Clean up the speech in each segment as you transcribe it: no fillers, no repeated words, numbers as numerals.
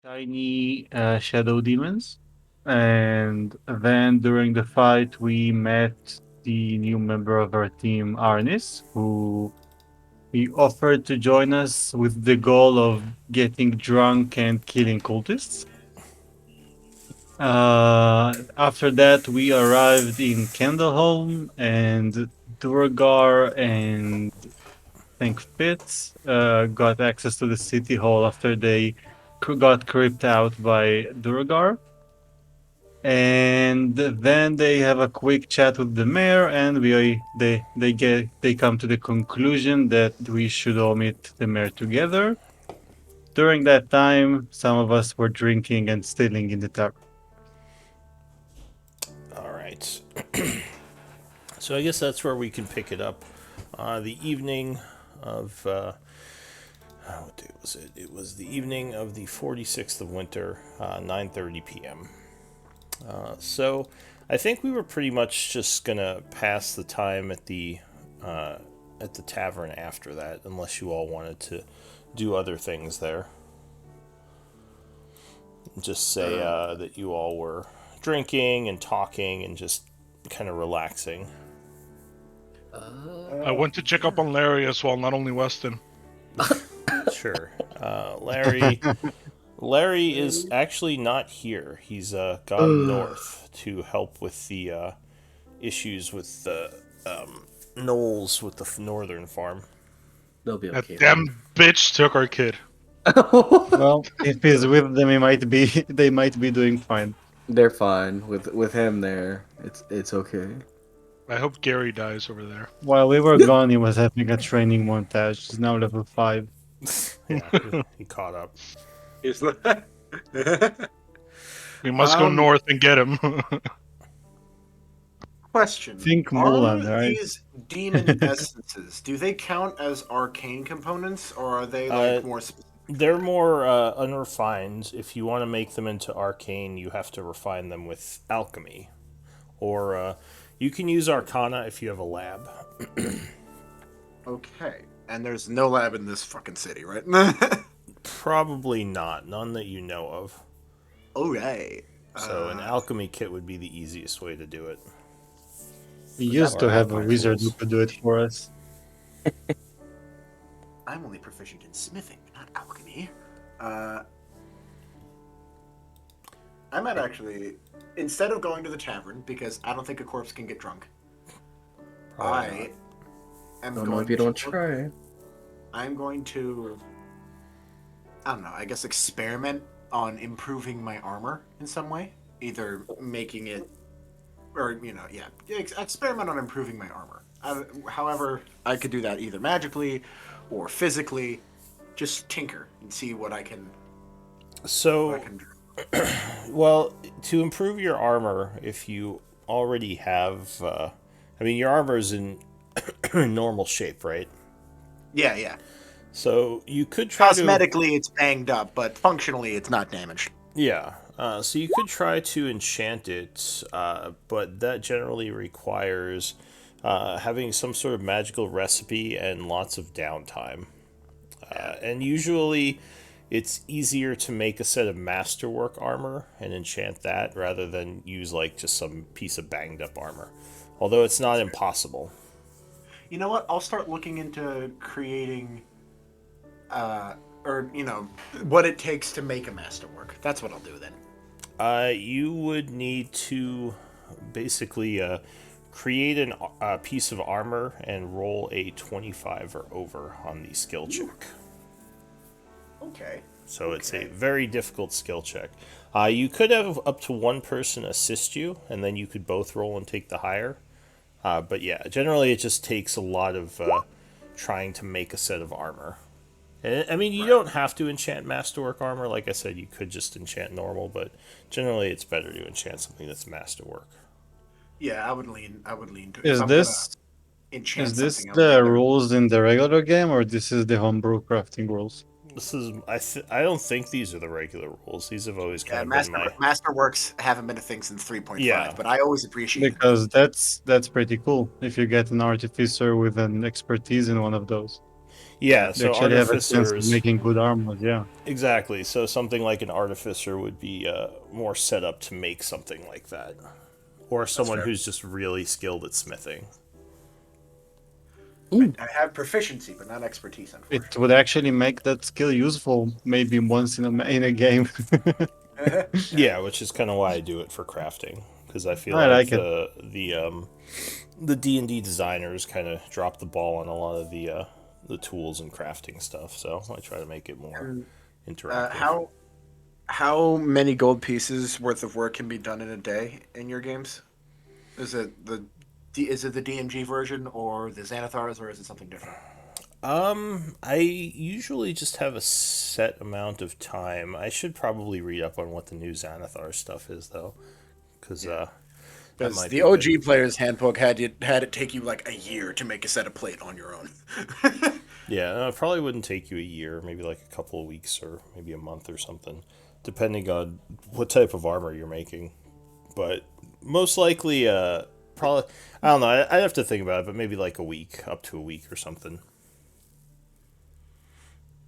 tiny shadow demons. And then during the fight, we met the new member of our team, Arnis, who he offered to join us with the goal of getting drunk and killing cultists. After that, we arrived in Candleholm, and Durgar and think Fitz got access to the city hall after they got creeped out by Durgar. And then they have a quick chat with the mayor, and they come to the conclusion that we should all meet the mayor together. During that time, some of us were drinking and stealing in the tavern. All right. So I guess that's where we can pick it up. The evening of what day was it? It was the evening of the 46th of winter, 9:30 p.m. So I think we were pretty much just gonna pass the time at the tavern after that, unless you all wanted to do other things there. Just say that you all were drinking and talking and just kind of relaxing. I went to check up on Larry as well, not only Weston. Sure. Larry is actually not here. He's gone north to help with the issues with the Knowles with the northern farm. They'll be That okay. damn bitch took our kid. Well, if he's with them, they might be doing fine. They're fine with him there. It's okay. I hope Gary dies over there. While we were gone, he was having a training montage. He's now level 5. Yeah, he caught up. Is that? We must go north and get him. Question. Think Are Mulan, right? these demon essences, do they count as arcane components, or are they like more specific? They're more unrefined. If you want to make them into arcane, you have to refine them with alchemy. Or you can use arcana if you have a lab. Okay. And there's no lab in this fucking city, right? Probably not. None that you know of. Alright. So an alchemy kit would be the easiest way to do it. We used to have a wizard who could do it for us. I'm only proficient in smithing, not alchemy. I might actually, instead of going to the tavern, because I don't think a corpse can get drunk, I am Don't going know if you don't to- try. I'm going to, I don't know, I guess experiment on improving my armor in some way. Either making it, or, experiment on improving my armor. However, I could do that either magically or physically. Just tinker and see what I can, So, do. well, to improve your armor, if you already have, your armor is in normal shape, right? Yeah. So you could try Cosmetically, it's banged up, but functionally, it's not damaged. Yeah. So you could try to enchant it, but that generally requires having some sort of magical recipe and lots of downtime. And usually it's easier to make a set of masterwork armor and enchant that rather than use like just some piece of banged up armor. Although it's not impossible. You know what? I'll start looking into creating, what it takes to make a masterwork. That's what I'll do then. You would need to basically create a piece of armor and roll a 25 or over on the skill check. Okay. So it's a very difficult skill check. You could have up to one person assist you, and then you could both roll and take the higher. But yeah, generally it just takes a lot of trying to make a set of armor. And, I mean, you don't have to enchant masterwork armor. Like I said, you could just enchant normal, but generally it's better to enchant something that's masterwork. Yeah, I would lean to. Is this the rules in the regular game, or this is the homebrew crafting rules? This is I don't think these are the regular rules. These have always kind of been my Masterworks haven't been a thing since 3.5, Yeah. but I always appreciate it. Because that's pretty cool if you get an artificer with an expertise in one of those. Yeah, They so actually have a chance of artificers. making good armor. Yeah. Exactly. So something like an artificer would be more set up to make something like that, or someone fair. who's just really skilled at smithing. I have proficiency, but not expertise, It unfortunately. would actually make that skill useful maybe once in a game. Yeah, which is kind of why I do it for crafting, because I feel I like like it. the D&D designers kind of drop the ball on a lot of the tools and crafting stuff. So I try to make it more interactive. How many gold pieces worth of work can be done in a day in your games? Is it the DMG version or the Xanathars, or is it something different? I usually just have a set amount of time. I should probably read up on what the new Xanathar stuff is, though, because that Because might the be good. OG player's handbook had it take you like a year to make a set of plate on your own. Yeah, it probably wouldn't take you a year, maybe like a couple of weeks or maybe a month or something, depending on what type of armor you're making. But most likely, probably, I don't know, I'd have to think about it, but maybe like a week, up to a week or something.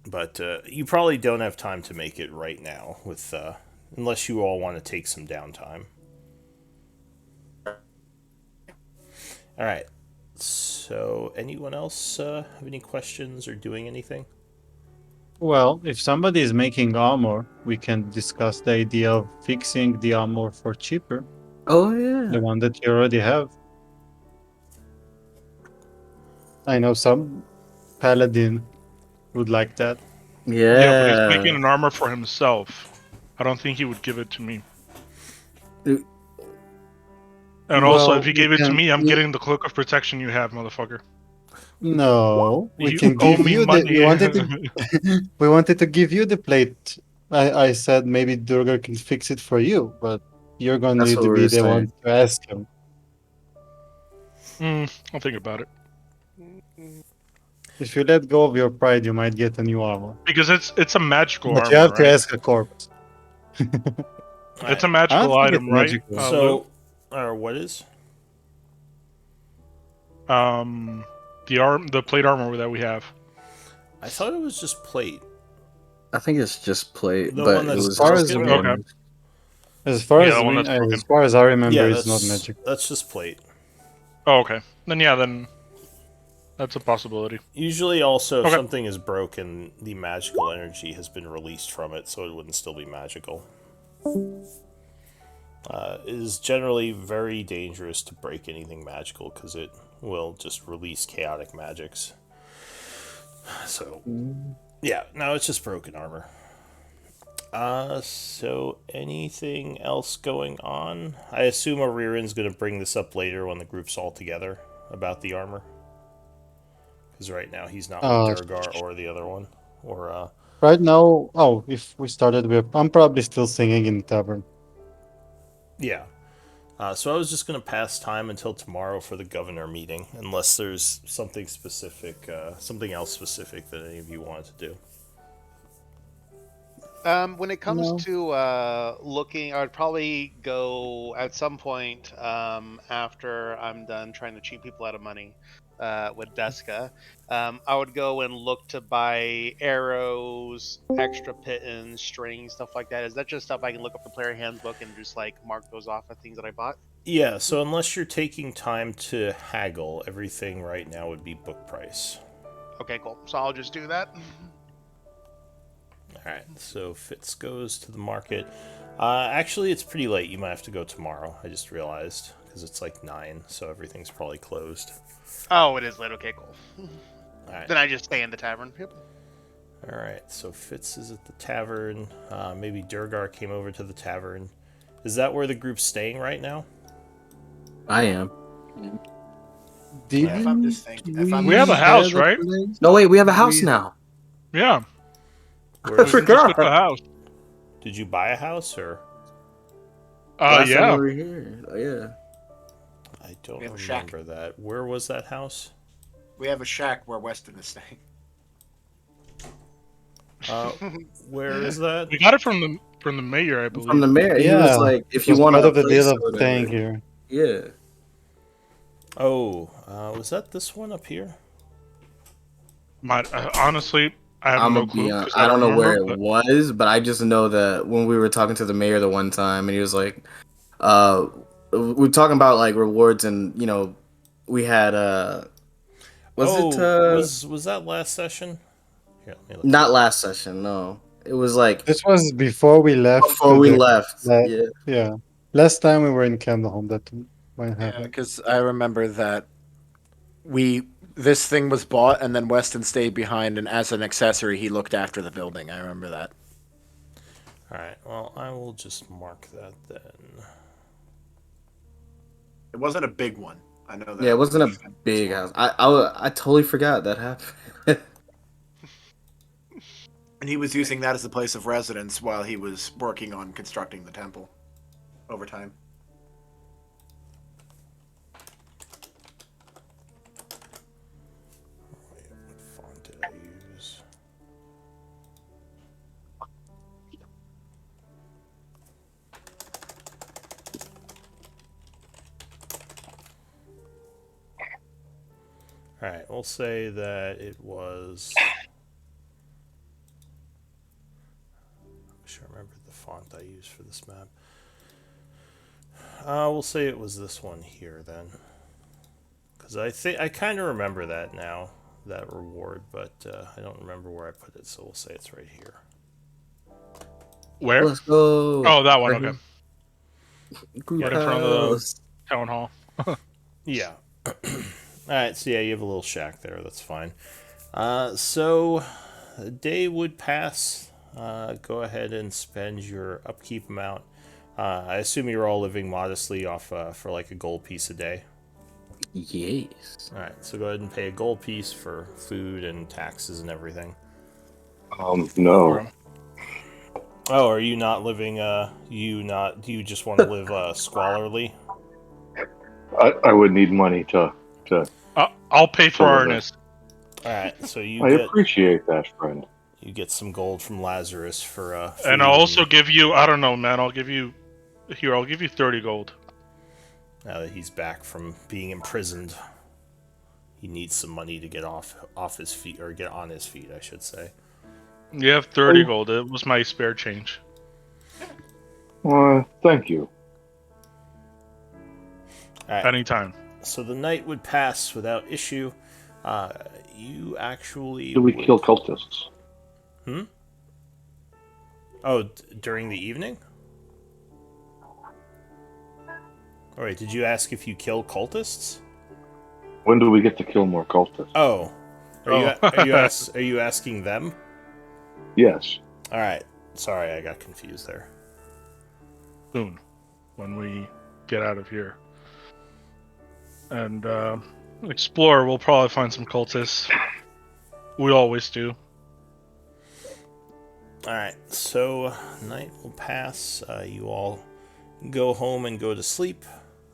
But you probably don't have time to make it right now, with unless you all want to take some downtime. All right. So, anyone else have any questions or doing anything? Well, if somebody is making armor, we can discuss the idea of fixing the armor for cheaper, Oh the yeah. one that you already have. I know some paladin would like that. Yeah, but he's Yeah. making an armor for himself. I don't think he would give it to me. And also, if Well, you we gave it to can. me, I'm getting the cloak of protection you have, motherfucker. No, we You can owe give me you the. We money. wanted to. We wanted to give you the plate. I said maybe Durga can fix it for you, but you're going to That's need what to we be were the one saying. to ask him. I'll think about it. If you let go of your pride, you might get a new armor. Because it's a magical But you armor, have to right? ask a corpse. All It's right. a I don't magical think it's item, right, magical. Lou? So, or what is? Um, the plate armor that we have. I thought it was just plate. I think it's just plate, The one but it that's As was far as broken? we, Okay. explained. as far Yeah, as the one we, that's broken. as far as I remember, Yeah, it's not magical. that's just plate. Oh, okay. Then that's a possibility. Usually, also, if Okay. something is broken, the magical energy has been released from it, so it wouldn't still be magical. It is generally very dangerous to break anything magical because it will just release chaotic magics. So, yeah, no, it's just broken armor. So anything else going on? I assume Ariran's going to bring this up later when the group's all together about the armor. Because right now he's not with Durgar or the other one. Or, Right now, oh, if we started with, I'm probably still singing in the tavern. yeah. So I was just going to pass time until tomorrow for the governor meeting, unless there's something specific, something else specific that any of you wanted to do. When it comes No. to looking, I would probably go at some point after I'm done trying to cheat people out of money with Deska. I would go and look to buy arrows, extra pittons, strings, stuff like that. Is that just stuff I can look up the player handbook and just like mark those off as things that I bought? Yeah, so unless you're taking time to haggle, everything right now would be book price. Okay, cool. So I'll just do that. Alright, so Fitz goes to the market. Actually, it's pretty late. You might have to go tomorrow. I just realized, because it's like 9, so everything's probably closed. Oh, it is late. Okay, cool. Alright. Then I just stay in the tavern. Yep. Alright, so Fitz is at the tavern. Maybe Durgar came over to the tavern. Is that where the group's staying right now? I am. Didn't If I'm just thinking, if I'm We have a house, had right? place? No, wait, we have a house We- now. Yeah. Where We is can it? just get the house. Did you buy a house, or? Last time Yeah. we were here. Oh, yeah. I don't We have a shack. remember that. Where was that house? we have a shack where Weston is staying. Where is that? We got it from the mayor, I believe. From the mayor, he was Yeah, like, if it you was want part a of the place deal or of whatever. staying here. Yeah. Oh, was that this one up here? Honestly, I have I'm no gonna be clue on. because I I don't don't know where remember. it But was, but I just know that when we were talking to the mayor the one time, and he was like, uh, we were talking about like rewards, and we had was it Oh, was that last session? Here, let me look not here. last session? No, it was like This was before we left before we the left. la- Yeah. yeah. Last time we were in Candleholm that might Yeah, happen. because I remember that this thing was bought, and then Weston stayed behind, and as an accessory, he looked after the building. I remember that. All right. Well, I will just mark that then. It wasn't a big one. I know Yeah, it that. wasn't a big Small. house. I totally forgot that happened. And he was using that as a place of residence while he was working on constructing the temple over time. Wait, what font did I use? All right. We'll say that it was. I should remember the font I used for this map. We'll say it was this one here then, because I kind of remember that now, that reward, but I don't remember where I put it. So we'll say it's right here. where? Let's go. Oh, that one. Right Okay. here. Group Right in front of the house. town hall. Yeah. All right. So yeah, you have a little shack there. That's fine. So a day would pass. Go ahead and spend your upkeep amount. I assume you're all living modestly off for like a gold piece a day. Yes. All right, so go ahead and pay a gold piece for food and taxes and everything. No. Okay. Oh, are you not living? Do you just want to live squalorly? I would need money to I'll pay to for live in. Arnis. All right, so I appreciate that, friend. you get some gold from Lazarus for And food, I'll also and give you, I don't know, man, I'll give you 30 gold. now that he's back from being imprisoned, he needs some money to get off his feet, or get on his feet, I should say. You have 30 gold. It was my spare change. Thank you. All right, Anytime. so the night would pass without issue. You actually Do we would. kill cultists? Oh, during the evening? All right. Did you ask if you kill cultists? When do we get to kill more cultists? Oh, Oh. are you asking them? Yes. All right. Sorry, I got confused there. Soon. When we get out of here. And, explore, we'll probably find some cultists. We always do. All right. So night will pass. You all go home and go to sleep,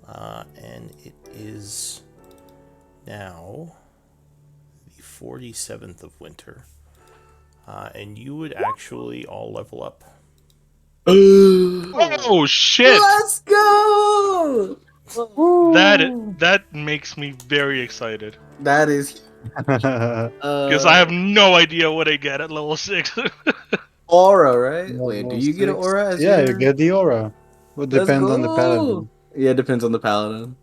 and it is now the 47th of winter, and you would actually all level up. Oh, shit! Let's go. That makes me very excited. That is Because I have no idea what I get at level 6. aura, right? Wait, do Level you get an 6. aura as Yeah, you your? get the aura. Would Let's depend on the go. paladin. Yeah, it depends on the paladin.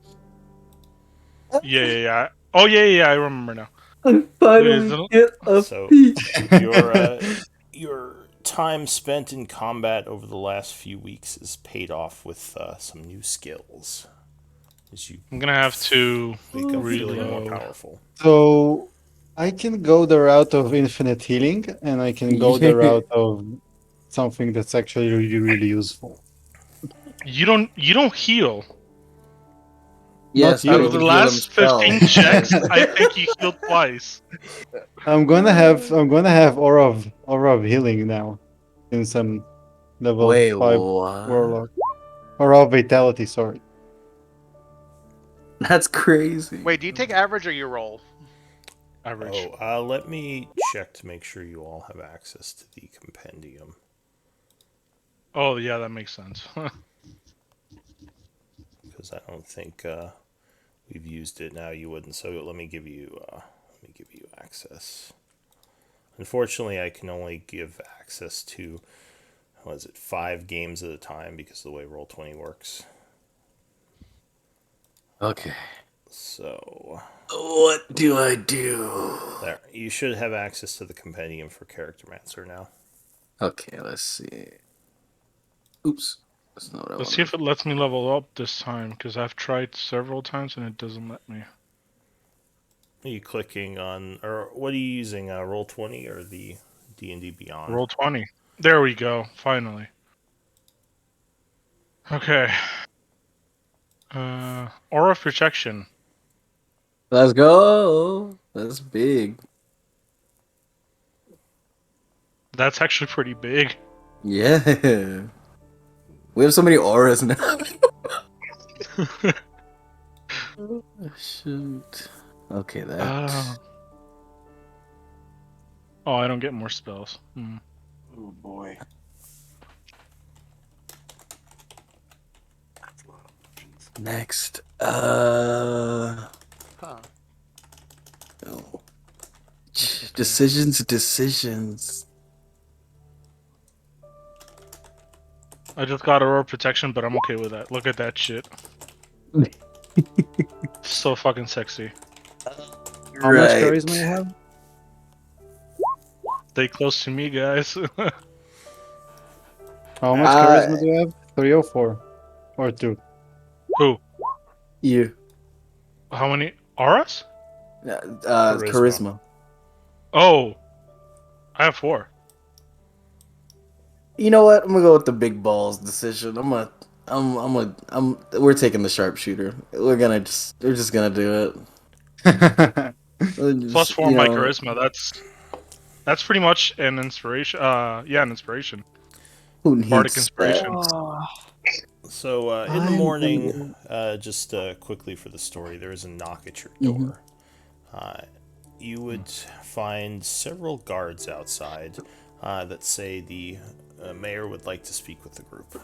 Yeah. Oh, yeah, I remember now. I Is finally it- get a So peach. your time spent in combat over the last few weeks is paid off with some new skills. As you I'm gonna have to wake up feeling more reload. powerful. So I can go the route of infinite healing, and I can go the route of something that's actually really, really useful. You don't heal. Yes, Not Out but of you. the we heal last 15 checks, I think you healed twice. I'm gonna have aura of healing now, since I'm level Wait, 5 what? warlock. Aura of vitality, sorry. That's crazy. Wait, do you take average or you roll? Average. Oh, let me check to make sure you all have access to the compendium. Oh, yeah, that makes sense. Because I don't think we've used it now. You wouldn't. So let me give you access. Unfortunately, I can only give access to, 5 games at a time because of the way Roll20 works. Okay. So, What do I do? there. You should have access to the compendium for Charactermancer now. Okay, let's see. Oops. That's not what I Let's see if wanted. it lets me level up this time, because I've tried several times and it doesn't let me. Are you clicking on, or what are you using? Roll20 or the D&D Beyond? Roll 20. There we go. Finally. Okay. Aura of Protection. Let's go. That's big. That's actually pretty big. Yeah. We have so many auras now. Oh, shoot. Okay, that. Oh, I don't get more spells. Oh boy. That's a lot of options. Next. Huh. Oh. Decisions. I just got Aura of Protection, but I'm okay with that. Look at that shit. So fucking sexy. How much Right. charisma you have? Stay close to me, guys. How much charisma do you have? 3 or 4? Or 2? Who? You. How many auras? Charisma. Oh, I have 4. You know what? I'm gonna go with the big balls decision. We're taking the sharpshooter. We're just gonna do it. Plus Just, 4 my charisma. That's pretty much an inspiration. Yeah, an inspiration. who needs Bardic inspiration. So, in the morning, just quickly for the story, there is a knock at your door. You would find several guards outside that say the mayor would like to speak with the group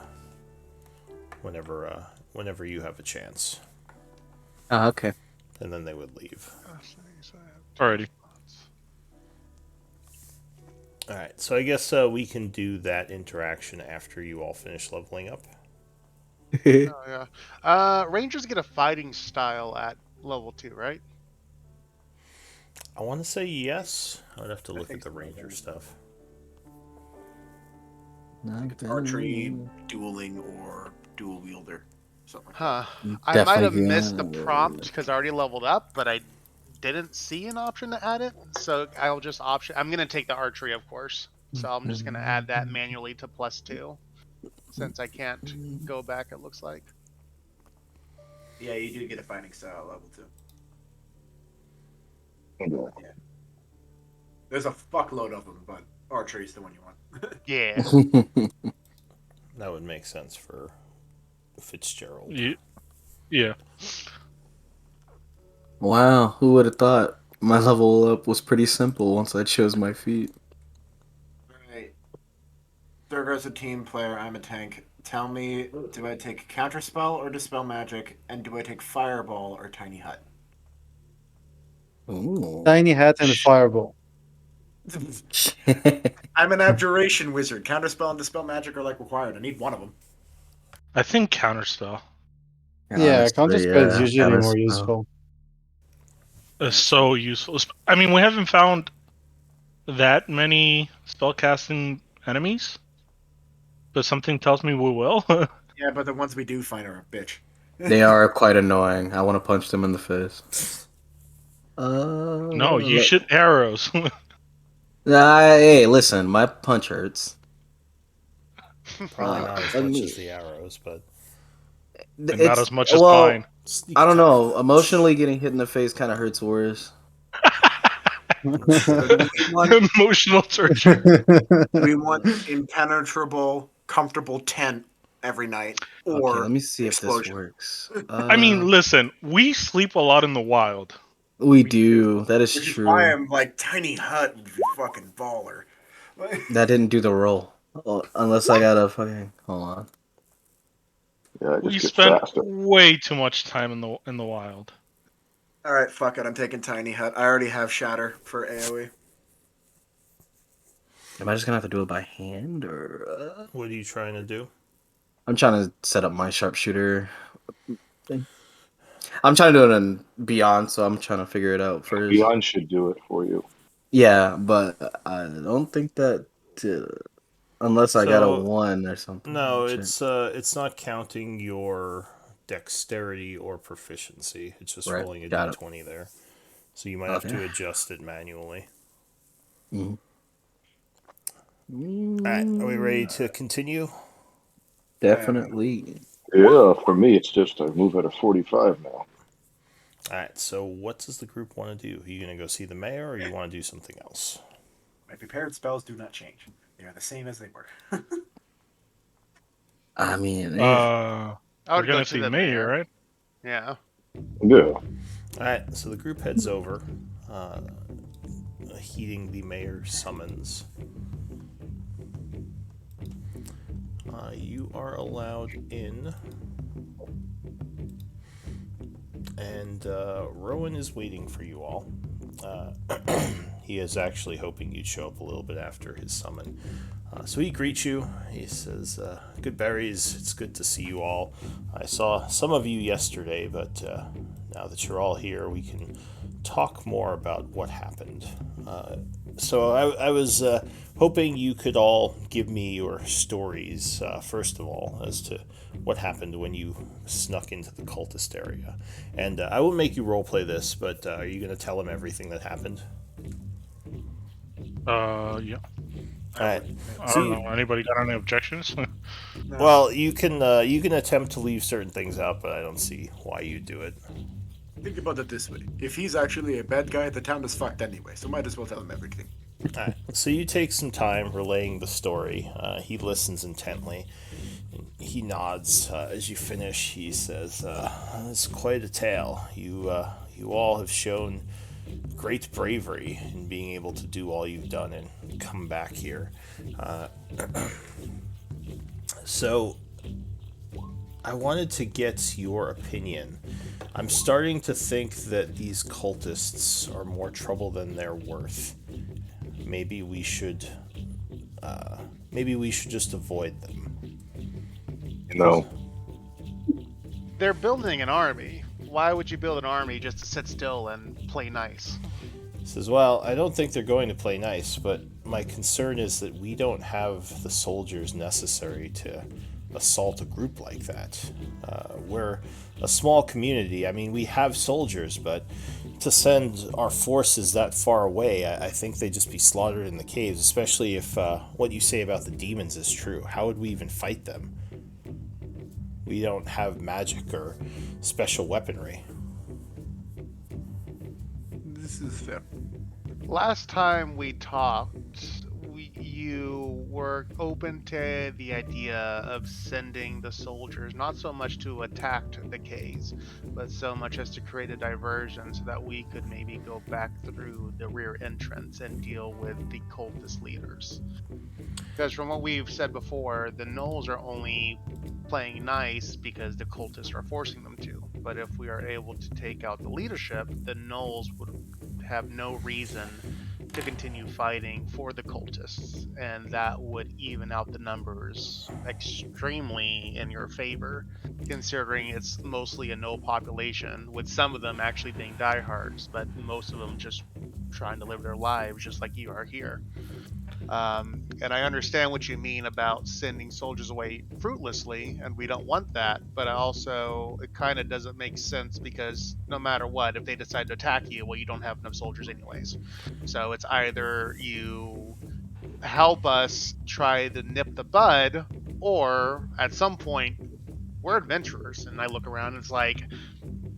whenever you have a chance. Okay. And then they would leave. Alrighty. Alright, so I guess we can do that interaction after you all finish leveling up. Oh yeah. Rangers get a fighting style at level 2, right? I want to say yes. I'd have to look at think the so, ranger yeah. stuff. Archery, dueling, or dual wielder. Something like Huh. I might have missed the prompt because I already leveled up, but I didn't see an option to add it. So I'll just option. I'm gonna take the archery, of course. So I'm just gonna add that manually to +2, since I can't go back. It looks like. that. Yeah, you do get a fighting style at level 2. Yeah. There's a fuckload of them, but archery is the one you want. Yeah. That would make sense for Fitzgerald. Yeah. Wow, who would have thought? My level up was pretty simple once I chose my feat. Alright. Durgar's a team player, I'm a tank. Tell me, do I take Counterspell or Dispel Magic? And do I take Fireball or Tiny Hut? Ooh. Tiny hat and fireball. I'm an Abjuration Wizard. Counterspell and Dispel Magic are like required. I need one of them. I think Counterspell Yeah, counterspell is usually more counterspell. useful. is so useful. I mean, we haven't found that many spellcasting enemies, but something tells me we will. Yeah, but the ones we do find are a bitch. They are quite annoying. I want to punch them in the face. No, you shoot arrows. Hey, listen, my punch hurts. Probably not as much as the arrows, but And not as much as mine. I don't know. Emotionally, getting hit in the face kind of hurts worse. Emotional torture. We want impenetrable, comfortable tent every night, or Okay, let me see if this explosion. works. I mean, listen, we sleep a lot in the wild. We do. That is Which is true. why I'm like, Tiny Hut would be fucking baller. That didn't do the roll. Oh, unless I gotta fucking hold on. Yeah, it We just gets spend faster. way too much time in the wild. All right, fuck it. I'm taking Tiny Hut. I already have Shatter for AoE. Am I just gonna have to do it by hand, or What are you trying to do? I'm trying to set up my sharpshooter thing. I'm trying to do it in Beyond, so I'm trying to figure it out first. Beyond should do it for you. Yeah, but I don't think that unless I got a So 1 or something. Let me no, check. it's not counting your dexterity or proficiency. It's just Right, rolling a got it. d20 there. So you might have Okay. to adjust it manually. Mhm. All right, are we ready to continue? Definitely. Yeah, for me, it's just I move at a 45 now. All right, so what does the group want to do? Are you going to go see the mayor, or you want to do something else? My prepared spells do not change. They are the same as they were. I mean, I We're would go gonna see see the Mayor, mayor. right? Yeah. Yeah. All right, so the group heads over, heeding the mayor's summons. You are allowed in, and Rowan is waiting for you all. He is actually hoping you'd show up a little bit after his summon. So he greets you. He says, Goodberries, it's good to see you all. I saw some of you yesterday, but now that you're all here, we can talk more about what happened. So I was hoping you could all give me your stories, first of all, as to what happened when you snuck into the cultist area. And I will make you roleplay this, but are you going to tell him everything that happened? Yeah. All right. I So don't know. Anybody got any objections? No. well, you can attempt to leave certain things out, but I don't see why you do it. Think about it this way. If he's actually a bad guy, the town is fucked anyway, so might as well tell him everything. All right. So you take some time relaying the story. He listens intently. He nods as you finish. He says, "It's quite a tale. You all have shown great bravery in being able to do all you've done and come back here. So I wanted to get your opinion. I'm starting to think that these cultists are more trouble than they're worth. Maybe we should just avoid them." No. They're building an army. Why would you build an army just to sit still and play nice? He says, "Well, I don't think they're going to play nice, but my concern is that we don't have the soldiers necessary to assault a group like that. We're a small community. I mean, we have soldiers, but to send our forces that far away, I think they'd just be slaughtered in the caves, especially if what you say about the demons is true. How would we even fight them? We don't have magic or special weaponry." This is fair. Last time we talked, you were open to the idea of sending the soldiers, not so much to attack the caves, but so much as to create a diversion so that we could maybe go back through the rear entrance and deal with the cultist leaders. Because from what we've said before, the gnolls are only playing nice because the cultists are forcing them to. But if we are able to take out the leadership, the gnolls would have no reason to continue fighting for the cultists, and that would even out the numbers extremely in your favor, considering it's mostly a no population, with some of them actually being diehards, but most of them just trying to live their lives just like you are here. And I understand what you mean about sending soldiers away fruitlessly, and we don't want that, but also it kind of doesn't make sense because no matter what, if they decide to attack you, well, you don't have enough soldiers anyways. So it's either you help us try to nip the bud, or at some point, we're adventurers. And I look around and it's like,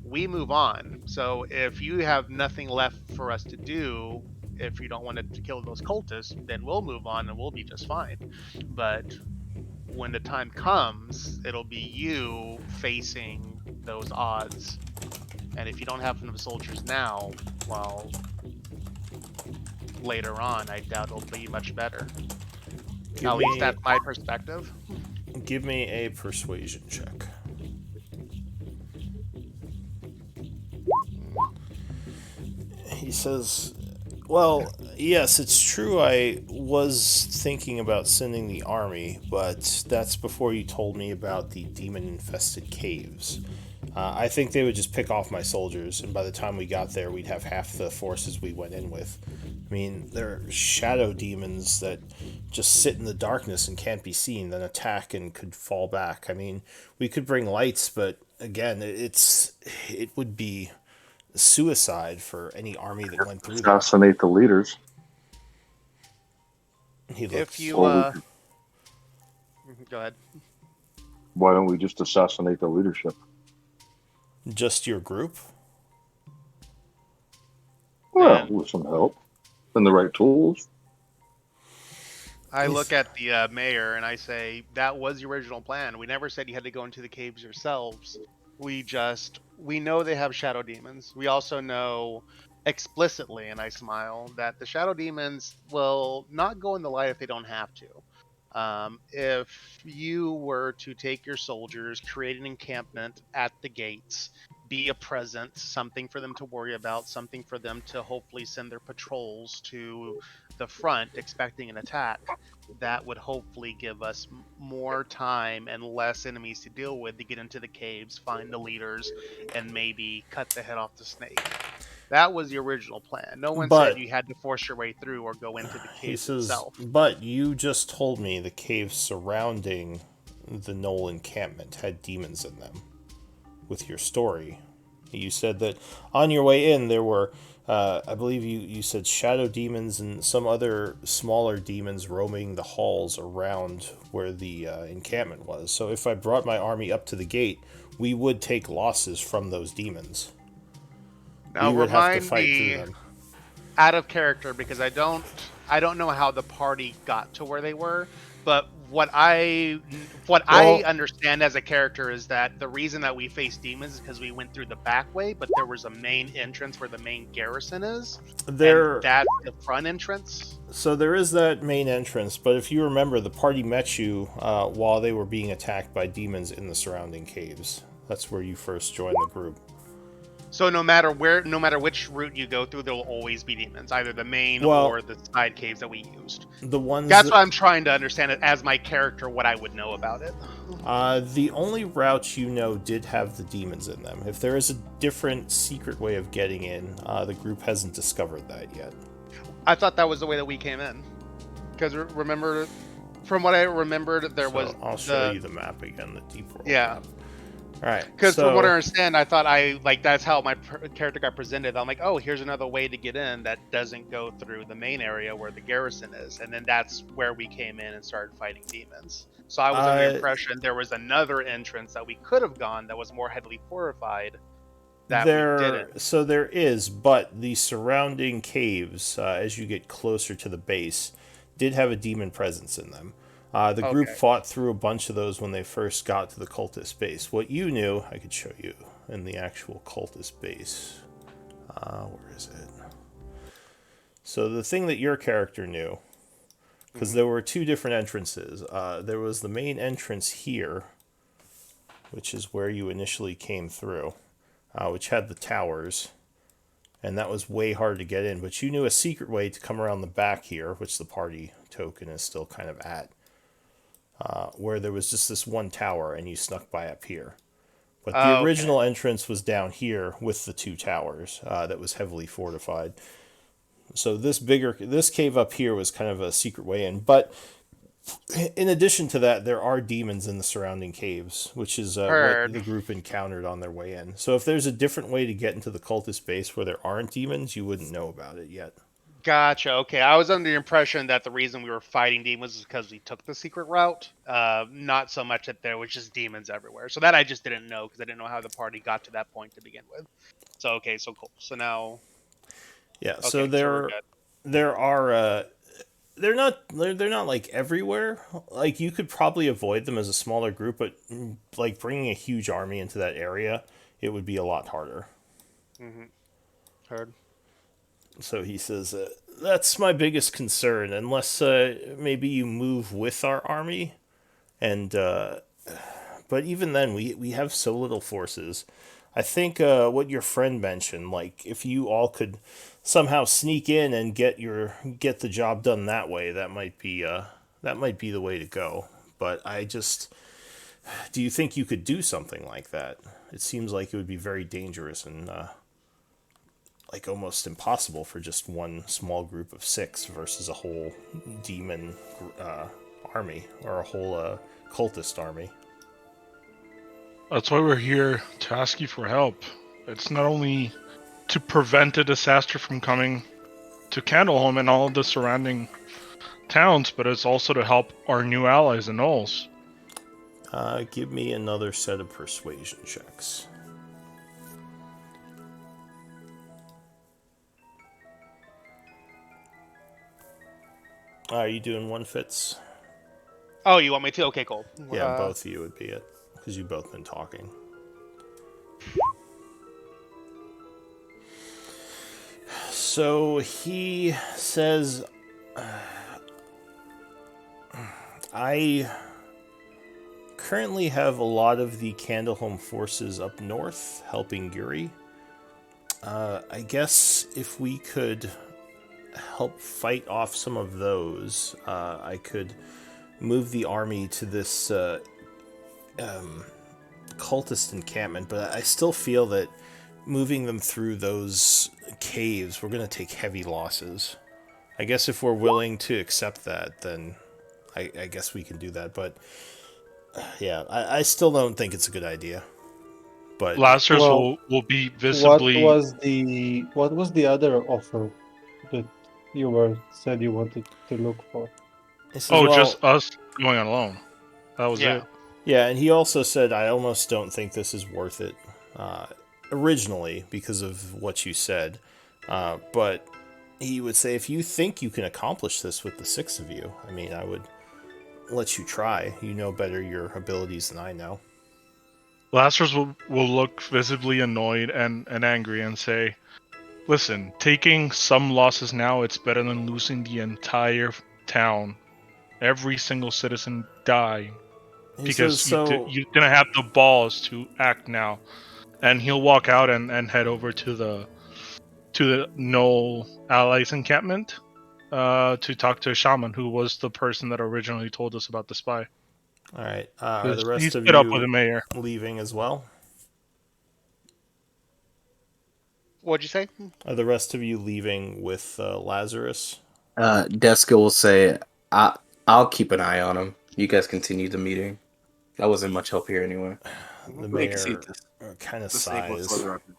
we move on. So if you have nothing left for us to do, if you don't want to kill those cultists, then we'll move on and we'll be just fine. But when the time comes, it'll be you facing those odds. And if you don't have enough soldiers now, well, later on, I doubt it'll be much better. At least that's my perspective. Give me a persuasion check. He says, Well, yes, it's true. I was thinking about sending the army, but that's before you told me about the demon infested caves. I think they would just pick off my soldiers, and by the time we got there, we'd have half the forces we went in with. I mean, they're shadow demons that just sit in the darkness and can't be seen, then attack and could fall back. I mean, we could bring lights, but again, it would be suicide for any army that went through there. Assassinate the leaders, He If looks you or we go ahead. why don't we just assassinate the leadership? just your group. Well, And with some help and the right tools. I look at the mayor and I say, that was the original plan. We never said you had to go into the caves yourselves. We know they have shadow demons. We also know explicitly, and I smile, that the shadow demons will not go in the light if they don't have to. If you were to take your soldiers, create an encampment at the gates, be a presence, something for them to worry about, something for them to hopefully send their patrols to the front expecting an attack, that would hopefully give us more time and less enemies to deal with to get into the caves, find the leaders, and maybe cut the head off the snake. That was the original plan. No one said But you had to force your way through or go into the he caves says, itself. but you just told me the caves surrounding the Knoll encampment had demons in them. With your story, you said that on your way in there were, I believe you said shadow demons and some other smaller demons roaming the halls around where the encampment was. So if I brought my army up to the gate, we would take losses from those demons. Now We would have to remind fight through me, them. out of character, because I don't know how the party got to where they were, but what I Well, understand as a character is that the reason that we face demons is because we went through the back way, but there was a main entrance where the main garrison is, and there that's the front entrance. So there is that main entrance, but if you remember, the party met you while they were being attacked by demons in the surrounding caves. That's where you first joined the group. So no matter which route you go through, there will always be demons, either the main Well, or the side caves that we used. the ones That's that, what I'm trying to understand it as my character, what I would know about it. the only routes you know did have the demons in them. If there is a different secret way of getting in, the group hasn't discovered that yet. I thought that was the way that we came in. Because remember, from what I remembered, there was So I'll show you the map again, the deep world yeah. map. All right. Because from what I So understand, I thought that's how my character got presented. I'm like, oh, here's another way to get in that doesn't go through the main area where the garrison is, and then that's where we came in and started fighting demons. So I was under the impression there was another entrance that we could have gone that was more heavily fortified that we didn't. there is, but the surrounding caves, as you get closer to the base, did have a demon presence in them. The group Okay. fought through a bunch of those when they first got to the cultist base. What you knew, I could show you in the actual cultist base. Where is it? So the thing that your character knew, because there were two different entrances. There was the main entrance here, which is where you initially came through, which had the towers, and that was way hard to get in. But you knew a secret way to come around the back here, which the party token is still kind of at, where there was just this one tower, and you snuck by up here. But the Okay. original entrance was down here with the two towers that was heavily fortified. So this cave up here was kind of a secret way in. But in addition to that, there are demons in the surrounding caves, which is what Heard. the group encountered on their way in. So if there's a different way to get into the cultist base where there aren't demons, you wouldn't know about it yet. Gotcha. Okay, I was under the impression that the reason we were fighting demons is because we took the secret route. Not so much that there was just demons everywhere. So that I just didn't know because I didn't know how the party got to that point to begin with. So okay, so cool. So now, Yeah. okay, So so we're good. there are they're not like everywhere. Like you could probably avoid them as a smaller group, but like bringing a huge army into that area, it would be a lot harder. Heard. So he says, that's my biggest concern, unless maybe you move with our army. And but even then, we have so little forces. I think what your friend mentioned, like if you all could somehow sneak in and get the job done that way, that might be the way to go. But do you think you could do something like that? It seems like it would be very dangerous and like almost impossible for just one small group of 6 versus a whole demon army or a whole cultist army. That's why we're here to ask you for help. It's not only to prevent a disaster from coming to Candleholm and all of the surrounding towns, but it's also to help our new allies, the Knolls. Give me another set of persuasion checks. Are you doing one, Fitz? Oh, you want me to? Okay, cool. Yeah, both of you would be it, because you've both been talking. So he says, I currently have a lot of the Candleholm forces up north helping Guri. I guess if we could help fight off some of those, I could move the army to this cultist encampment, but I still feel that moving them through those caves, we're going to take heavy losses. I guess if we're willing to accept that, then I guess we can do that. But yeah, I still don't think it's a good idea. But Lazarus Well, will be What visibly. was the other offer that you said you wanted to look for? he says, Oh, well, just us going alone. That was Yeah. it. yeah, and he also said, I almost don't think this is worth it. Originally, because of what you said. But he would say, if you think you can accomplish this with the 6 of you, I mean, I would let you try. You know better your abilities than I know. Lazarus will look visibly annoyed and angry and say, listen, taking some losses now, it's better than losing the entire town. Every single citizen dying. He says, Because so you didn't have the balls to act now. And he'll walk out and head over to the Knoll Allies encampment to talk to a shaman who was the person that originally told us about the spy. all right. Are the He's rest of set up with the you mayor. leaving as well? What'd you say? Are the rest of you leaving with Lazarus? Deska will say, I'll keep an eye on him. You guys continue the meeting. That wasn't much help here anyway. The Make a mayor seat. kind of The sake was sighs. for the record.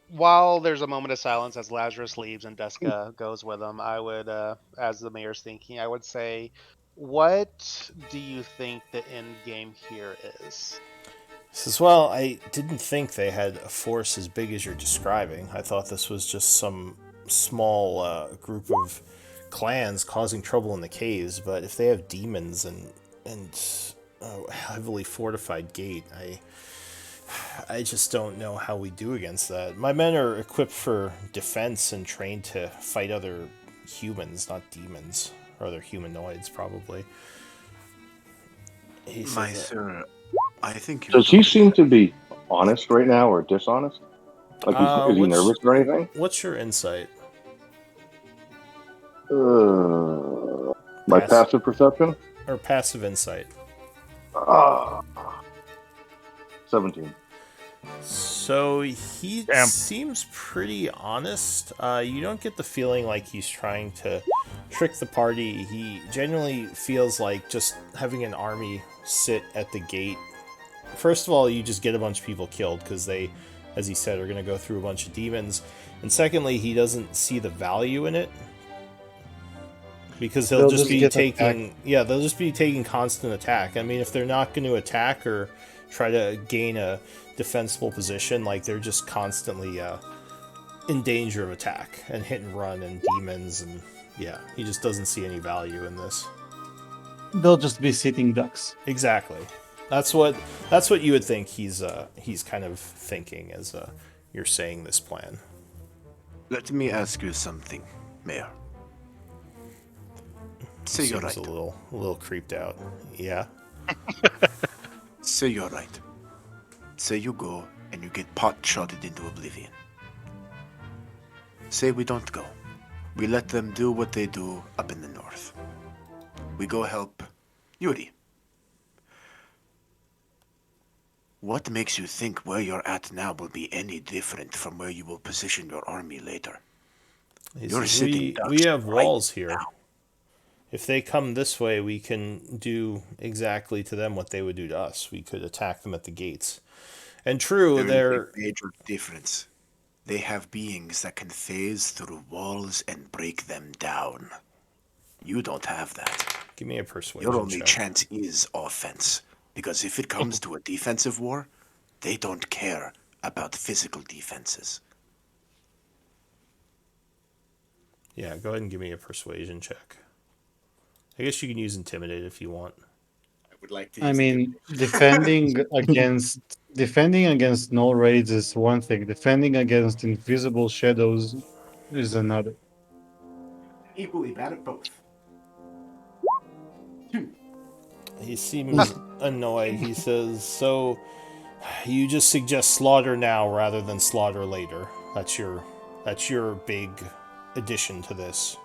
While there's a moment of silence as Lazarus leaves and Deska goes with him, I would, as the mayor's thinking, I would say, what do you think the end game here is? He says, well, I didn't think they had a force as big as you're describing. I thought this was just some small group of clans causing trouble in the caves, but if they have demons and a heavily fortified gate, I just don't know how we do against that. My men are equipped for defense and trained to fight other humans, not demons. Or other humanoids, probably. He My says, sir, I think you. Does he seem to be honest right now or dishonest? Like, is he what's- nervous or anything? what's your insight? My Pass- passive perception? Or passive insight? 17. So he Damn. seems pretty honest. You don't get the feeling like he's trying to trick the party. He genuinely feels like just having an army sit at the gate. First of all, you just get a bunch of people killed because they, as he said, are going to go through a bunch of demons. And secondly, he doesn't see the value in it. Because They'll just just be get taking, yeah, they'll just be taking constant attack. I mean, if they're not going to attack or try to gain a defensible position, like they're just constantly in danger of attack and hit and run and demons, and yeah, he just doesn't see any value in this. They'll just be sitting ducks. Exactly. That's what you would think he's kind of thinking as you're saying this plan. Let me ask you something, Mayor. Say you're Seems right. a little creeped out. Yeah. Say you're right. Say you go and you get pot shotted into oblivion. Say we don't go. We let them do what they do up in the north. We go help Yuri. What makes you think where you're at now will be any different from where you will position your army later? He You're says, sitting we ducks have right walls here. now. If they come this way, we can do exactly to them what they would do to us. We could attack them at the gates. And true, There is a they're... major difference. They have beings that can phase through walls and break them down. You don't have that. Give me a Your persuasion only check. chance is offense. Because if it comes to a defensive war, they don't care about physical defenses. Yeah, go ahead and give me a persuasion check. I guess you can use intimidate if you want. I would like to I use mean, defending against null raids is one thing. Defending against invisible shadows is another. equally bad at both. 2. He seems annoyed. He says, so you just suggest slaughter now rather than slaughter later. That's your big addition to this.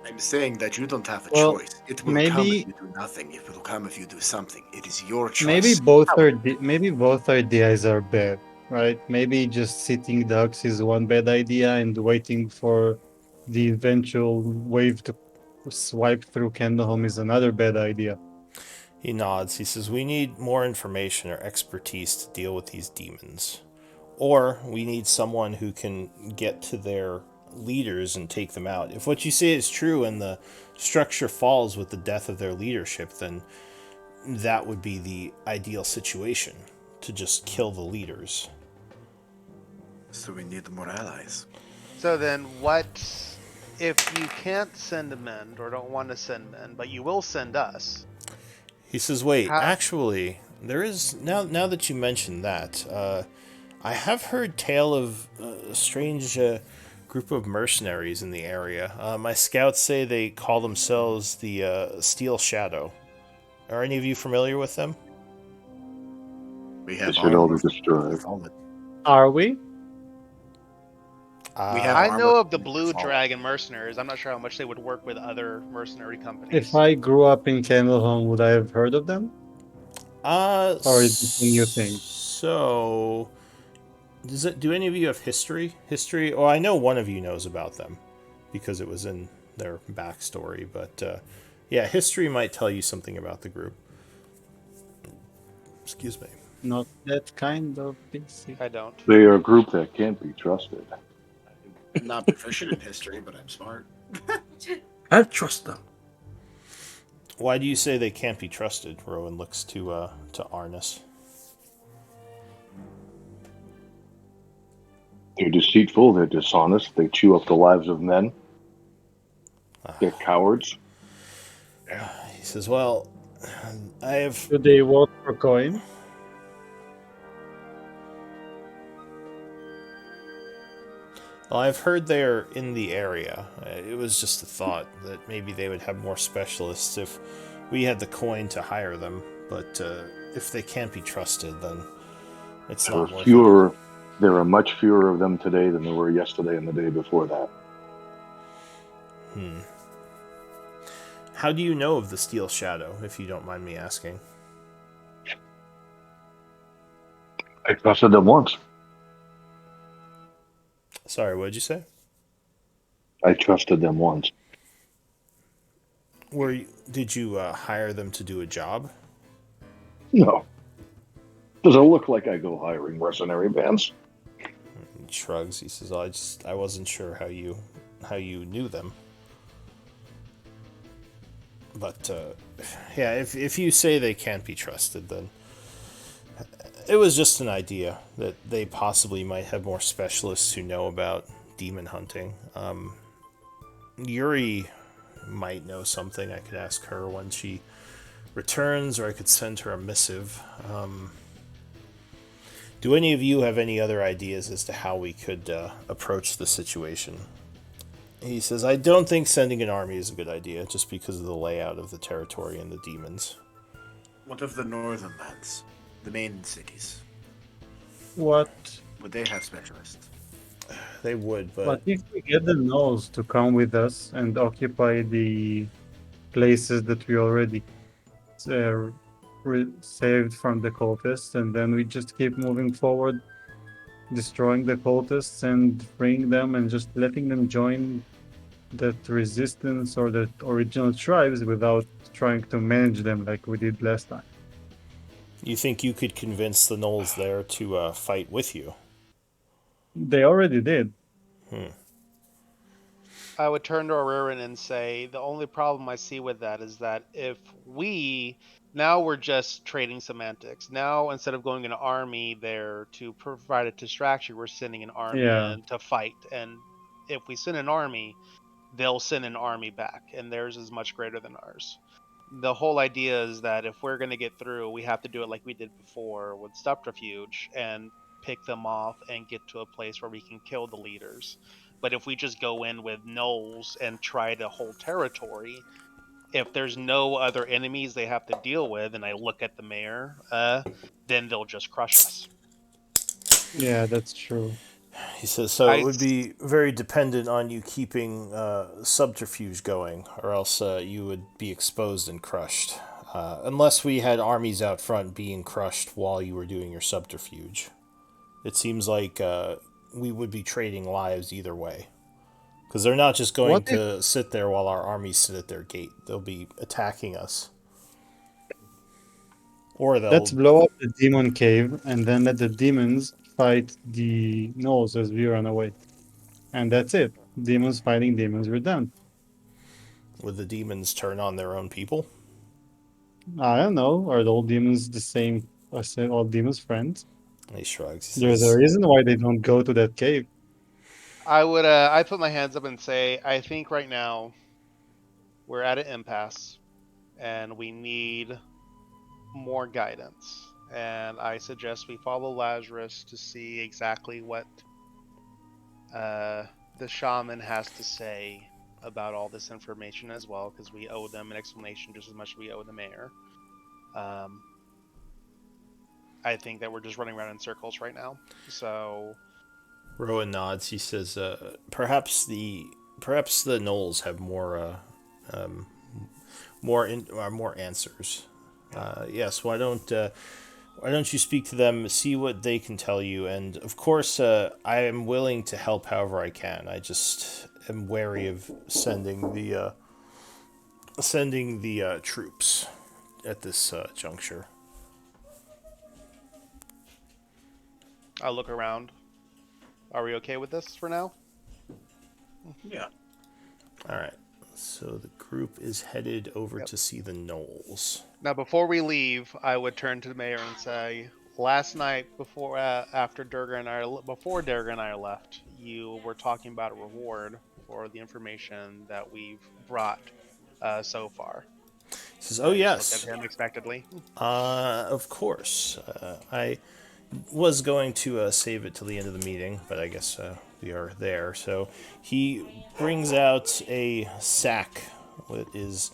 I'm saying that you don't have a Well, choice. It will come if maybe you do nothing. It will come if you do something. It is your maybe choice. both are maybe both ideas are bad, right? Maybe just sitting ducks is one bad idea, and waiting for the eventual wave to swipe through Candleholm is another bad idea. He nods. He says, we need more information or expertise to deal with these demons. Or we need someone who can get to their leaders and take them out. If what you say is true and the structure falls with the death of their leadership, then that would be the ideal situation, to just kill the leaders. So we need more allies. So then, what if you can't send men or don't want to send men, but you will send us? He says, wait, How- actually, there is, now that you mention that, I have heard tale of a strange group of mercenaries in the area. My scouts say they call themselves the Steel Shadow. Are any of you familiar with them? We They have should all armor be destroyed. from it. Are we? We have I armor know of the from Blue Fall. Dragon mercenaries. I'm not sure how much they would work with other mercenary companies. If I grew up in Candleholm, would I have heard of them? Or is it a new thing? So, do any of you have history? History? Oh, I know one of you knows about them because it was in their backstory. But yeah, history might tell you something about the group. Excuse me. Not that kind of basic. I don't. They are a group that can't be trusted. I'm not proficient in history, but I'm smart. I trust them. Why do you say they can't be trusted? Rowan looks to Arnis. They're deceitful, they're dishonest, they chew up the lives of men. They're cowards. He says, "Well, I have." Do they vote for coin? Well, I've heard they're in the area. It was just a thought that maybe they would have more specialists if we had the coin to hire them. But if they can't be trusted, then it's There are not worth it. fewer. There are much fewer of them today than there were yesterday and the day before that. How do you know of the Steel Shadow, if you don't mind me asking? I trusted them once. Sorry, what did you say? I trusted them once. Did you hire them to do a job? No. Does it look like I go hiring mercenary bands? He shrugs. He says, I wasn't sure how you knew them. But yeah, if you say they can't be trusted, then it was just an idea that they possibly might have more specialists who know about demon hunting. Yuri might know something. I could ask her when she returns, or I could send her a missive. Do any of you have any other ideas as to how we could approach the situation? He says, I don't think sending an army is a good idea, just because of the layout of the territory and the demons. What of the northern lands? The main cities? What? Would they have specialists? They would, But but if we get the gnolls to come with us and occupy the places that we already uh, saved from the cultists, and then we just keep moving forward, destroying the cultists and freeing them, and just letting them join that resistance or the original tribes without trying to manage them like we did last time. you think you could convince the gnolls there to fight with you? They already did. I would turn to Aurorin and say the only problem I see with that is that if now we're just trading semantics. Now instead of going an army there to provide a distraction, we're sending an army Yeah. in to fight. And if we send an army, they'll send an army back, and theirs is much greater than ours. The whole idea is that if we're going to get through, we have to do it like we did before with subterfuge and pick them off and get to a place where we can kill the leaders. But if we just go in with gnolls and try to hold territory, if there's no other enemies they have to deal with, and I look at the mayor, then they'll just crush us. Yeah, that's true. He says, so it I would be very dependent on you keeping subterfuge going, or else you would be exposed and crushed. Unless we had armies out front being crushed while you were doing your subterfuge. It seems like we would be trading lives either way. Because they're not just going What if to sit there while our armies sit at their gate. They'll be attacking us. Or let's they'll... blow up the demon cave and then let the demons fight the gnolls as we run away. And that's it. Demons fighting demons, we're done. Would the demons turn on their own people? I don't know. Are all demons the same? Are all demons friends? He shrugs. He There's a says, reason why they don't go to that cave. would I put my hands up and say I think right now we're at an impasse and we need more guidance. And I suggest we follow Lazarus to see exactly what the shaman has to say about all this information as well, because we owe them an explanation just as much as we owe the mayor. I think that we're just running around in circles right now. So Rowan nods. He says, perhaps the gnolls have more answers. Yes, why don't you speak to them, see what they can tell you, and of course, I am willing to help however I can. I just am wary of sending the troops at this juncture. I'll look around. Are we okay with this for now? Yeah. All right. So the group is headed over to see the gnolls. Now, before we leave, I would turn to the mayor and say, last night, before Durga and I left, you were talking about a reward for the information that we've brought so far. He says, "Oh yes, looked at him unexpectedly. Of course. I was going to save it till the end of the meeting, but I guess we are there." So he brings out a sack that is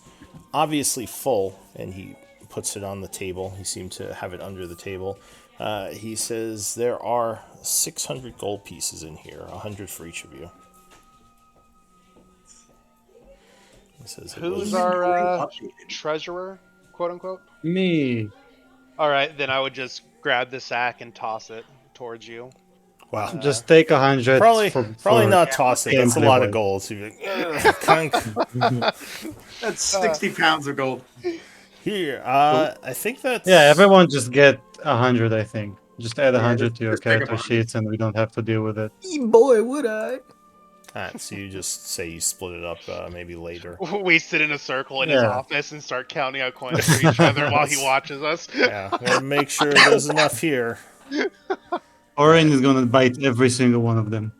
obviously full, and he puts it on the table. He seemed to have it under the table. He says, there are 600 gold pieces in here, 100 for each of you. He says, Who's our treasurer, quote unquote? Me. All right, then I would just grab the sack and toss it towards you. Wow. Just take 100. Probably not toss it. That's a lot of gameplay. gold. So you're like, "Kunk." That's 60 pounds of gold. Here, I think that's... Yeah, everyone just get 100, I think. Just add 100 to your just take character 100. sheets and we don't have to deal with it. Boy, would I. Alright, so you just say you split it up maybe later. We sit in a circle in his Yeah. office and start counting out coins for each other while he watches us. Yeah, want to make sure there's enough here. Orin is gonna bite every single one of them.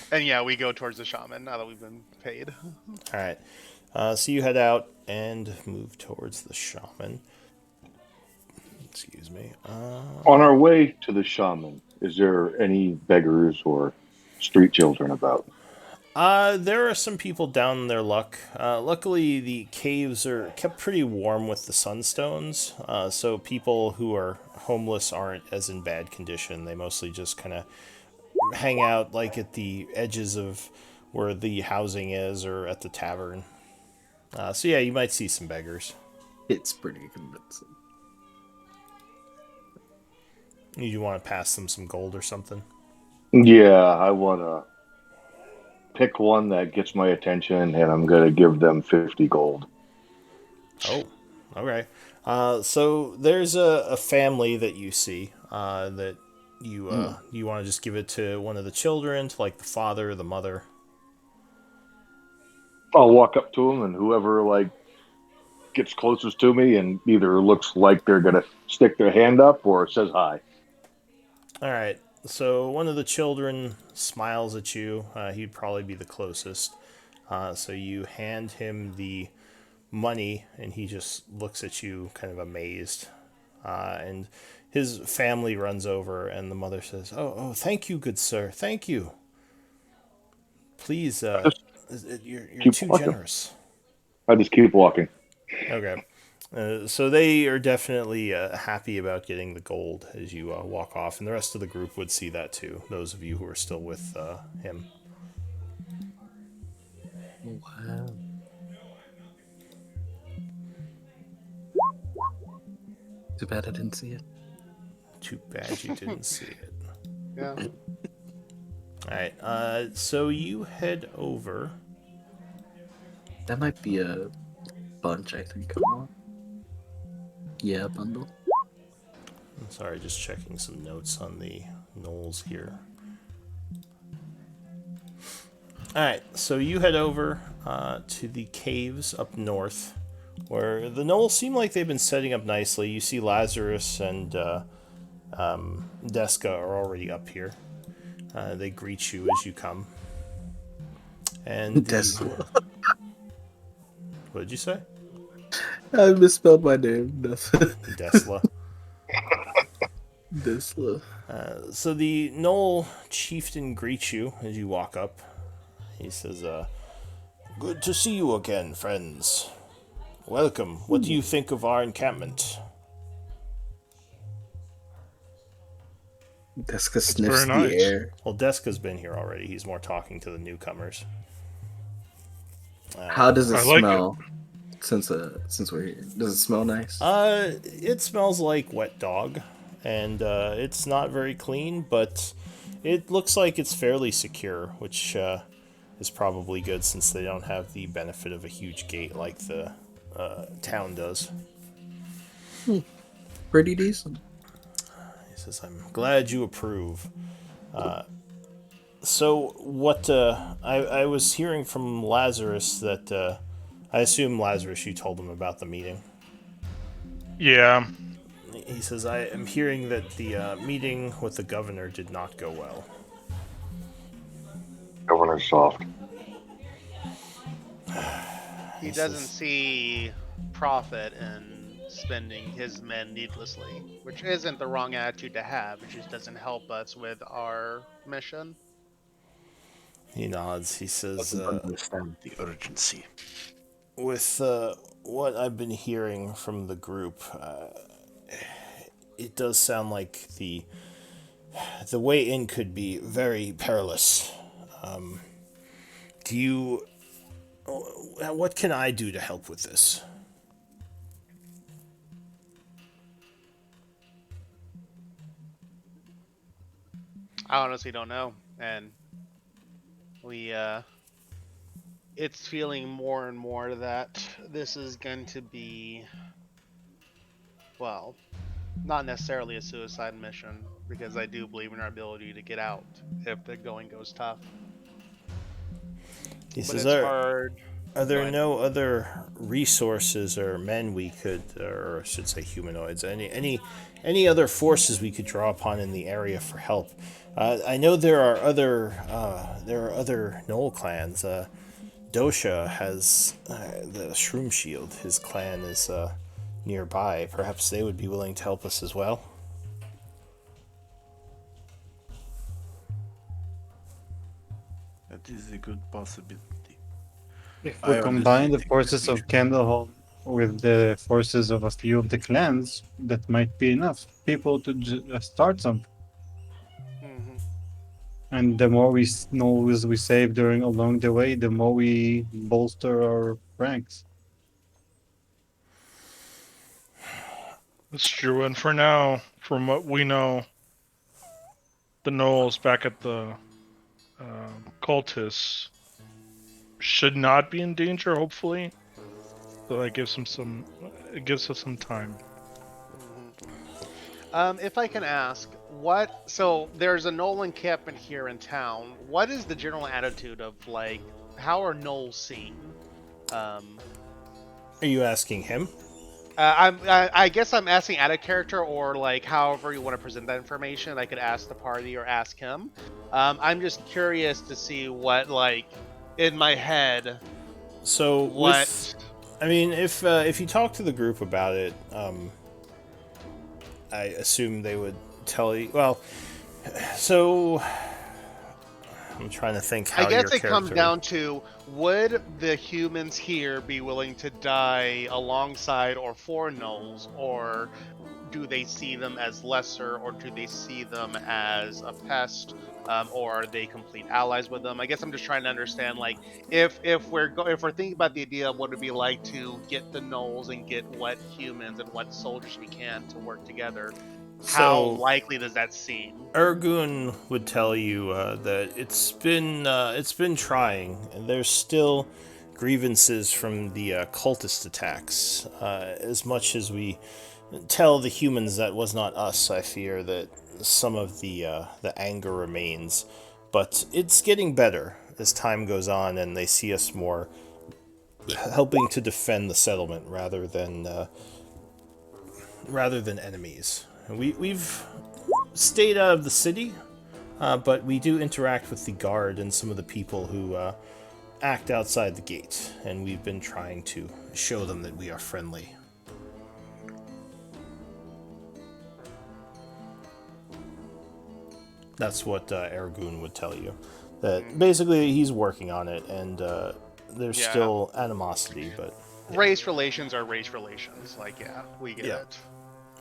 And yeah, we go towards the shaman now that we've been paid. Alright, so you head out and move towards the shaman. Excuse me. On our way to the shaman, is there any beggars or street children about? There are some people down in their luck. Luckily, the caves are kept pretty warm with the sunstones, so people who are homeless aren't as in bad condition. They mostly just kind of hang out like at the edges of where the housing is or at the tavern. So yeah, you might see some beggars. It's pretty convincing. You want to pass them some gold or something? Yeah, I want to pick one that gets my attention, and I'm going to give them 50 gold. Oh, okay. So there's a family that you see that you want to just give it to one of the children, to like the father or the mother. I'll walk up to them, and whoever like gets closest to me and either looks like they're going to stick their hand up or says hi. All right. So one of the children smiles at you. He'd probably be the closest. So you hand him the money, and he just looks at you, kind of amazed. And his family runs over, and the mother says, "Oh, thank you, good sir. Thank you. Please, Just you're keep too walking. generous." I just keep walking. Okay. So they are definitely happy about getting the gold as you walk off, and the rest of the group would see that too. Those of you who are still with him. Wow. Too bad I didn't see it. Too bad you didn't see it. Yeah. All right. So you head over. That might be a bunch, I think. Come on. Yeah, bundle. I'm sorry, just checking some notes on the knolls here. All right. So you head over to the caves up north, where the knolls seem like they've been setting up nicely. You see Lazarus and Deska are already up here. They greet you as you come. And Tesla. what did you say? I misspelled my name. Desla. Tesla. So the Knoll chieftain greets you as you walk up. He says, "Good to see you again, friends. Welcome. What do you think of our encampment?" Deska sniffs very the nice. air. Well, Deska's been here already. He's more talking to the newcomers. How does it I like smell? Since we're here, does it smell nice? It smells like wet dog, and it's not very clean, but it looks like it's fairly secure, which is probably good since they don't have the benefit of a huge gate like the town does. Pretty decent. He says, "I'm glad you approve." So what? I was hearing from Lazarus that I assume Lazarus, you told him about the meeting. Yeah. He says, "I am hearing that the meeting with the governor did not go well." Governor's soft. He doesn't see profit in spending his men needlessly, which isn't the wrong attitude to have. It just doesn't help us with our mission. He nods. He says, Doesn't understand the urgency. "With what I've been hearing from the group, it does sound like the way in could be very perilous. Do you? What can I do to help with this?" I honestly don't know, and we it's feeling more and more that this is going to be, well, not necessarily a suicide mission, because I do believe in our ability to get out if the going goes tough. He But says, it's hard. Are Go there ahead. no other resources or men we could, or I should say humanoids, any other forces we could draw upon in the area for help? I know there are other Knoll clans. Dosha has the Shroom Shield. His clan is nearby. Perhaps they would be willing to help us as well. is a good possibility. If I we combine the undertake the forces of mission. Candleholm with the forces of a few of the clans, that might be enough people to start something. Hmm. And the more knowledge we save during along the way, the more we bolster our ranks. That's true. And for now, from what we know, the Knolls back at the cultists should not be in danger. Hopefully, so that gives them some. It gives us some time. If I can ask, so there's a Nolan encampment here in town. What is the general attitude of like how are Knolls seen? Um, Are you asking him? I guess I'm asking out of character or like however you want to present that information. I could ask the party or ask him. I'm just curious to see what like in my head So what. I mean, if you talk to the group about it, I assume they would tell you. Well, so I'm trying to think how I guess your it comes character. down to would the humans here be willing to die alongside or for Knolls, or do they see them as lesser, or do they see them as a pest, or are they complete allies with them? I guess I'm just trying to understand, like, if we're thinking about the idea of what it'd be like to get the Knolls and get what humans and what soldiers we can to work together, how So likely does that seem? Ergun would tell you that it's been trying, and there's still grievances from the cultist attacks. As much as we tell the humans that was not us, I fear that some of the anger remains. But it's getting better as time goes on, and they see us more helping to defend the settlement rather than enemies. We've stayed out of the city, but we do interact with the guard and some of the people who act outside the gate, and we've been trying to show them that we are friendly. That's what Ergun would tell you. That basically he's working on it, and there's Yeah. still animosity, but Race relations are race relations. Like, yeah, we get Yeah. it.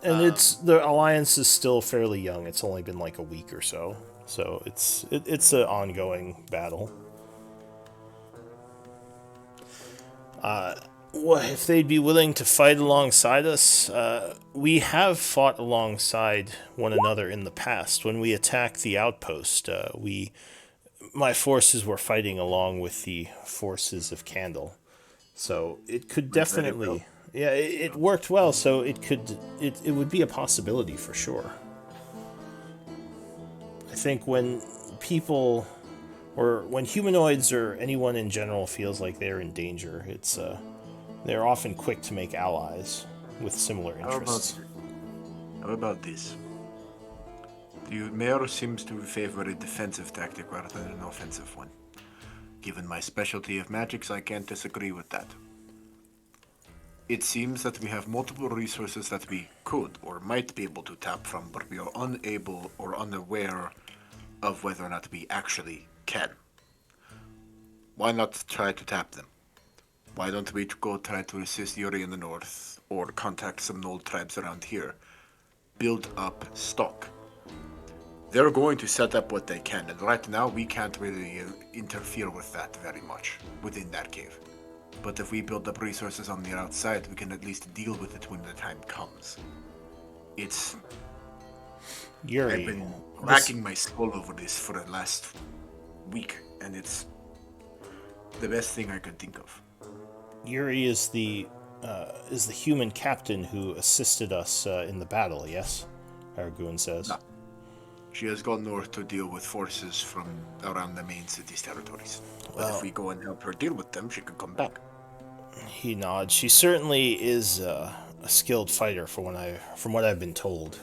and it's the alliance is still fairly young. It's only been like a week or so, so it's an ongoing battle. If they'd be willing to fight alongside us, we have fought alongside one another in the past. When we attacked the outpost, my forces were fighting along with the forces of Candle, so it could Went very definitely, well. yeah, it worked well. So it would be a possibility for sure. I think when people or when humanoids or anyone in general feels like they're in danger, they're often quick to make allies with similar interests. How about this? The mayor seems to favor a defensive tactic rather than an offensive one. Given my specialty of magics, I can't disagree with that. It seems that we have multiple resources that we could or might be able to tap from, but we are unable or unaware of whether or not we actually can. Why not try to tap them? Why don't we go try to assist Yuri in the north, or contact some Knoll tribes around here? Build up stock. They're going to set up what they can, and right now we can't really interfere with that very much within that cave. But if we build up resources on the outside, we can at least deal with it when the time comes. I've Yuri, been racking my skull over this for the last week, and it's the best thing I could think of. Yuri is the human captain who assisted us in the battle. Yes, Argoon says. No. She has gone north to deal with forces from around the main city's territories. But if we go and help her deal with them, she could come back. He nods. She certainly is a skilled fighter, from what I've been told.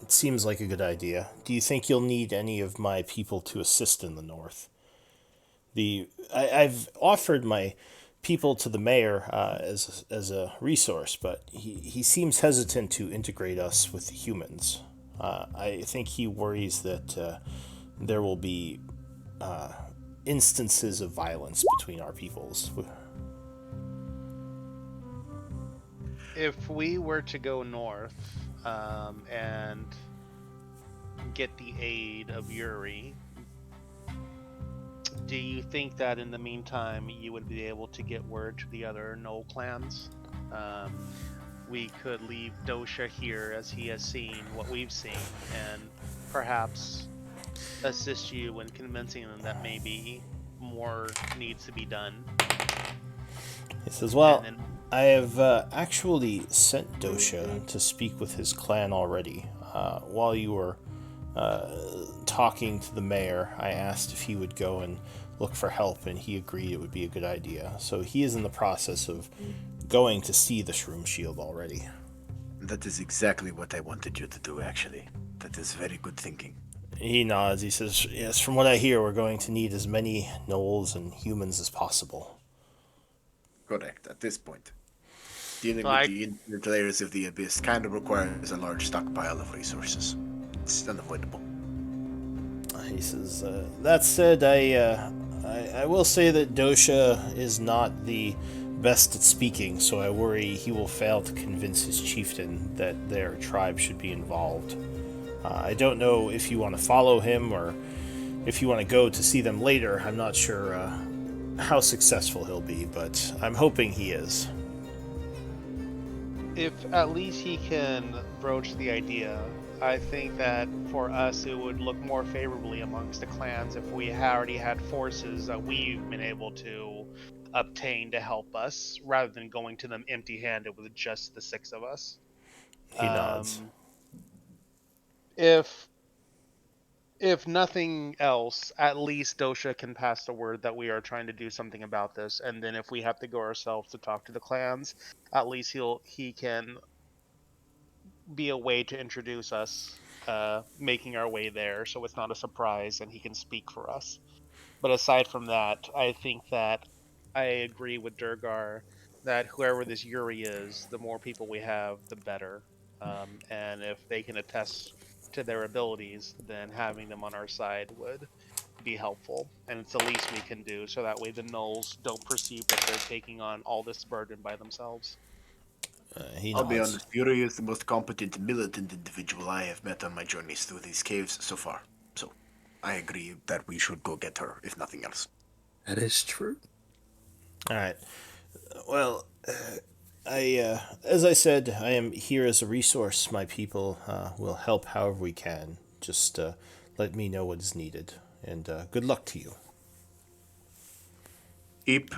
It seems like a good idea. Do you think you'll need any of my people to assist in the north? I've offered my people to the mayor as a resource, but he seems hesitant to integrate us with the humans. I think he worries that there will be instances of violence between our peoples. If we were to go north and get the aid of Yuri, do you think that in the meantime you would be able to get word to the other Knoll clans? We could leave Dosha here as he has seen what we've seen, and perhaps assist you in convincing them that maybe more needs to be done. He says, well, And then, I have actually sent Dosha to speak with his clan already. While you were talking to the mayor, I asked if he would go and look for help, and he agreed it would be a good idea. So he is in the process of going to see the Shroom Shield already. That is exactly what I wanted you to do, actually. That is very good thinking. He nods. He says, yes, from what I hear, we're going to need as many gnolls and humans as possible. Correct, at this point. Dealing Like- with the infinite layers of the abyss kind of requires a large stockpile of resources. It's unavoidable. He says, that said, I will say that Dosha is not the best at speaking, so I worry he will fail to convince his chieftain that their tribe should be involved. I don't know if you want to follow him or if you want to go to see them later. I'm not sure how successful he'll be, but I'm hoping he is. if at least he can broach the idea, I think that for us it would look more favorably amongst the clans if we already had forces that we've been able to obtain to help us, rather than going to them empty-handed with just the 6 of us. He nods. If nothing else, at least Dosha can pass the word that we are trying to do something about this, and then if we have to go ourselves to talk to the clans, at least he can be a way to introduce us, making our way there, so it's not a surprise, and he can speak for us. But aside from that, I think that I agree with Durgar that whoever this Yuri is, the more people we have, the better. And if they can attest to their abilities, then having them on our side would be helpful. And it's the least we can do, so that way the Gnolls don't perceive that they're taking on all this burden by themselves. He I'll be nods. honest, Yuri is the most competent militant individual I have met on my journeys through these caves so far. So, I agree that we should go get her, if nothing else. That is true. All right. Well, as I said, I am here as a resource. My people will help however we can. Just let me know what is needed, and good luck to you. Keep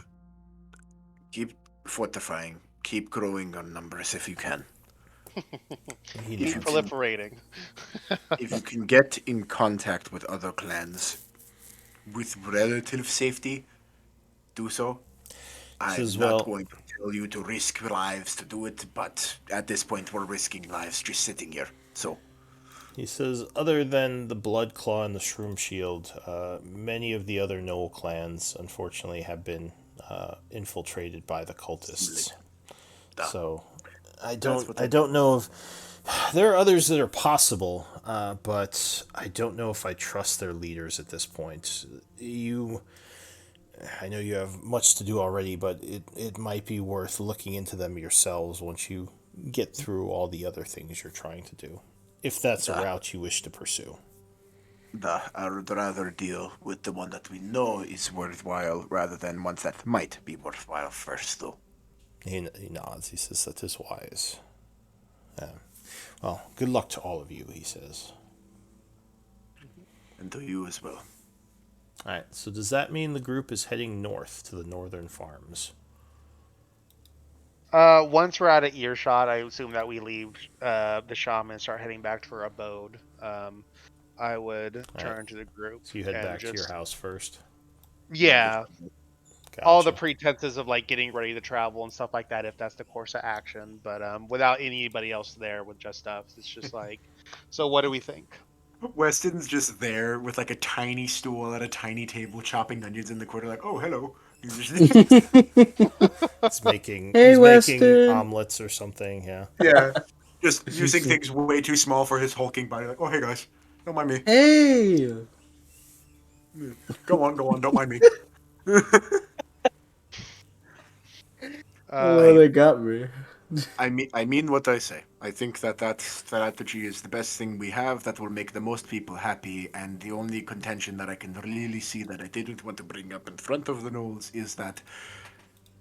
fortifying. Keep growing on numbers if you can. He Keep nods. proliferating. If you can get in contact with other clans with relative safety, do so. I'm Says, not well- going to tell you to risk lives to do it, but at this point we're risking lives just sitting here. So, He says, other than the Blood Claw and the Shroom Shield, many of the other Knoll clans, unfortunately, have been infiltrated by the cultists. So, I don't know if there are others that are possible, but I don't know if I trust their leaders at this point. I know you have much to do already, but it might be worth looking into them yourselves once you get through all the other things you're trying to do, if that's a route you wish to pursue. I would rather deal with the one that we know is worthwhile rather than ones that might be worthwhile first, though. He nods. He says that is wise. Well, good luck to all of you, he says. And to you as well. All right, so does that mean the group is heading north to the northern farms? Once we're out of earshot, I assume that we leave the shaman and start heading back to our abode. I would turn to the group. So you head and back to your house first? Yeah, Gotcha. all the pretenses of like getting ready to travel and stuff like that, if that's the course of action. But without anybody else there, with just us, it's just like, so what do we think? Weston's just there with like a tiny stool at a tiny table, chopping onions in the corner, like, oh, hello. He's making Hey, he's making Weston. omelets or something, yeah. Yeah. Just using things way too small for his hulking body, like, oh, hey, guys. Don't mind me. Hey! Go on, don't mind me. Oh, I they got me. I mean what I say. I think that strategy is the best thing we have that will make the most people happy. And the only contention that I can really see that I didn't want to bring up in front of the Knolls is that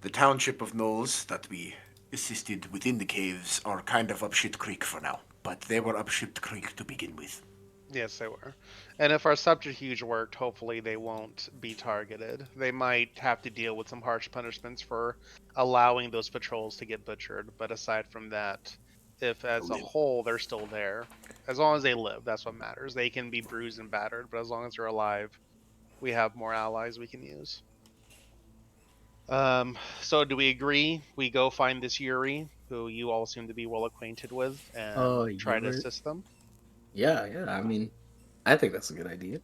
the township of Knolls that we assisted within the caves are kind of up shit creek for now. But they were up shit creek to begin with. Yes, they were. And if our subterfuge worked, hopefully they won't be targeted. They might have to deal with some harsh punishments for allowing those patrols to get butchered. But aside from that, if as a whole they're still there, as long as they live, that's what matters. They can be bruised and battered, but as long as they're alive, we have more allies we can use. So do we agree? We go find this Yuri, who you all seem to be well acquainted with, and Oh, try to Yuri. assist them? Yeah. I mean, I think that's a good idea.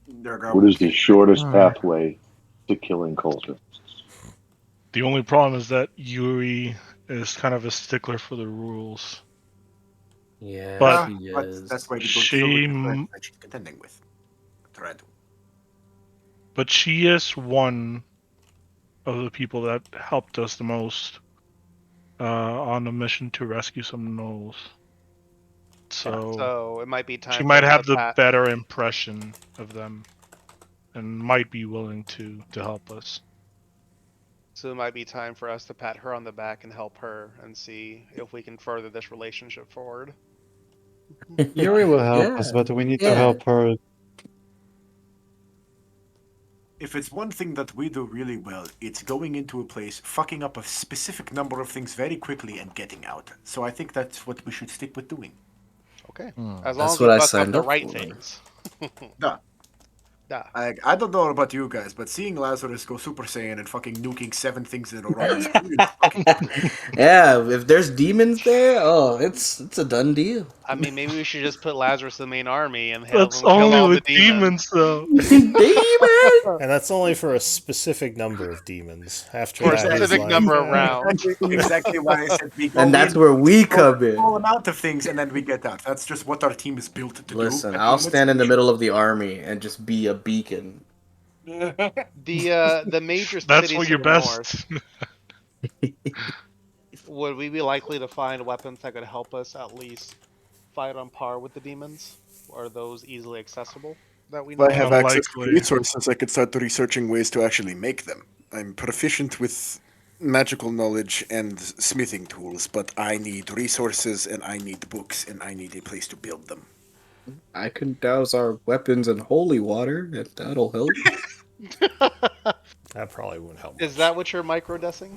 What is the shortest pathway to killing cultists? The only problem is that Yuri is kind of a stickler for the rules. Yeah, But she But is. that's why we go deal with She, the threat that she's contending with. Threat. but she is one of the people that helped us the most on a mission to rescue some gnolls. So So it might be she time for might us to have the pat. better impression of them, and might be willing to help us. So it might be time for us to pat her on the back and help her and see if we can further this relationship forward. Yuri will help us, Yeah. but we need to Yeah. help her. If it's one thing that we do really well, it's going into a place, fucking up a specific number of things very quickly, and getting out. So I think that's what we should stick with doing. Okay. Hmm. As long That's as we what I bust up signed the up right for. things. Duh. Yeah. I don't know about you guys, but seeing Lazarus go Super Saiyan and fucking nuking 7 things in a row is really fucking cool. Yeah, if there's demons there, oh, it's a done deal. I mean, maybe we should just put Lazarus in the main army and have That's him kill only all the with demons. demons, though. Demon. And that's only for a specific number of demons. After For a that, he's specific like, number of rounds. Exactly why I said we And go that's in, where we throw a come in. small amount of things, and then we get out. That's just what our team is built to do. Listen, At I'll moments. stand in the middle of the army and just be a beacon. The major That's cities what to you're the north, best. would we be likely to find weapons that could help us at least fight on par with the demons? Are those easily accessible that we know If I have of? access to Unlikely. resources, I could start researching ways to actually make them. I'm proficient with magical knowledge and smithing tools, but I need resources and I need books and I need a place to build them. I can douse our weapons in holy water, if that'll help. that probably won't help Is much. that what you're microdosing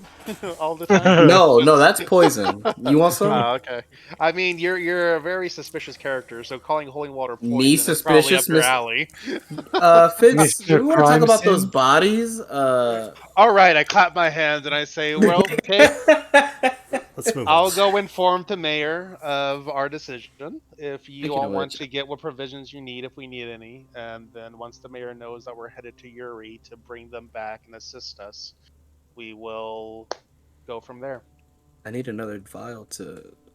all the time? No, that's poison. You want some? Oh, okay. I mean, you're a very suspicious character, so calling holy water Me poison is probably up suspicious, your Miss alley. Fitz, Mr. we want to talk Crime about those Scene? bodies? All right, I clap my hands and I say, well, okay, Let's move on. I'll go inform the mayor of our decision. If you Speaking all of want which, to get what provisions you need, if we need any, and then once the mayor knows that we're headed to Yuri to bring them back and assist us, we will go from there. I need another vial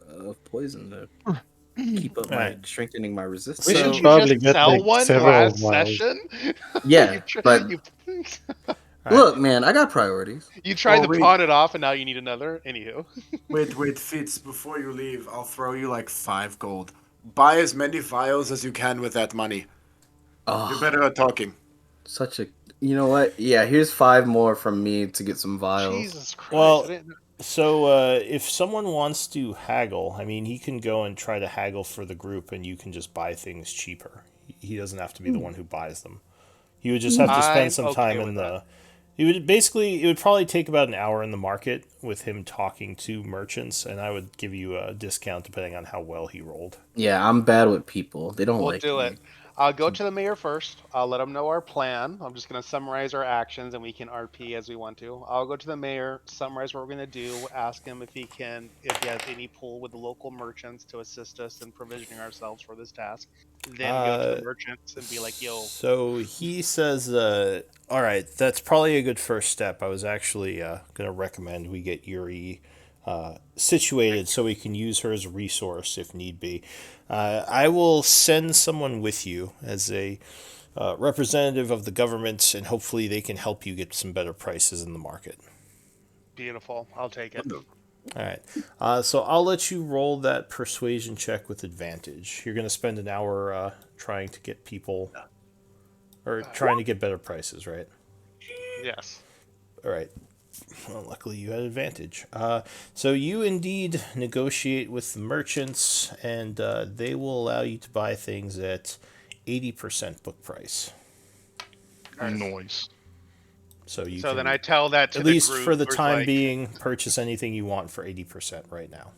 of poison to keep up All my right. strengthening my We resistance. Didn't should you So, probably just get sell like one several last vials. session? Yeah, but you, all right. look, man, I got priorities. you tried Oh, to wait. pawn it off, and now you need another. Anywho, Wait, Fitz, before you leave, I'll throw you like 5 gold. Buy as many vials as you can with that money. You're Oh, better at talking. such a. You know what? Yeah, here's 5 more from me to get some vials. Jesus Christ! I Well, didn't. so if someone wants to haggle, I mean, he can go and try to haggle for the group, and you can just buy things cheaper. He doesn't have to be the one who buys them. He would just have to spend I'm some okay time in with that. the. He would basically. It would probably take about an hour in the market with him talking to merchants, and I would give you a discount depending on how well he rolled. Yeah, I'm bad with people. They don't We'll like do it. me. I'll go to the mayor first. I'll let him know our plan. I'm just going to summarize our actions and we can RP as we want to. I'll go to the mayor, summarize what we're going to do, ask him if he has any pull with the local merchants to assist us in provisioning ourselves for this task. Then go to the merchants and be like, yo. So he says, all right, that's probably a good first step. I was actually going to recommend we get Yuri situated so we can use her as a resource if need be. I will send someone with you as a representative of the government, and hopefully they can help you get some better prices in the market. Beautiful. I'll take it. All right. So I'll let you roll that persuasion check with advantage. You're going to spend an hour trying to get people, or trying to get better prices, right? Yes. All right. Well, luckily you had advantage. So you indeed negotiate with the merchants, and they will allow you to buy things at 80% book price. Noise. So you So can, then I tell that to at the least group. for the who's time like, being, purchase anything you want for 80% right now.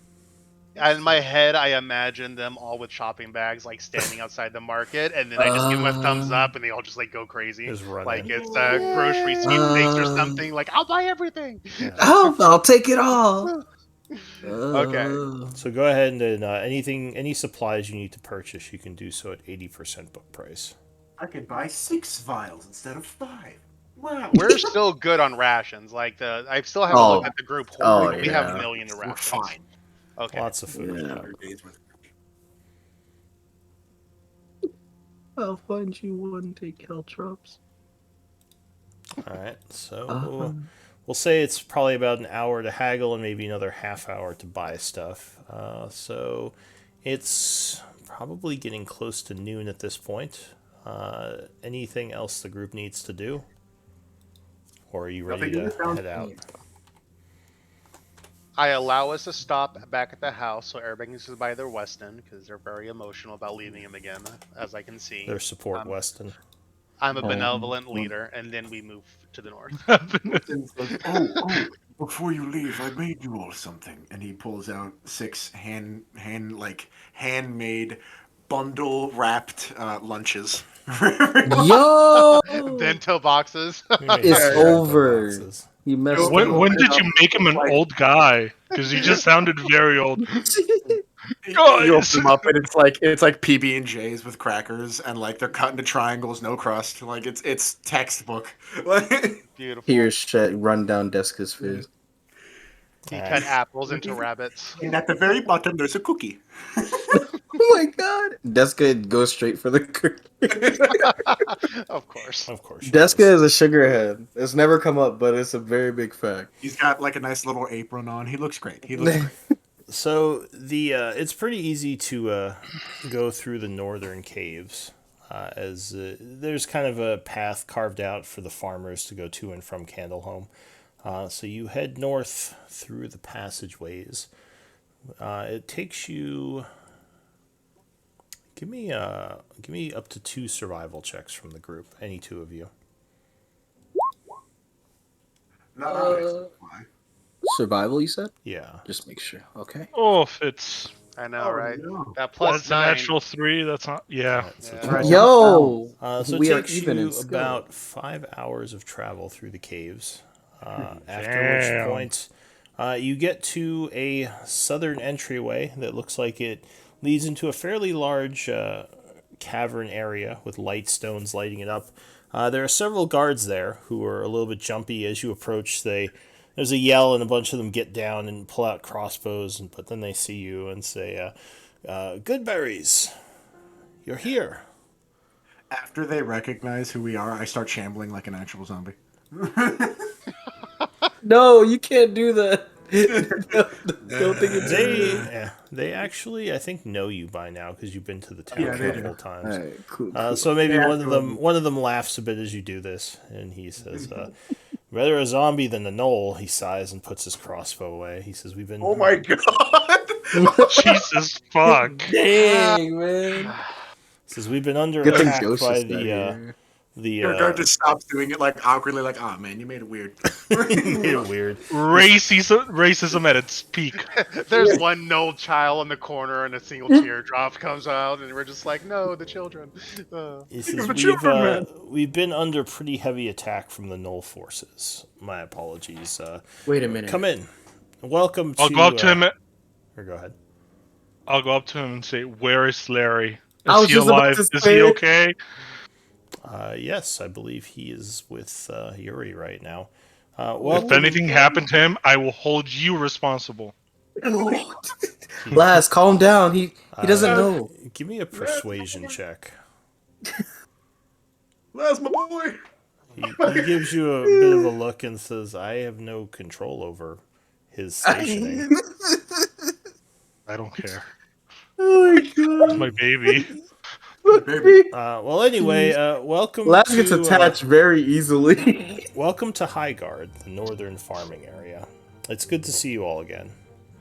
in my head, I imagine them all with shopping bags, like standing outside the market, and then I just give them a thumbs up, and they all just like go crazy, Just run like in. it's a grocery sweepstakes or something. Like, I'll buy everything. Yeah. I'll take it all. Okay. So go ahead and any supplies you need to purchase, you can do so at 80% book price. I could buy 6 vials instead of 5. Wow. We're still good on rations. Like I still haven't looked Oh, at the group oh hoarding. We have a yeah. million of We're rations. fine. Okay. Lots of food. Yeah. 100 days worth of I'll find you one. Take caltrops. All right. So we'll say it's probably about an hour to haggle and maybe another half hour to buy stuff. So it's probably getting close to noon at this point. Anything else the group needs to do? Or are you ready to head out? I allow us to stop back at the house so everybody can just buy their Weston because they're very emotional about leaving him again, as I can see. Their support Weston. I'm a benevolent leader, and then we move to the north. says, oh, before you leave, I made you all something. And he pulls out 6 handmade bundle wrapped lunches. Yo, Bento boxes. it's over. You messed When, up. when did you make him an old guy? Because he just sounded very old. You open them up and it's like PB and J's with crackers and like they're cut into triangles, no crust. Like it's textbook. Beautiful. Here's run down Deska's face. He cut apples into rabbits. And at the very bottom, there's a cookie. Oh my god. Deska goes straight for the cookie. Of course. Of course. Deska is a sugarhead. It's never come up, but it's a very big fact. He's got like a nice little apron on. He looks great. He looks great. So it's pretty easy to go through the northern caves, as there's kind of a path carved out for the farmers to go to and from Candleholm. So you head north through the passageways. It takes you. Give me up to 2 survival checks from the group, any 2 of you. Not honest. Why? Survival, you said? Yeah. Just make sure. Okay. Oh, if it's I know, Oh, right? no. That plus that's a 9. natural 3, that's not. Yeah. Yeah. Yo, So it we are takes even you in skill. about 5 hours of travel through the caves. After Damn. which point, you get to a southern entryway that looks like it leads into a fairly large cavern area with light stones lighting it up. There are several guards there who are a little bit jumpy as you approach. There's a yell and a bunch of them get down and pull out crossbows, but then they see you and say, "Goodberries, you're here." After they recognize who we are, I start shambling like an actual zombie. No, you can't do that. Don't think it's They actually, I think, know you by now because you've been to the town Yeah, a they couple do. times. All right, cool. So maybe Yeah, one of them laughs a bit as you do this, and he says, "Rather a zombie than a gnoll." He sighs and puts his crossbow away. He says, "We've been." Oh my god! Jesus fuck. Dang, man. Says we've been under Good thing attack Ghost by is not the here. Your guard just stops doing it like awkwardly, like, "Ah, man, you made it weird." made it weird. Racism at its peak. There's one old child in the corner, and a single teardrop comes out, and we're just like, "No, the children." He says the children, man. we've been under pretty heavy attack from the Gnoll forces. My apologies. Wait a minute. Come in. Welcome to. I'll go up to him. Or go ahead. I'll go up to him and say, "Where is Larry? I Is was he just about alive? to Is say he it. okay?" Yes, I believe he is with Yuri right now. If Welcome. anything happened to him, I will hold you responsible. Laz, calm down. He doesn't know. Give me a persuasion check. That's my boy. He gives you a bit of a look and says, "I have no control over his stationing." I don't care. Oh my It's god. my baby. Baby. Well, anyway, welcome Laz gets to attached very easily. welcome to Highguard, the northern farming area. It's good to see you all again.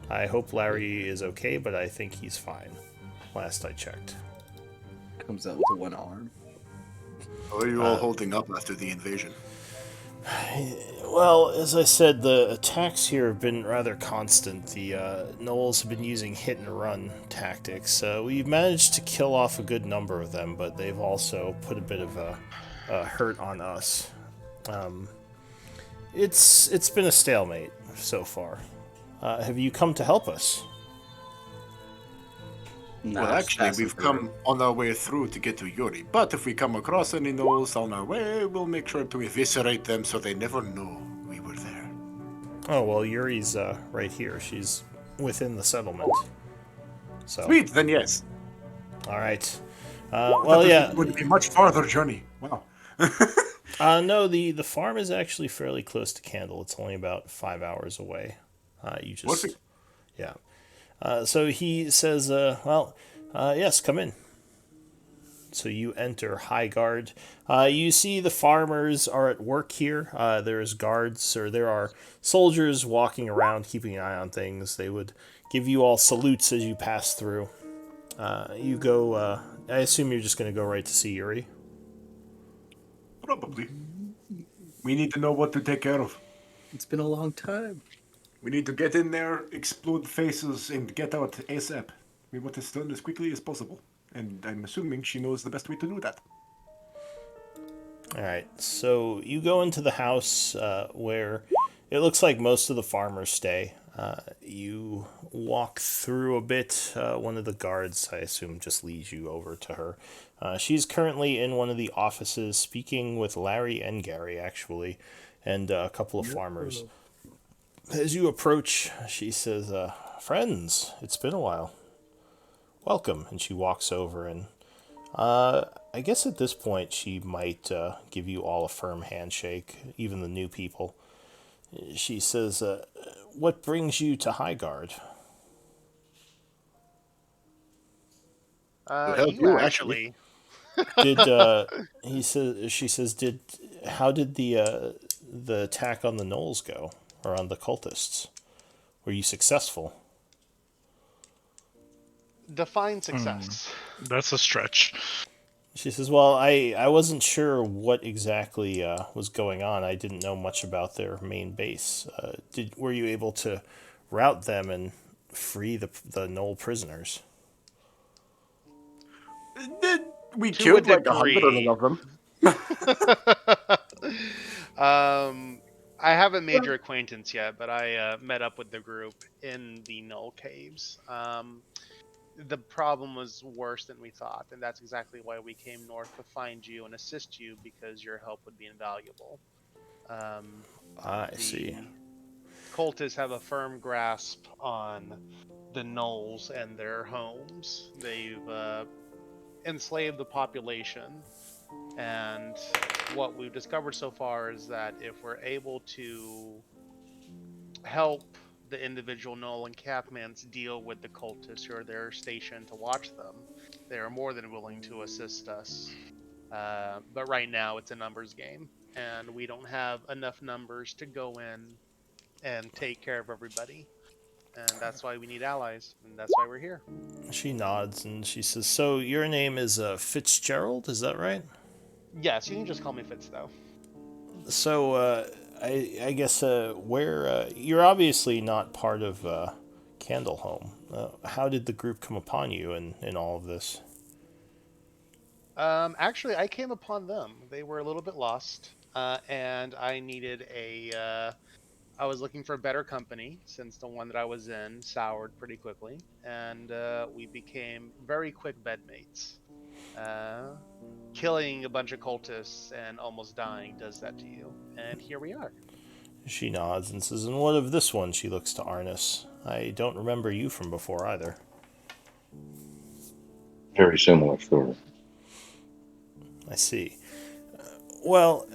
I hope Larry is okay, but I think he's fine. Last I checked. Comes out with one arm. How are you all holding up after the invasion? Well, as I said, the attacks here have been rather constant. The Knolls have been using hit and run tactics. We've managed to kill off a good number of them, but they've also put a bit of a hurt on us. It's been a stalemate so far. Have you come to help us? Well, actually, we've come on our way through to get to Yuri. But if we come across any gnolls on our way, we'll make sure to eviscerate them so they never know we were there. Oh well, Yuri's right here. She's within the settlement. So Sweet, then yes. all right. Well, yeah. It would be a much farther journey. Wow. No, the farm is actually fairly close to Candle. It's only about 5 hours away. You just Perfect. yeah. So he says, yes, come in. So you enter Highguard. You see the farmers are at work here. There's guards, or there are soldiers walking around keeping an eye on things. They would give you all salutes as you pass through. You go, I assume you're just going to go right to see Yuri? Probably. We need to know what to take care of. It's been a long time. We need to get in there, explode faces, and get out ASAP. We want this done as quickly as possible. And I'm assuming she knows the best way to do that. Alright, so you go into the house where it looks like most of the farmers stay. You walk through a bit. One of the guards, I assume, just leads you over to her. She's currently in one of the offices speaking with Larry and Gary, actually, and a couple of farmers. As you approach, she says, friends, it's been a while. Welcome. And she walks over, and I guess at this point she might give you all a firm handshake, even the new people. She says, what brings you to Highguard? You actually. Did she says, how did the attack on the Knolls go? Or on the cultists? Were you successful? Define success. That's a stretch. She says, well, I wasn't sure what exactly was going on. I didn't know much about their main base. Were you able to rout them and free the Gnoll prisoners? We To killed a like degree. 100 of them. I haven't made your acquaintance yet, but I met up with the group in the Null Caves. The problem was worse than we thought, and that's exactly why we came north to find you and assist you, because your help would be invaluable. I see. Cultists have a firm grasp on the Knolls and their homes. They've enslaved the population, and what we've discovered so far is that if we're able to help the individual Gnoll encampments deal with the cultists who are there stationed to watch them, they are more than willing to assist us. But right now it's a numbers game, and we don't have enough numbers to go in and take care of everybody. And that's why we need allies, and that's why we're here. She nods and she says, so your name is Fitzgerald, is that right? Yes, you can just call me Fitz, though. So, I guess where you're obviously not part of Candleholm. How did the group come upon you in all of this? Actually, I came upon them. They were a little bit lost, and I needed I was looking for a better company, since the one that I was in soured pretty quickly, and we became very quick bedmates. Killing a bunch of cultists and almost dying does that to you, and here we are. She nods and says, "And what of this one?" She looks to Arnis. "I don't remember you from before either." Very similar story. I see. Well,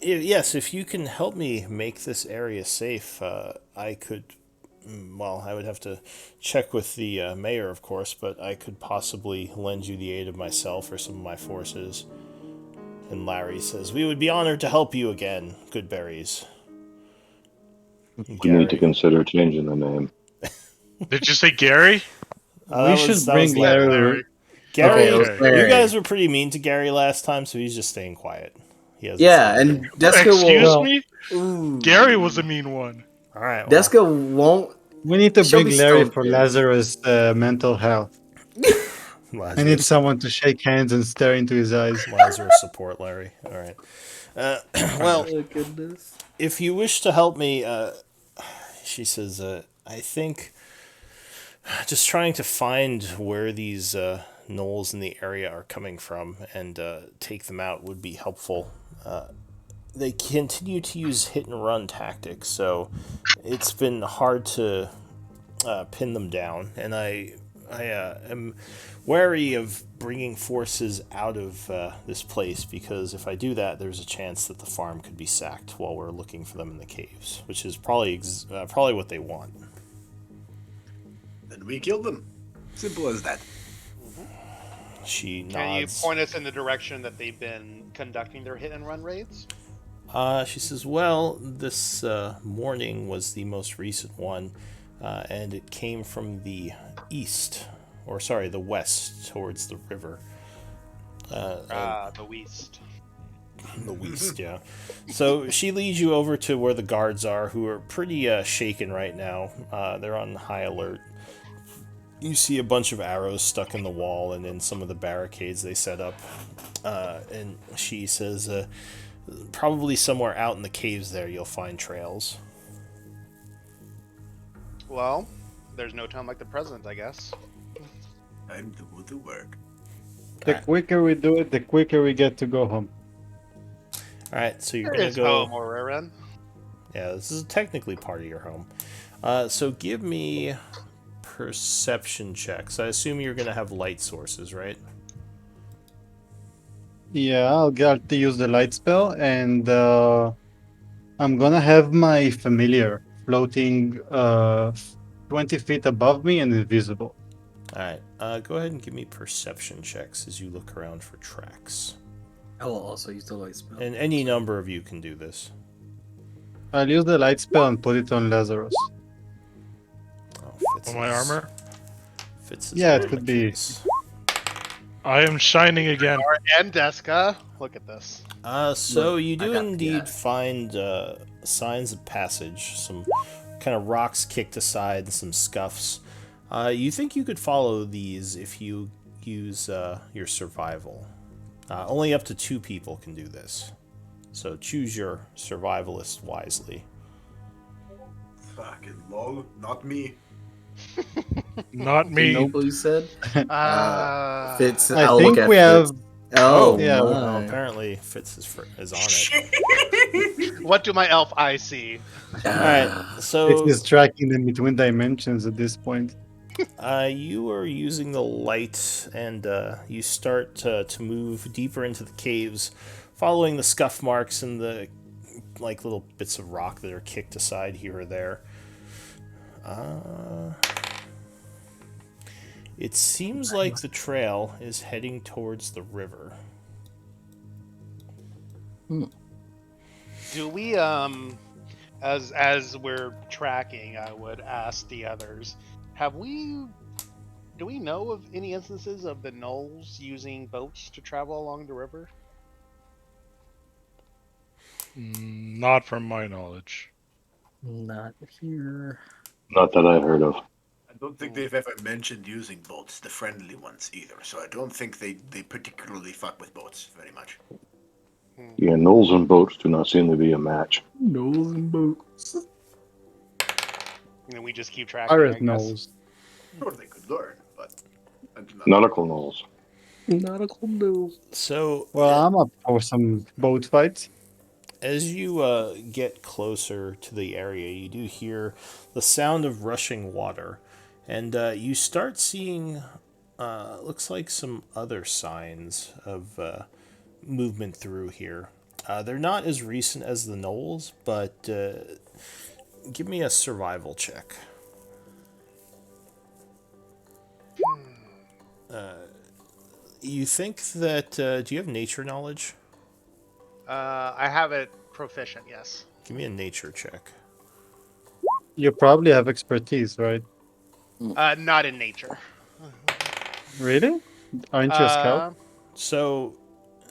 yes, if you can help me make this area safe, I could. Well, I would have to check with the mayor, of course, but I could possibly lend you the aid of myself or some of my forces. And Larry says, "We would be honored to help you again, Goodberries." We need to Gary. consider changing the name. Did you say Gary? We should bring Larry. Larry. Gary, Okay, it was Okay. you Larry. guys were pretty mean to Gary last time, so he's just staying quiet. He hasn't Yeah, said and anything. Deska Excuse will. Well, me? Ooh. Gary was a mean one. All right. Well, Deska won't. we need to She'll bring be Larry stoned for there. Lazarus' mental health. I need someone to shake hands and stare into his eyes. Lazarus support, Larry. All right. Well, Oh goodness. if you wish to help me, she says, I think just trying to find where these gnolls in the area are coming from and take them out would be helpful. They continue to use hit and run tactics, so it's been hard to pin them down, and I am wary of bringing forces out of this place because if I do that, there's a chance that the farm could be sacked while we're looking for them in the caves, which is probably what they want. Then we kill them. Simple as that. She nods. Can you point us in the direction that they've been conducting their hit and run raids? She says, "Well, this morning was the most recent one, and it came from the east, or sorry, the west towards the river." The West. The West, yeah. So she leads you over to where the guards are, who are pretty shaken right now. They're on high alert. You see a bunch of arrows stuck in the wall and in some of the barricades they set up. And she says, probably somewhere out in the caves there you'll find trails. Well, there's no time like the present, I guess. Time to go to work. The quicker we do it, the quicker we get to go home. Alright, so you're There going is to go... home, Oraren. Yeah, this is technically part of your home. So give me perception checks. I assume you're going to have light sources, right? Yeah, I'll get to use the light spell, and I'm gonna have my familiar floating 20 feet above me and invisible. Alright, go ahead and give me perception checks as you look around for tracks. I will also use the light spell. And any number of you can do this. I'll use the light spell and put it on Lazarus. Oh, Fitz On my is- armor? Fitz is Yeah, on it could the be. case. I am shining again. And Deska. Look at this. So Look, you I do got the indeed eye. find signs of passage, some kind of rocks kicked aside, and some scuffs. You think you could follow these if you use your survival. Only up to 2 people can do this. So choose your survivalist wisely. Fucking lol, not me. Not me. Nope. What you said? Fitz. I I'll think look at we have. Fitz. Oh, yeah, my. Well, apparently Fitz is on it. What do my elf eyes see? Alright, so It is tracking them between dimensions at this point. you are using the light, and you start to move deeper into the caves, following the scuff marks and the like little bits of rock that are kicked aside here or there. It seems like the trail is heading towards the river. Do we as we're tracking, I would ask the others, do we know of any instances of the gnolls using boats to travel along the river? Not from my knowledge. Not here. Not that I heard of. I don't think they've ever mentioned using boats, the friendly ones either, so I don't think they particularly fuck with boats very much. Yeah, gnolls and boats do not seem to be a match. Gnolls and boats. And then we just keep tracking. Pirate I guess. knows. Sure, they could learn, but I do not. Nautical gnolls. Nautical gnolls. So, Well, I'm up for some boat fights. As you get closer to the area, you do hear the sound of rushing water, and you start seeing looks like some other signs of movement through here. They're not as recent as the Knolls, but give me a survival check. You think that do you have nature knowledge? I have it proficient, yes. Give me a nature check. You probably have expertise, right? Not in nature. Really? Aren't you a scout? So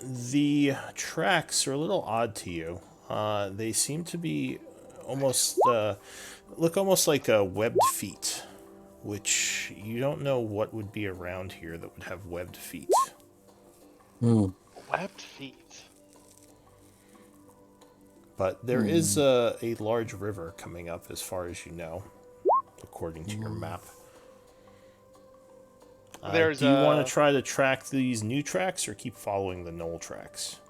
the tracks are a little odd to you. They seem to be almost look almost like webbed feet, which you don't know what would be around here that would have webbed feet. Webbed feet. But there is a large river coming up as far as you know, according to your map. There's do you want to try to track these new tracks or keep following the knoll tracks?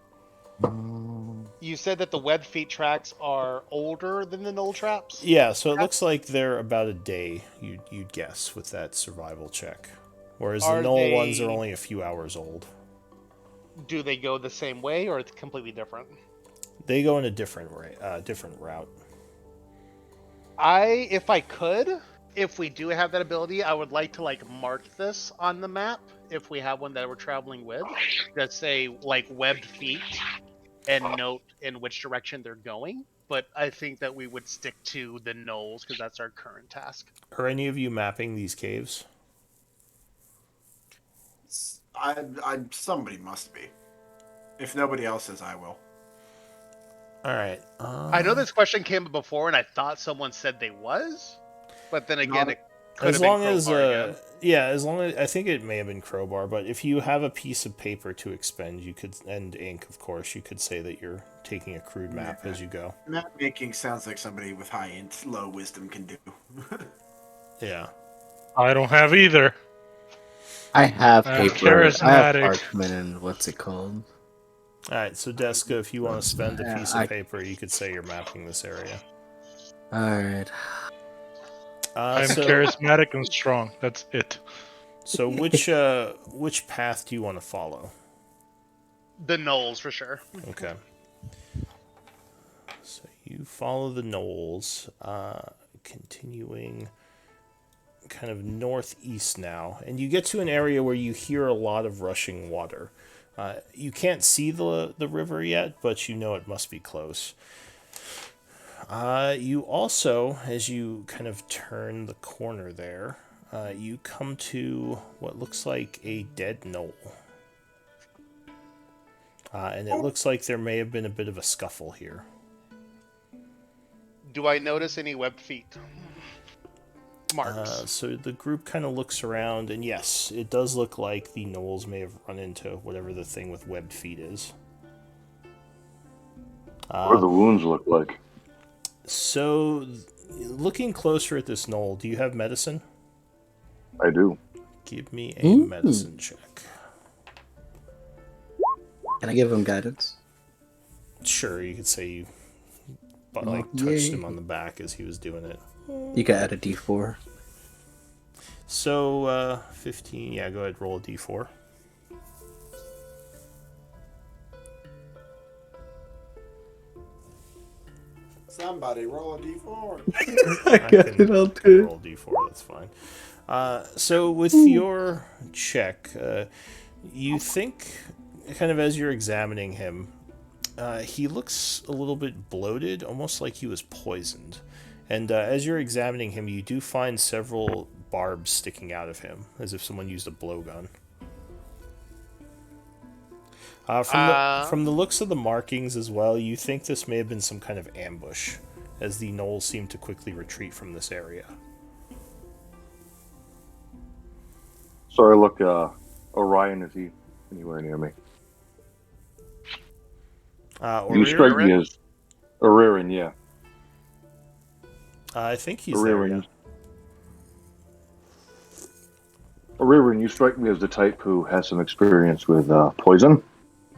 You said that the webbed feet tracks are older than the knoll traps? Yeah, so it looks like they're about a day, you'd guess, with that survival check. Whereas the Are knoll ones are they- only a few hours old. Do they go the same way or it's completely different? They go in a different route. If I could, if we do have that ability, I would like to mark this on the map if we have one that we're traveling with. That say webbed feet and note in which direction they're going. But I think that we would stick to the knolls because that's our current task. Are any of you mapping these caves? Somebody must be. If nobody else is, I will. All right. I know this question came up before, and I thought someone said they was, but then again, it could As have been long as Crowbar again. yeah, as long as I think it may have been Crowbar, but if you have a piece of paper to expend, you could, and ink, of course, you could say that you're taking a crude map as you go. Map making sounds like somebody with high and low wisdom can do. Yeah. I don't have either. I have I'm paper. I have charismatic. parchment and what's it called? All right, so Deska, if you want to spend a piece I- of paper, you could say you're mapping this area. All right. I'm So, charismatic and strong. That's it. so which path do you want to follow? The knolls for sure. Okay. So you follow the knolls, continuing kind of northeast now, and you get to an area where you hear a lot of rushing water. You can't see the river yet, but you know it must be close. You also, as you kind of turn the corner there, you come to what looks like a dead knoll. And it looks like there may have been a bit of a scuffle here. Do I notice any webbed feet marks? So the group kind of looks around, and yes, it does look like the gnolls may have run into whatever the thing with webbed feet is. What do the wounds look like? So, looking closer at this gnoll, do you have medicine? I do. Give me a medicine check. Can I give him guidance? Sure, you could say you Oh, touched yay. him on the back as he was doing it. You can add a D4. So, 15, yeah, go ahead, roll a d4. Somebody roll a d4. I got it, I'll do it. roll d4, that's fine. So with your check, you think, kind of as you're examining him, he looks a little bit bloated, almost like he was poisoned. And as you're examining him, you do find several barbs sticking out of him, as if someone used a blowgun. From the looks of the markings as well, you think this may have been some kind of ambush, as the gnolls seem to quickly retreat from this area. Sorry, look, Orion, is he anywhere near me? You strike me as Orion, yeah. I think he's there, yeah. Orion, you strike me as the type who has some experience with poison.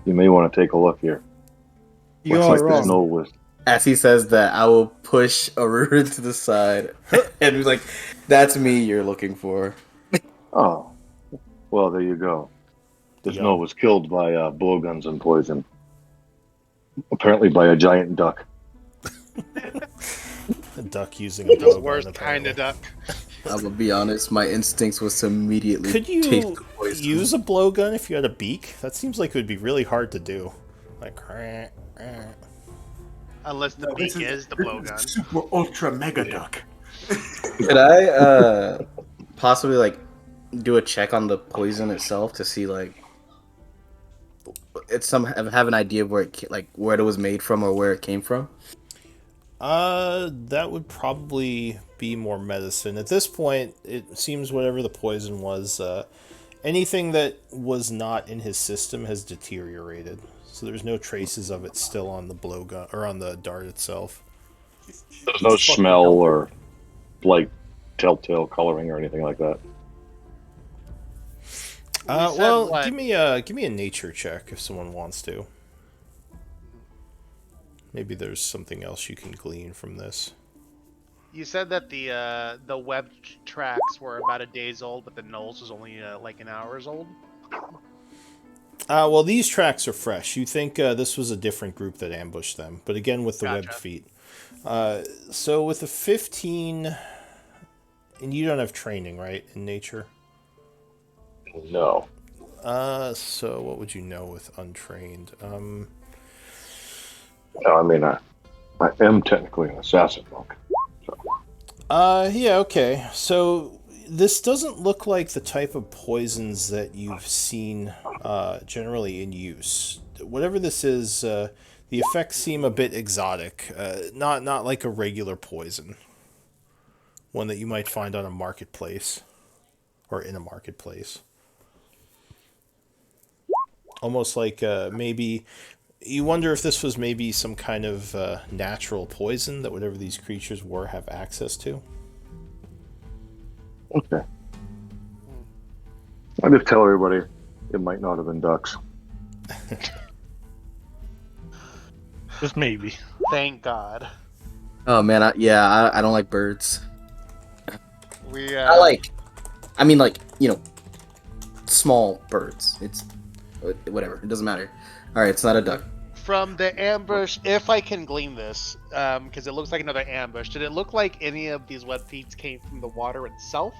You may want to take a look here. You Looks are like the wrong. snow was. As he says that, I will push a river to the side and be like, "That's me you're looking for." Oh, well, there you go. The The snow was killed by blowguns and poison. Apparently by a giant duck. a duck using a The blowgun, worst kind apparently. of duck. I'm gonna be honest. My instincts was to immediately Could taste you the poison. use a blowgun if you had a beak? That seems like it would be really hard to do. Like, Unless the No, beak is the blowgun. super ultra mega duck. Could I possibly like do a check on the poison itself to see like it's some have an idea of where like where it was made from or where it came from? that would probably be more medicine. At this point, it seems whatever the poison was, anything that was not in his system has deteriorated. So there's no traces of it still on the blowgun or on the dart itself. There's no smell or like telltale coloring or anything like that. said Well, what? give me a nature check if someone wants to. Maybe there's something else you can glean from this. You said that the web tracks were about a day's old, but the Knolls was only like an hour's old. Well, these tracks are fresh. You think this was a different group that ambushed them, but again with the webbed Gotcha. feet. So with a 15, and you don't have training, right, in nature? No. So what would you know with untrained? No, I mean, I am technically an assassin monk. So. Yeah, okay. So this doesn't look like the type of poisons that you've seen generally in use. Whatever this is, the effects seem a bit exotic. Not like a regular poison. One that you might find on a marketplace. Or in a marketplace. Almost like maybe... You wonder if this was maybe some kind of natural poison that whatever these creatures were have access to. Okay. I just tell everybody it might not have been ducks. Just maybe. Thank God. Oh man, I don't like birds. We I mean like small birds. It's whatever. It doesn't matter. All right, it's not a duck. from the ambush, if I can glean this, because it looks like another ambush, did it look like any of these web feeds came from the water itself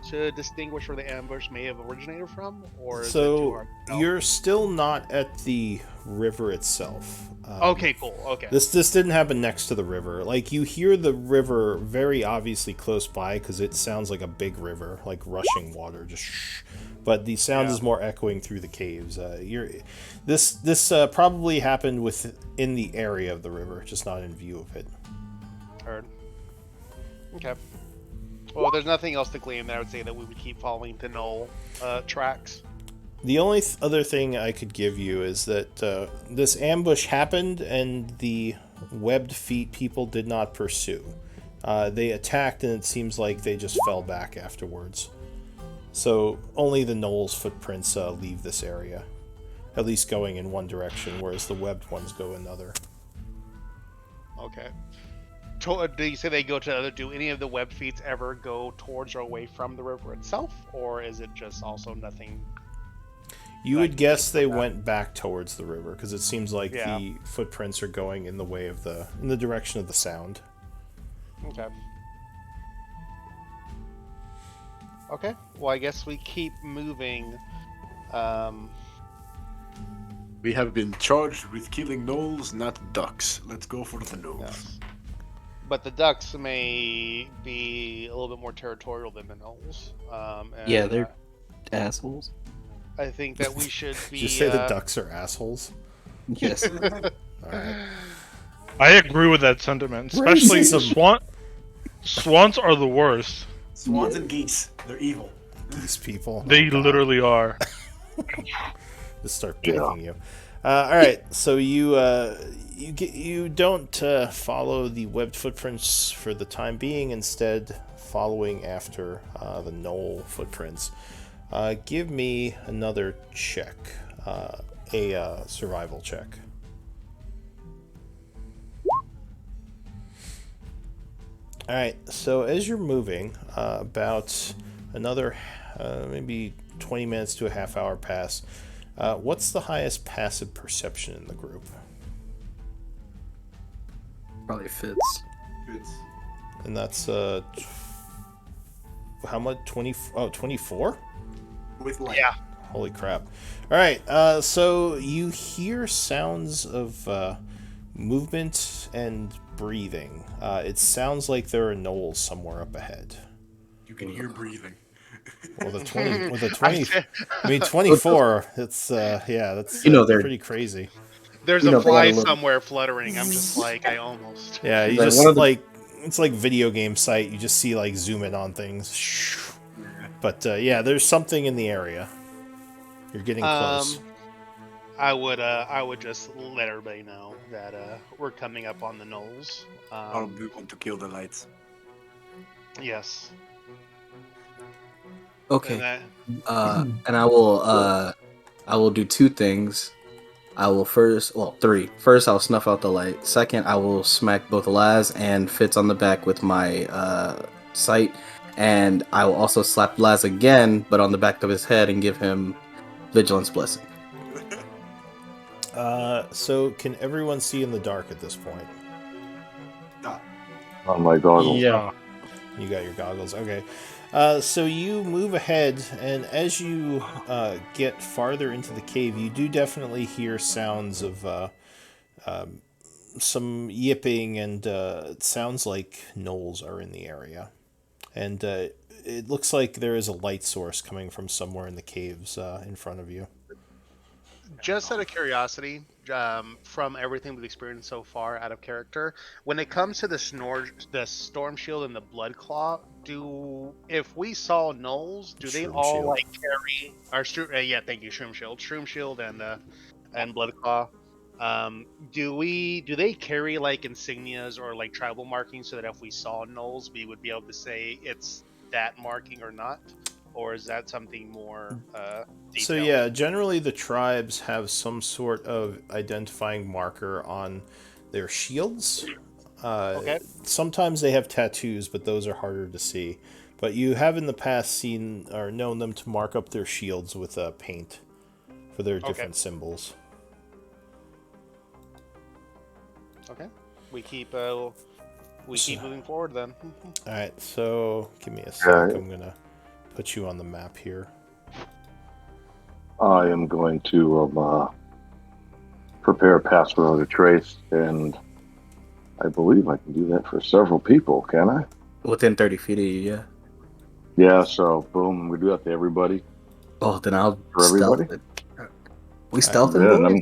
to distinguish where the ambush may have originated from? Or is it too So hard to tell? you're still not at the river itself. Okay, cool. Okay. This didn't happen next to the river. Like you hear the river very obviously close by because it sounds like a big river, like rushing water, just shh. But the sound is more echoing through the caves. This probably happened within the area of the river, just not in view of it. Heard. Okay. Well, there's nothing else to glean there. I would say that we would keep following the Knoll tracks. The only other thing I could give you is that this ambush happened and the webbed feet people did not pursue. They attacked and it seems like they just fell back afterwards. So only the Knoll's footprints leave this area, at least going in one direction, whereas the webbed ones go another. Okay. Do you say they go to other? Do any of the web feeds ever go towards or away from the river itself, or is it just also nothing? You would guess they went back towards the river because it seems like Yeah. the footprints are going in the direction of the sound. Okay. Okay. Well, I guess we keep moving. We have been charged with killing gnolls, not ducks. Let's go for the gnolls. Yes. But the ducks may be a little bit more territorial than the gnolls. And, Yeah, they're assholes. I think that we should be. Did you say the ducks are assholes? Yes. Alright. I agree with that sentiment, especially Racism. swans are the worst. Swans and geese, they're evil. These people. They Oh, God. literally are. Just start picking you. Alright, so you don't follow the webbed footprints for the time being, instead following after the knoll footprints. Give me another check. A survival check. All right. So as you're moving, about another maybe 20 minutes to a half hour pass. What's the highest passive perception in the group? Probably fits. It's And that's how much? 24? with light. Yeah. Holy crap. All right. So you hear sounds of movement and breathing. It sounds like there are gnolls somewhere up ahead. You can hear breathing. Well, the 20 with the I 20 said- I mean 24, it's yeah, that's they're pretty crazy. There's You a know, they got fly a little- somewhere fluttering. I'm just like, I almost. Yeah, you Like, just one of the- like it's like video game sight. You just see like zoom in on things. But yeah, there's something in the area. You're getting close. I would just let everybody know that we're coming up on the knolls. I'll be one to kill the lights. Yes. Okay. And that, And I will do two things. I will three. First, I'll snuff out the light. Second, I will smack both Laz and Fitz on the back with my sight, and I will also slap Laz again, but on the back of his head, and give him Vigilance Blessing. So can everyone see in the dark at this point? Oh my goggles. Yeah. You got your goggles. Okay. So you move ahead, and as you get farther into the cave, you do definitely hear sounds of some yipping, and it sounds like gnolls are in the area. And it looks like there is a light source coming from somewhere in the caves in front of you. just out of curiosity, from everything we've experienced so far, out of character, when it comes to the storm shield and the blood claw, if we saw gnolls, do they Shroom all shield. like carry our yeah? Thank you, shroom shield, and blood claw. Do they carry like insignias or like tribal markings so that if we saw gnolls, we would be able to say it's that marking or not? Or is that something more detailed? So yeah, generally the tribes have some sort of identifying marker on their shields. Okay. Sometimes they have tattoos, but those are harder to see. But you have in the past seen or known them to mark up their shields with paint for their different symbols. Okay. We keep moving forward then. All right, so give me a sec. Alright. I'm gonna put you on the map here. I am going to prepare a password to trace, and I believe I can do that for several people, can I? Within 30 feet of you, yeah. Yeah, so boom, we do that to everybody. Oh, then I'll For everybody? stealth it. We stealthing, Yeah, and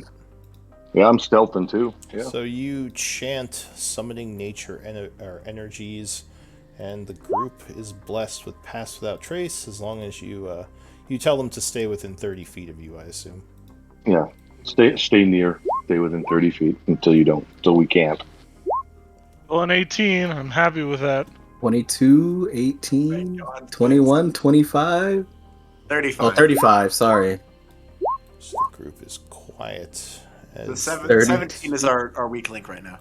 boys? I'm stealthing too. Yeah. So you chant summoning nature or energies, and the group is blessed with pass without trace as long as you tell them to stay within 30 feet of you, I assume. Yeah. Stay near. Stay within 30 feet until we can't. Well, an 18. I'm happy with that. 22, 18, 21, 25. 35. Oh, 35, sorry. So the group is quiet. The As 30. 17 is our weak link right now.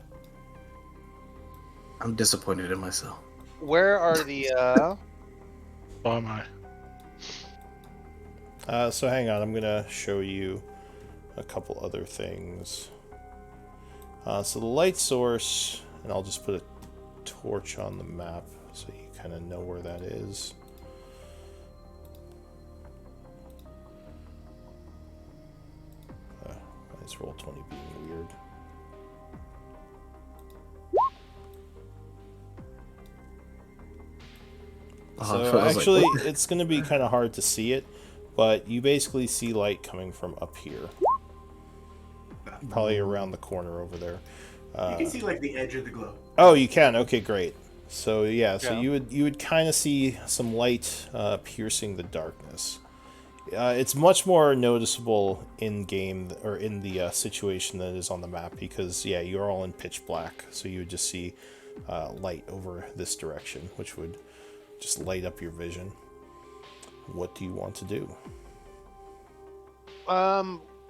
I'm disappointed in myself. Where are the Oh my. So hang on, I'm gonna show you a couple other things. So the light source, and I'll just put a torch on the map so you kind of know where that is. Why is Roll20 being weird? So actually, it's going to be kind of hard to see it, but you basically see light coming from up here, probably around the corner over there. You can see like the edge of the glow. Oh, you can. Okay, great. So yeah, so Yeah. you would kind of see some light piercing the darkness. It's much more noticeable in game or in the situation than it is on the map because yeah, you're all in pitch black, so you would just see light over this direction, which would just light up your vision. What do you want to do?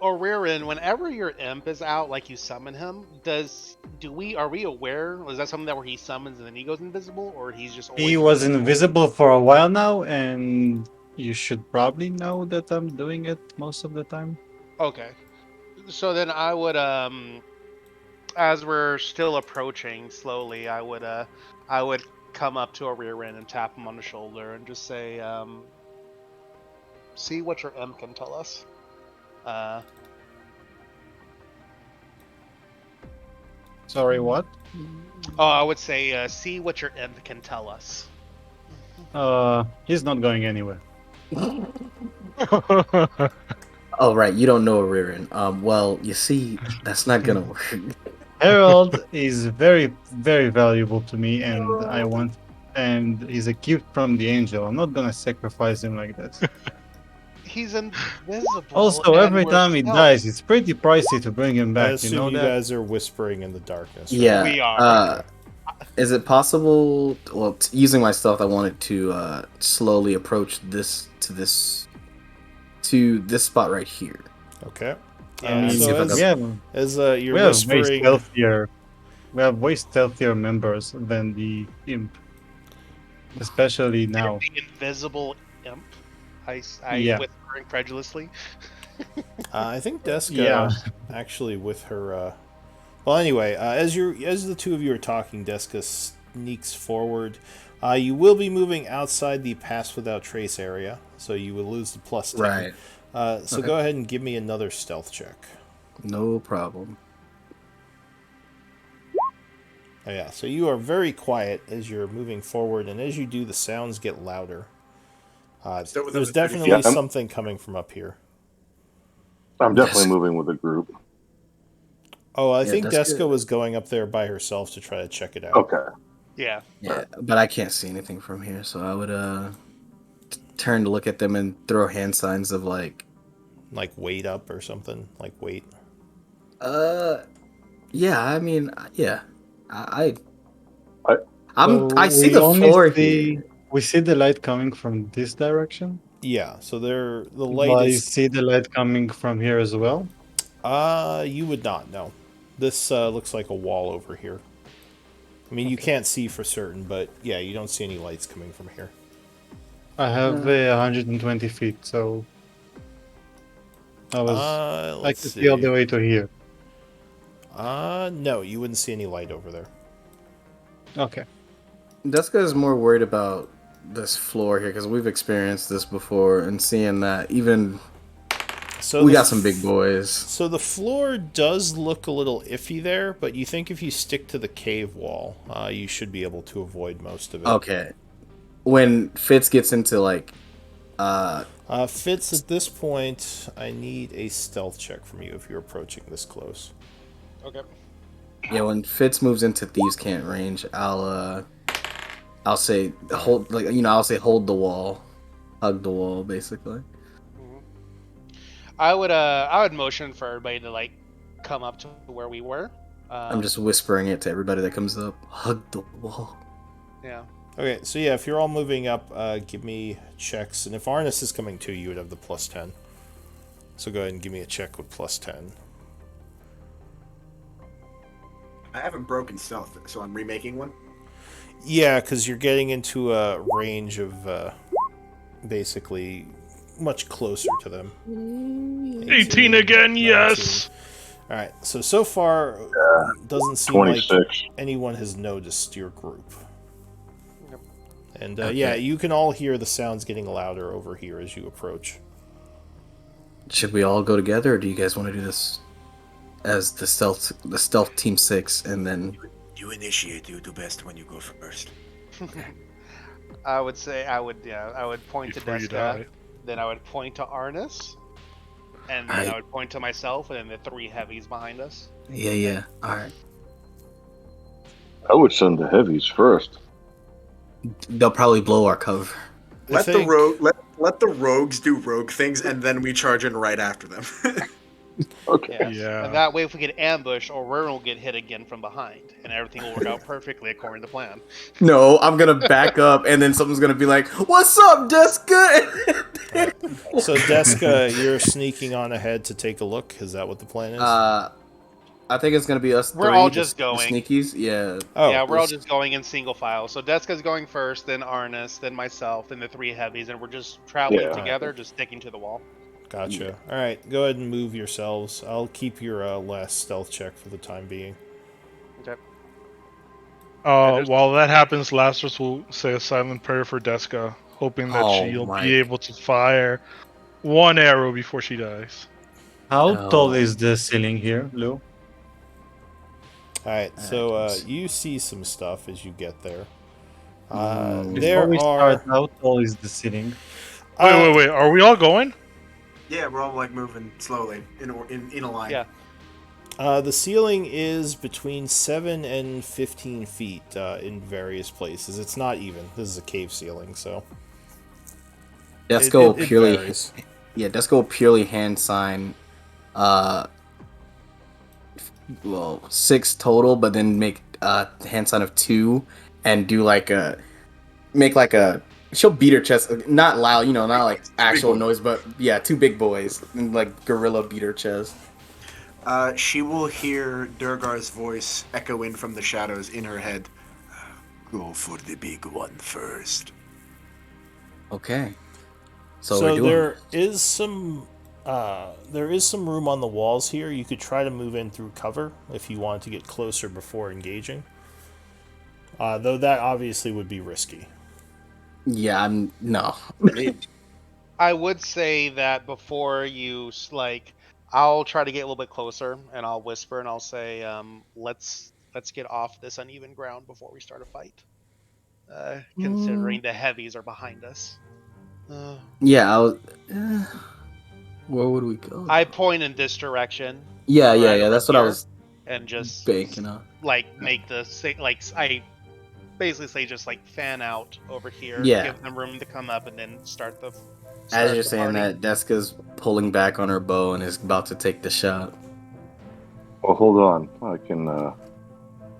Oririn, whenever your imp is out, like you summon him, are we aware? Is that something that where he summons and then he goes invisible, or he's just always He was invisible for a while now, and you should probably know that I'm doing it most of the time. Okay. So then I would as we're still approaching slowly, I would come up to Oririn and tap him on the shoulder and just say, see what your imp can tell us. Sorry, what? I would say, see what your imp can tell us. He's not going anywhere. Oh right, you don't know Ririn. Well, you see, that's not gonna work. Harold is very, very valuable to me, and he's a gift from the angel. I'm not gonna sacrifice him like this. He's invisible. Also, and every we're time he stealth. dies, it's pretty pricey to bring him I back. You assume know you that? guys are whispering in the darkness. Right? Yeah. We are. Is it possible? Well, using my stealth, I wanted to slowly approach this spot right here. Okay. I mean, see if I so can- as you're we have way whispering, stealthier. We have way stealthier members than the imp, especially now. The invisible imp. I Yeah. whisper incredulously. I think Deska Yeah. actually with her. Well, anyway, as the two of you are talking, Deska sneaks forward. You will be moving outside the pass without trace area, so you will lose the plus 10. Right. So Okay. go ahead and give me another stealth check. No problem. Oh, yeah, so you are very quiet as you're moving forward, and as you do, the sounds get louder. Start with There's a 30 definitely Yeah, I'm- something coming from up here. I'm definitely Yes. moving with a group. Oh, I Yeah, think that's Deska good. was going up there by herself to try to check it out. Okay. Yeah. Yeah, but I can't see anything from here, so I would turn to look at them and throw hand signs of like, Like wait up or something. Like wait. yeah. I mean, yeah. I I- I see the floor here. We see the light coming from this direction. Yeah, so the light But you is. see the light coming from here as well. You would not know. This looks like a wall over here. I mean, you can't see for certain, but yeah, you don't see any lights coming from here. I have 120 feet, so I Let's could see. see all the way to here. No, you wouldn't see any light over there. Okay. Deska is more worried about this floor here because we've experienced this before, and seeing that even So we the got some big boys. So the floor does look a little iffy there, but you think if you stick to the cave wall, you should be able to avoid most of it. Okay. When Fitz gets into like, Fitz, at this point, I need a stealth check from you if you're approaching this close. Okay. yeah, when Fitz moves into thieves' can't range, I'll say hold, like, I'll say hold the wall, hug the wall, basically. I would motion for everybody to like come up to where we were. I'm just whispering it to everybody that comes up. Hug the wall. Yeah. Okay, so yeah, if you're all moving up, give me checks, and if Arnis is coming too, you would have the plus 10. So go ahead and give me a check with plus 10. I haven't broken stealth, so I'm remaking one. Yeah, because you're getting into a range of basically much closer to them. 18 again, 19. yes. All right, so far, doesn't seem like 26. anyone has noticed your group. Yep. And Okay. yeah, you can all hear the sounds getting louder over here as you approach. Should we all go together, or do you guys want to do this as the stealth team 6, and then You initiate. You do best when you go first. I would say I would point Before to you Deska, die. then I would point to Arnis, and then Alright. I would point to myself, and then the three heavies behind us. yeah, all right. I would send the heavies first. They'll probably blow our cover. I Let think- the rogues do rogue things, and then we charge in right after them. Okay. Yes. Yeah. And that way, if we get ambushed, Aurora will get hit again from behind, and everything will work out perfectly according to plan. No, I'm gonna back up, and then someone's gonna be like, "What's up, Deska?" Alright. So Deska, you're sneaking on ahead to take a look. Is that what the plan is? I think it's gonna be us We're three, all the just going. sneakies. Yeah. Oh, Yeah, we're all just going in single file. So Deska's going first, then Arnis, then myself, then the three heavies, and we're just traveling Yeah. together, just sticking to the wall. gotcha. All right, go ahead and move yourselves. I'll keep your last stealth check for the time being. Okay. there's- While that happens, Lazarus will say a silent prayer for Deska, hoping that Oh she'll my. be able to fire one arrow before she dies. How tall Oh. is the ceiling here, Lou? All right, Alright, so let's see. you see some stuff as you get there. Mm. Before There we are. start, how tall is the ceiling? Wait. Are we all going? Yeah, we're all like moving slowly in a line. Yeah. The ceiling is between 7 and 15 feet in various places. It's not even. This is a cave ceiling, so Deska it purely. varies. Yeah, Deska will purely hand sign. Well, 6 total, but then make a hand sign of 2, and do like a she'll beat her chest, not loud, not like actual boy. noise, but yeah, 2 big boys, and like gorilla beat her chest. She will hear Durgar's voice echo in from the shadows in her head. Go for the big one first. Okay. So we're doing. there is some room on the walls here. You could try to move in through cover if you wanted to get closer before engaging. Though that obviously would be risky. Yeah, I'm no. I would say that before you I'll try to get a little bit closer, and I'll whisper, and I'll say, let's get off this uneven ground before we start a fight. Considering the heavies are behind us. Yeah, I was. Where would we go? I point in this direction. Yeah. right over That's what I here, was and just banking on. make I basically say just fan out over here. Yeah. Give them room to come up, and then start the. As you're saying that, Deska's pulling back on her bow and is about to take the shot. Well, hold on.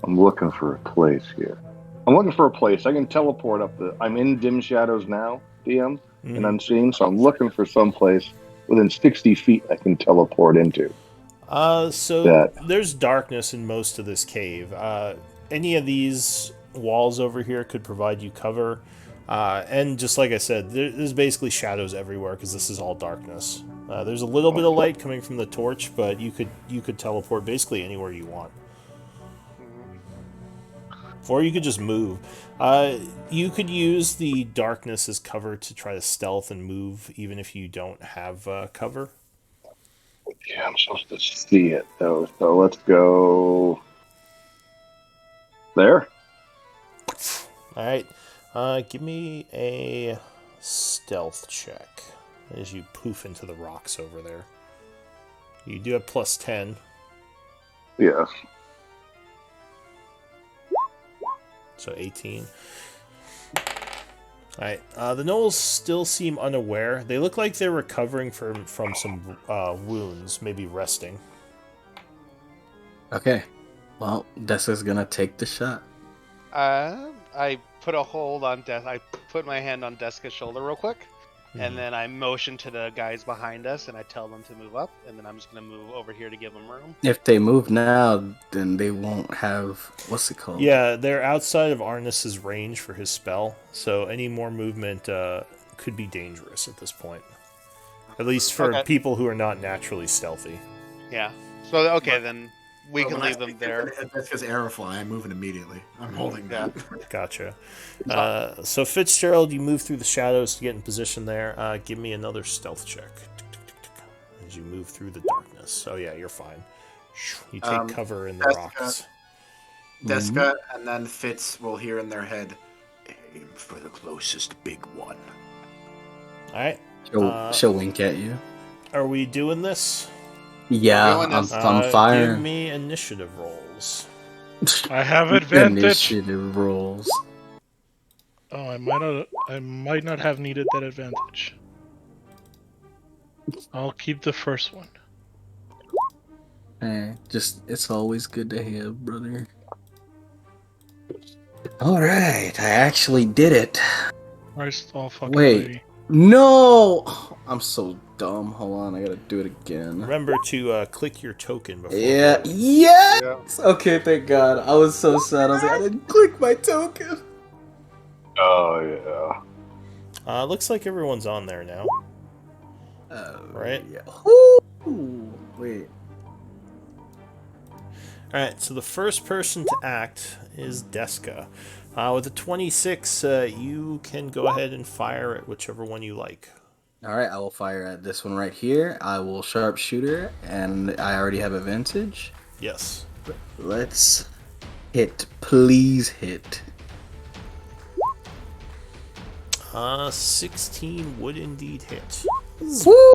I'm looking for a place here. I'm looking for a place. I can teleport up I'm in dim shadows now, DM, and unseen, so I'm looking for some place within 60 feet I can teleport into. There's darkness in most of this cave. Any of these walls over here could provide you cover. And just like I said, there's basically shadows everywhere because this is all darkness. There's a little bit of light coming from the torch, but you could teleport basically anywhere you want. Or you could just move. You could use the darkness as cover to try to stealth and move, even if you don't have cover. Yeah, I'm supposed to see it, though, so let's go there. Alright. Give me a stealth check as you poof into the rocks over there. You do have plus 10. Yes. So 18. Alright, the gnolls still seem unaware. They look like they're recovering from some wounds, maybe resting. Okay. Well, Deska's gonna take the shot. I put a hold on I put my hand on Deska's shoulder real quick, and then I motion to the guys behind us, and I tell them to move up, and then I'm just gonna move over here to give them room. If they move now, then they won't have what's it called? Yeah, they're outside of Arnis's range for his spell, so any more movement could be dangerous at this point. At least for people who are not naturally stealthy. Yeah. So then we can leave them there. That's because arrow fly. I'm moving immediately. I'm holding that. Gotcha. So Fitzgerald, you move through the shadows to get in position there. Give me another stealth check as you move through the darkness. Oh yeah, you're fine. You take cover in the rocks. Deska and then Fitz will hear in their head, aim for the closest big one. Alright. She'll wink at you. Are we doing this? Yeah, I'm firing. Give me initiative rolls. I have advantage. Initiative rolls. Oh, I might not have needed that advantage. I'll keep the first one. Just it's always good to have, brother. All right, I actually did it. Christ all fucking Wait, lady. no, I'm so dumb. Hold on, I gotta do it again. Remember to click your token before. Yeah, rolling. yes. Okay, thank God. I was so sad. I was like, I didn't click my token. Oh yeah. Looks like everyone's on there now. Right? Yeah. Ooh, wait. Alright, so the first person to act is Deska. With a 26, you can go ahead and fire at whichever one you like. All right, I will fire at this one right here. I will sharpshooter, and I already have advantage. Yes. Let's hit. Please hit. 16 would indeed hit. Woo!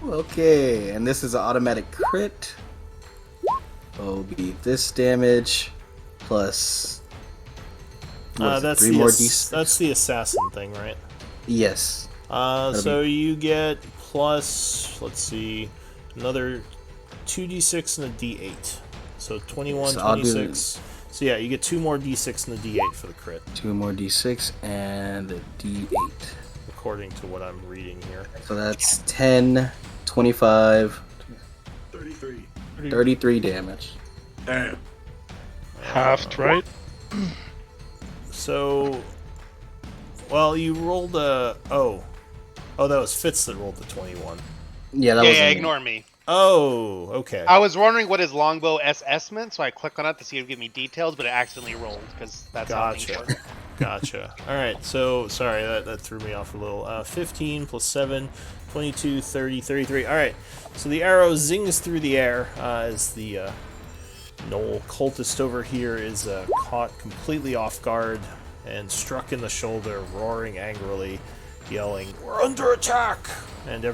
Okay, and this is an automatic crit. Will be this damage plus. What is it, 3 more d6? That's the assassin thing, right? Yes. So you get plus, let's see, another 2d6 and a d8. So 21, So I'll do- 26. So yeah, you get 2 more d6 and a d8 for the crit, 2 more d6 and a d8. according to what I'm reading here. So that's 10, 25, 33. 33 damage. Damn. Halved, right? So, well, you rolled a... Oh, that was Fitz that rolled the 21. Yeah, that Yeah, was ignore me. Oh, okay. I was wondering what his longbow SS meant, so I clicked on it to see if it would give me details, but it accidentally rolled, because that's how things Gotcha. work. Gotcha. Alright, so, sorry, that threw me off a little. 15 plus 7, 22, 30, 33. Alright, so the arrow zings through the air as the Knoll cultist over here is caught completely off guard and struck in the shoulder, roaring angrily, yelling, "We're under attack!" And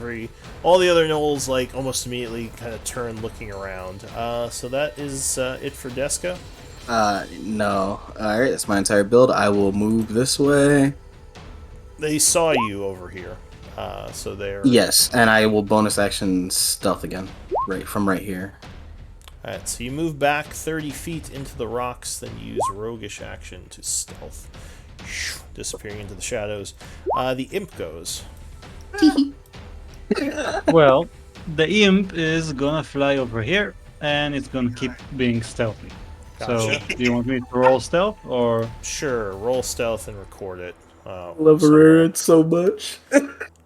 all the other Knolls, like, almost immediately kind of turn looking around. So that is it for Deska. No. Alright, that's my entire build. I will move this way. They saw you over here, so they're... Yes, and I will bonus action stealth again. Right here. Alright, so you move back 30 feet into the rocks, then use roguish action to stealth, disappearing into the shadows. The imp goes. Well, the imp is gonna fly over here, and it's gonna keep being stealthy. Gotcha. So, do you want me to roll stealth, or... Sure, roll stealth and record it. Love somewhere. it so much.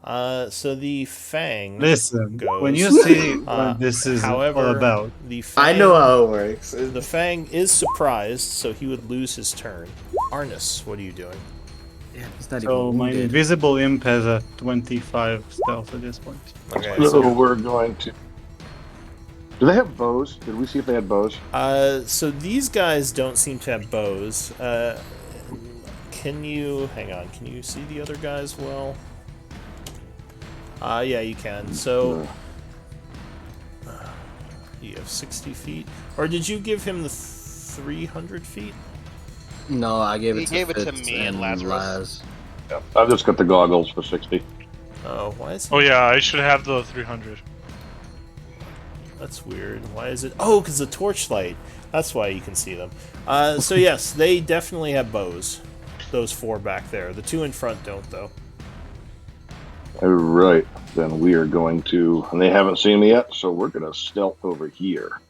So the fang Listen, goes. when you see what this is however, all about... the fang, I know how it works. The fang is surprised, so he would lose his turn. Arnis, what are you doing? It's not So, even my wounded. invisible imp has a 25 stealth at this point. Okay, So we're going to. Do they have bows? Did we see if they had bows? So these guys don't seem to have bows. Can you... Hang on, can you see the other guys well? Yeah, you can. So... you have 60 feet? Or did you give him the 300 feet? No, I gave it He to gave it to Fitz me and Lazarus. Laz. Yeah. I've just got the goggles for 60. Oh, why is he... Oh yeah, I should have the 300. That's weird. Why is it... Oh, because the torchlight. That's why you can see them. So yes, they definitely have bows. Those 4 back there. The 2 in front don't, though. All right, then we are going to, and they haven't seen me yet, so we're going to stealth over here.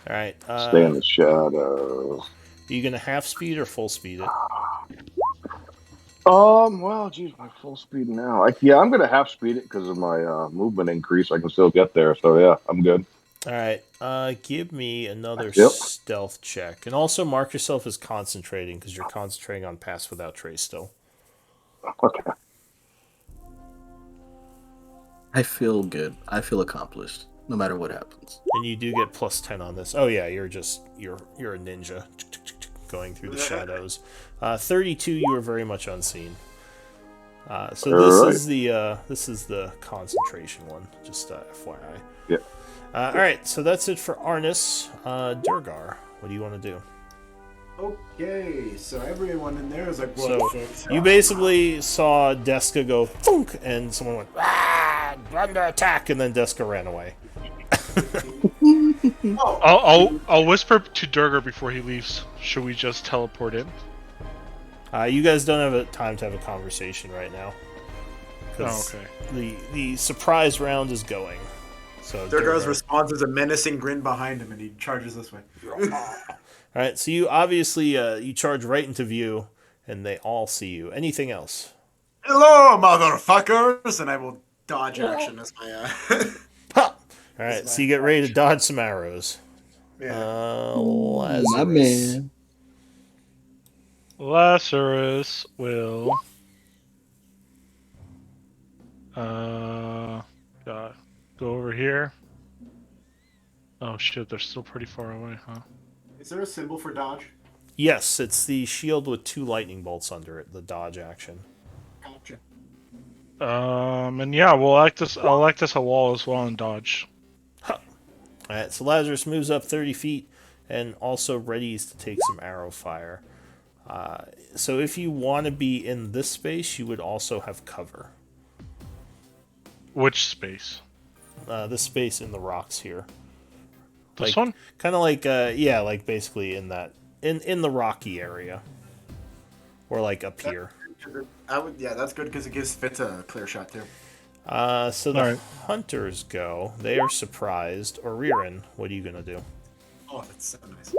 Alright. Stay in the shadows. Are you going to half speed or full speed it? Well, geez, my full speed now. I'm going to half speed it because of my movement increase. I can still get there, so yeah, I'm good. Alright, give me another Yep. stealth check. And also mark yourself as concentrating, because you're concentrating on Pass Without Trace still. Okay. I feel good. I feel accomplished, no matter what happens. And you do get plus 10 on this. Oh yeah, you're a ninja. Going through the shadows. 32, you are very much unseen. So this is the concentration one, just FYI. Yeah. Alright, so that's it for Arnis. Durgar, what do you want to do? Okay, so everyone in there is like, So what? you basically saw Deska go thunk, and someone went, "Ah, under attack," and then Deska ran away. I'll whisper to Durgar before he leaves. Should we just teleport in? You guys don't have a time to have a conversation right now. Oh, okay. The surprise round is going. So Durgar's response is a menacing grin behind him, and he charges this way. All right, so you obviously you charge right into view, and they all see you. Anything else? Hello, motherfuckers! And I will dodge action as my. Ha! All right, so you get ready to dodge some arrows. Yeah. Lazarus. My man. Lazarus will. God, go over here. Oh shit, they're still pretty far away, huh? Is there a symbol for dodge? Yes, it's the shield with 2 lightning bolts under it. The dodge action. Gotcha. And yeah, I'll act as a wall as well and dodge. All right, so Lazarus moves up 30 feet and also readies to take some arrow fire. So if you want to be in this space, you would also have cover. Which space? This space in the rocks here. This Like, one? kind of like, yeah, like basically in that, in the rocky area. Or like up here. Yeah, that's good because it gives Fitz a clear shot too. So the hunters go. They are surprised. Oririn, what are you going to do? Oh, that's so nice.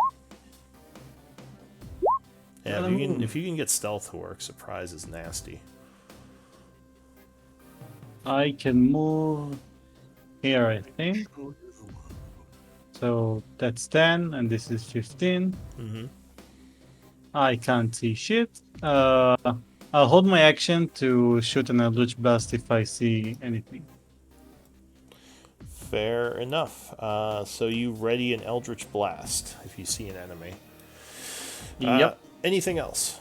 Yeah, if you can get stealth to work, surprise is nasty. I can move here, I think. So that's 10, and this is 15. Mm-hmm. I can't see shit. I'll hold my action to shoot an Eldritch Blast if I see anything. Fair enough. So you ready an Eldritch Blast if you see an enemy. Yep. Anything else?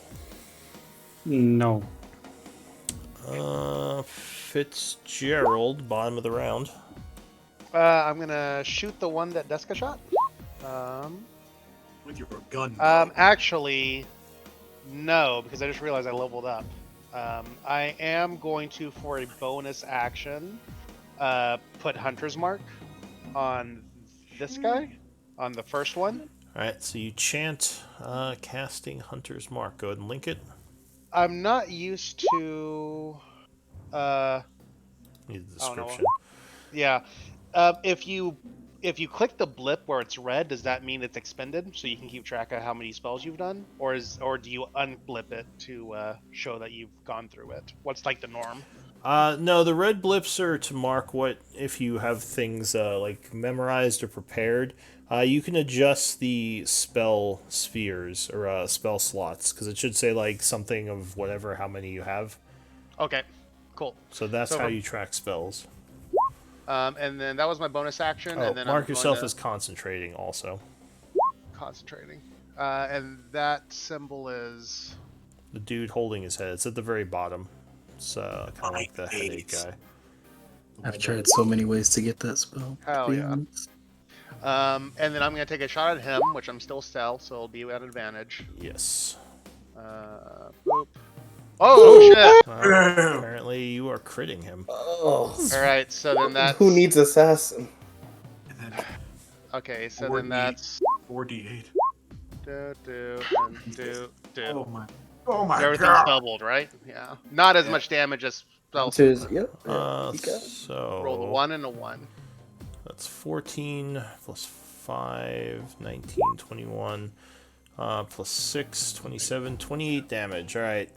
No. Fitzgerald, bottom of the round. I'm gonna shoot the one that Deska shot. With your gun. Actually, no, because I just realized I leveled up. I am going to, for a bonus action, put Hunter's Mark on this guy, on the first one. Alright, so you chant casting Hunter's Mark. Go ahead and link it. I'm not used to... Need the description. Yeah. If you click the blip where it's red, does that mean it's expended, so you can keep track of how many spells you've done, or do you unblip it to show that you've gone through it? What's like the norm? No, the red blips are to mark what if you have things like memorized or prepared. You can adjust the spell spheres or spell slots because it should say like something of whatever how many you have. Okay, cool. So that's how you track spells. And then that was my bonus action. Oh, And then mark yourself as concentrating also. concentrating. And that symbol is... The dude holding his head. It's at the very bottom. It's kind of like the headache guy. I've tried so many ways to get that spell. Hell yeah. honest. And then I'm going to take a shot at him, which I'm still stealth, so it'll be at advantage. Yes. Boop. Oh, shit! Apparently you are critting him. Oh. Alright, so then that's... Who needs assassin? Okay, so then that's... 4d8. Do. Oh my Everything's god. doubled, right? Yeah. Not as much damage as spell. Yep. You got it. So Roll the 1 and a 1. that's 14 plus 5, 19, 21, plus 6, 27, 28 damage. All right.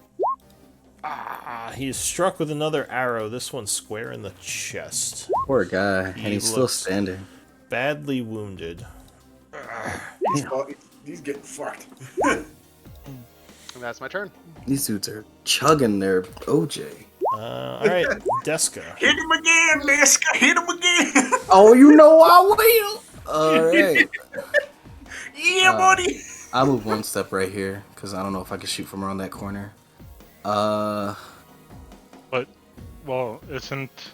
He is struck with another arrow. This one square in the chest. Poor guy, and He he's still looks standing. badly wounded. He's getting fucked. And that's my turn. These dudes are chugging their OJ. All right, Deska. Hit him again, Deska. Hit him again. Oh, you know I will. All right. Yeah, buddy. I'll move one step right here because I don't know if I can shoot from around that corner. But, well, isn't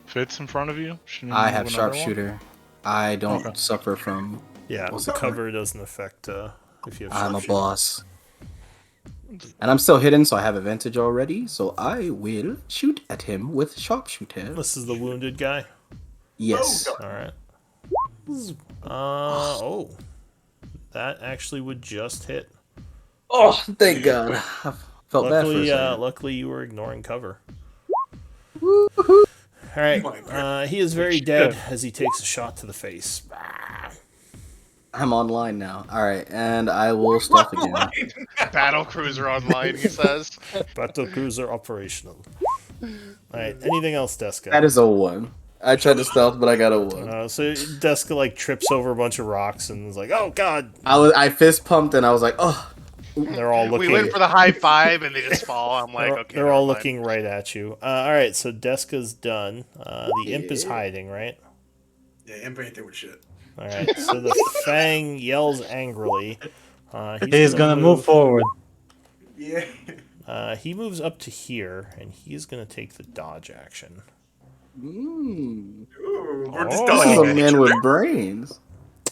Fitz in front of you? Shouldn't you I move have another one? sharpshooter. I don't suffer from. Yeah, the cover doesn't affect if you have I'm a sharpshooter. boss. And I'm still hidden, so I have advantage already. So I will shoot at him with sharpshooter. This is the wounded guy. Yes. All right. Oh, that actually would just hit. Oh, thank God. I felt bad for a second. Luckily you were ignoring cover. Woo-hoo. All right, My God. he is very dead as he takes a shot to the face. I'm online now. All right, and I will stealth again. Battle cruiser online, he says. Battle cruiser operational. All right, anything else, Deska? That is a 1. I tried to stealth, but I got a 1. So Deska like trips over a bunch of rocks and is like, "Oh God!" I fist pumped and I was like, oh. They're all looking. We went for the high five and they just fall. I'm like, okay. They're all looking right at you. All right, so Deska's done. The imp is Yeah. hiding, right? Yeah, Imp ain't there with shit. All right, so the Fang yells angrily. He's gonna move forward. Yeah. He moves up to here, and he's gonna take the dodge action. Mm. Ooh, we're This is discussing a man with brains.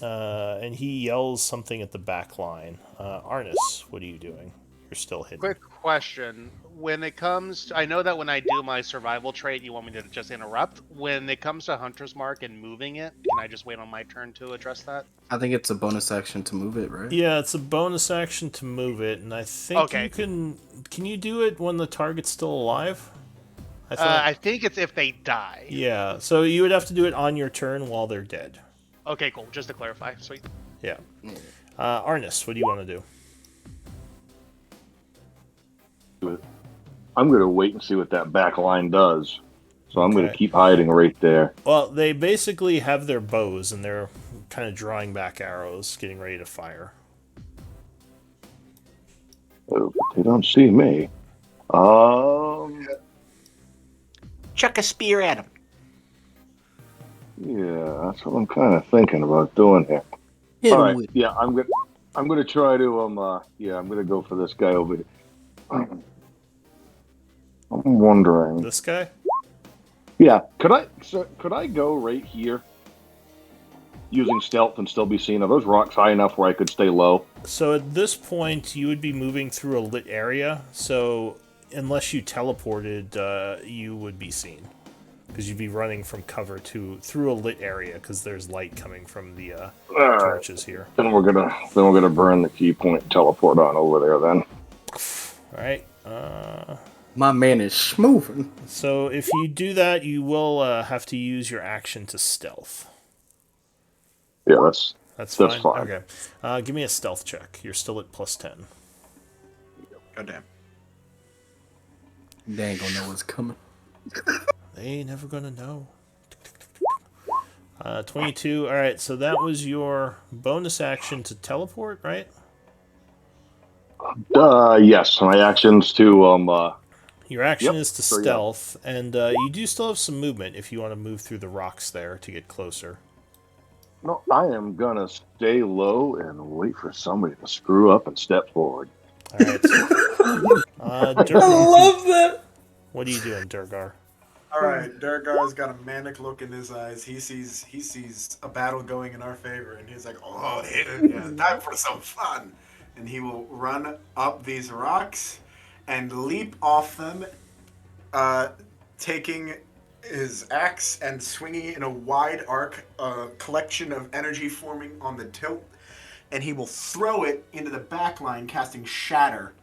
And he yells something at the back line. Arnis, what are you doing? You're still hidden. Quick question. When it comes to, I know that when I do my survival trait, you want me to just interrupt. When it comes to Hunter's Mark and moving it, can I just wait on my turn to address that? I think it's a bonus action to move it, right? Yeah, it's a bonus action to move it, and I think Okay. you can. Can you do it when the target's still alive? I think it's if they die. Yeah, so you would have to do it on your turn while they're dead. Okay, cool. Just to clarify. Sweet. Yeah. Arnis, what do you want to do? I'm going to wait and see what that back line does. So I'm going to Okay. keep hiding right there. Well, they basically have their bows, and they're kind of drawing back arrows, getting ready to fire. Oh, but they don't see me. Chuck a spear at him. Yeah, that's what I'm kind of thinking about doing here. Hit All him right, with- yeah, I'm gonna try to I'm gonna go for this guy over here. I'm wondering. This guy? Yeah, could I go right here using stealth and still be seen? Are those rocks high enough where I could stay low? So at this point, you would be moving through a lit area, so unless you teleported, you would be seen. Because you'd be running from cover through a lit area, because there's light coming from the Alright. torches here. Then we're gonna burn the key point and teleport on over there then. Alright, My man is smoothing. so if you do that, you will have to use your action to stealth. Yeah, that's That's That's fine. fine. Okay. Give me a stealth check. You're still at +10. Goddamn. They ain't gonna know what's coming. They ain't never gonna know. 22. Alright, so that was your bonus action to teleport, right? yes, my actions to Your action Yep, is to so yeah. stealth, and you do still have some movement if you want to move through the rocks there to get closer. No, I am gonna stay low and wait for somebody to screw up and step forward. Alright. Durgar, love that. what are you doing, Durgar? All right, Durgar's got a manic look in his eyes. He sees a battle going in our favor, and he's like, "Oh, yeah, time for some fun!" And he will run up these rocks and leap off them, taking his axe and swinging it in a wide arc, collection of energy forming on the tilt, and he will throw it into the back line, casting Shatter,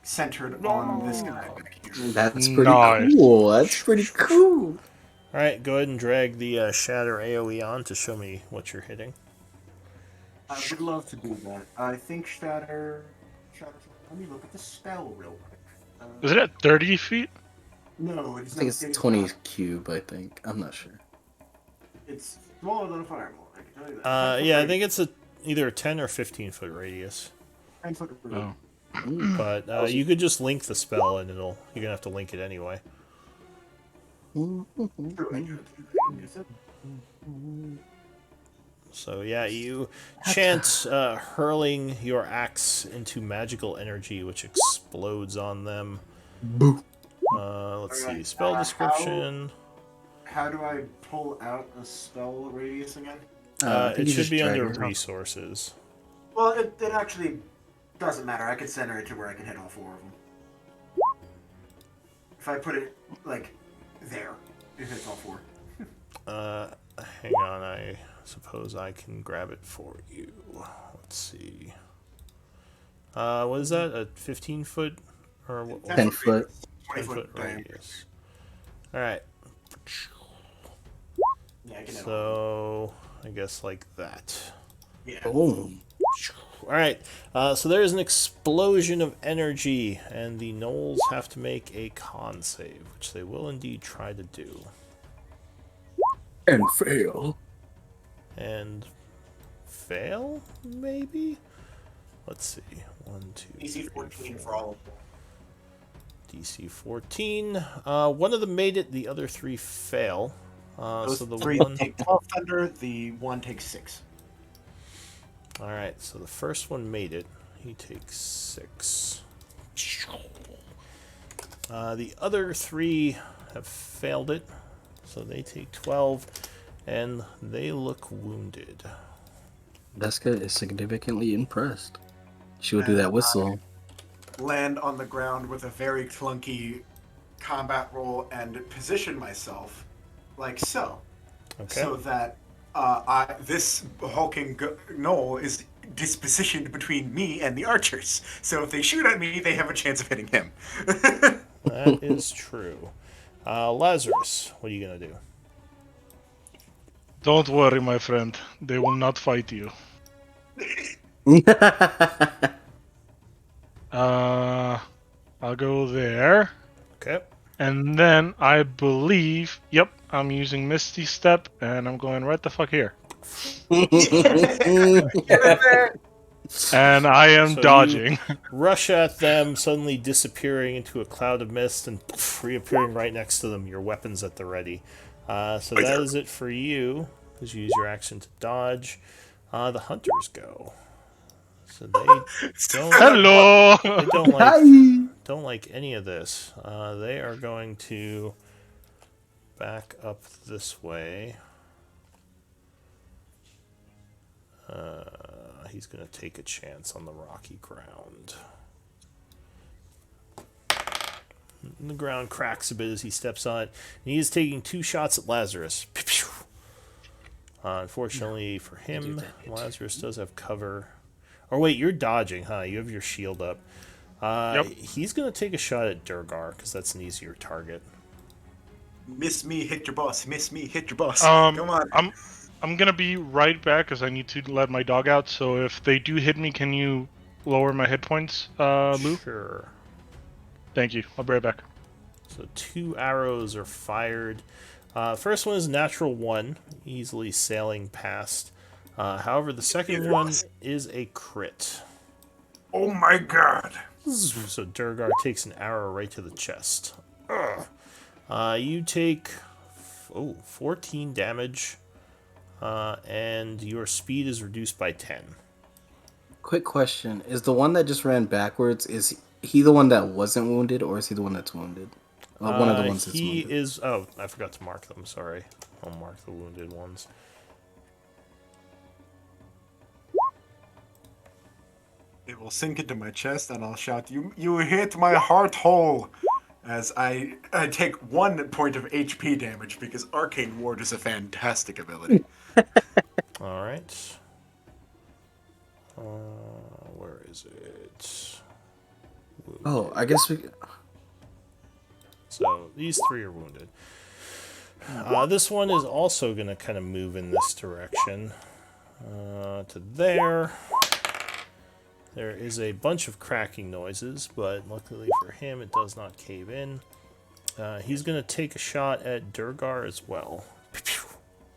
centered on this guy back here. That's pretty Nice. cool. That's pretty cool. Alright, go ahead and drag the Shatter AoE on to show me what you're hitting. I would love to do that. I think Shatter. Let me look at the spell real quick. Is it at 30 feet? No, it's I think it's 20 cube, I think. I'm not sure. It's smaller than a fireball. I can tell you that. Yeah, I think it's either a 10 or 15 foot radius. 10 foot Oh. But you could just link the spell, and you're gonna have to link it anyway. So yeah, you chant hurling your axe into magical energy, which explodes on them. Boo. Let's see, Alright, spell how- description. How do I pull out a spell radius again? I think It you should just be drag under it up. resources. Well, it actually doesn't matter. I could center it to where I can hit all four of them. If I put it, like, there, it hits all four. Hang on, I suppose I can grab it for you. Let's see. What is that? A 15-foot or what? 10 foot. 10-foot radius. All right. Yeah, I can So I guess like that. Yeah. Boom. All right. So there is an explosion of energy, and the gnolls have to make a con save, which they will indeed try to do. And fail. And fail, maybe? Let's see. 1, 2, DC 3, 14 4. for all. DC 14. One of them made it, the other 3 fail. Those So the 3 one. take 12 thunder, the 1 takes 6. Alright, so the first one made it. He takes 6. The other 3 have failed it, so they take 12, and they look wounded. Deska is significantly impressed. She will do that whistle. Land on the ground with a very clunky combat roll and position myself like so. Okay. So that this hulking gnoll is dispositioned between me and the archers. So if they shoot at me, they have a chance of hitting him. That is true. Lazarus, what are you going to do? Don't worry, my friend. They will not fight you. I'll go there. Okay. And then I believe, yep, I'm using Misty Step, and I'm going right the fuck here. And I am So dodging. you rush at them, suddenly disappearing into a cloud of mist and reappearing right next to them, your weapons at the ready. So that is it for you, because you use your action to dodge. The hunters go. So they don't. Hello! They don't like any of this. They are going to back up this way. He's going to take a chance on the rocky ground. The ground cracks a bit as he steps on it. And he is taking 2 shots at Lazarus. Unfortunately for him, Lazarus does have cover. Or wait, you're dodging, huh? You have your shield up. Yep. He's going to take a shot at Durgar, because that's an easier target. Miss me, hit your boss. Miss me, hit your boss. Come on. I'm gonna be right back because I need to let my dog out. So if they do hit me, can you lower my hit points, Lou? Sure. Thank you. I'll be right back. So 2 arrows are fired. First one is natural 1, easily sailing past. However, the second one is a crit. Oh my god. So Durgar takes an arrow right to the chest. You take 14 damage, and your speed is reduced by 10. Quick question. Is the one that just ran backwards, is he the one that wasn't wounded, or is he the one that's wounded? One of the ones that's He wounded. is... Oh, I forgot to mark them, sorry. I'll mark the wounded ones. It will sink into my chest, and I'll shout, "You hit my heart hole!" As I take 1 point of HP damage because Arcane Ward is a fantastic ability. Alright. Where is it? Oh, I guess we... So these 3 are wounded. This one is also going to kind of move in this direction. To there. There is a bunch of cracking noises, but luckily for him, it does not cave in. He's going to take a shot at Durgar as well,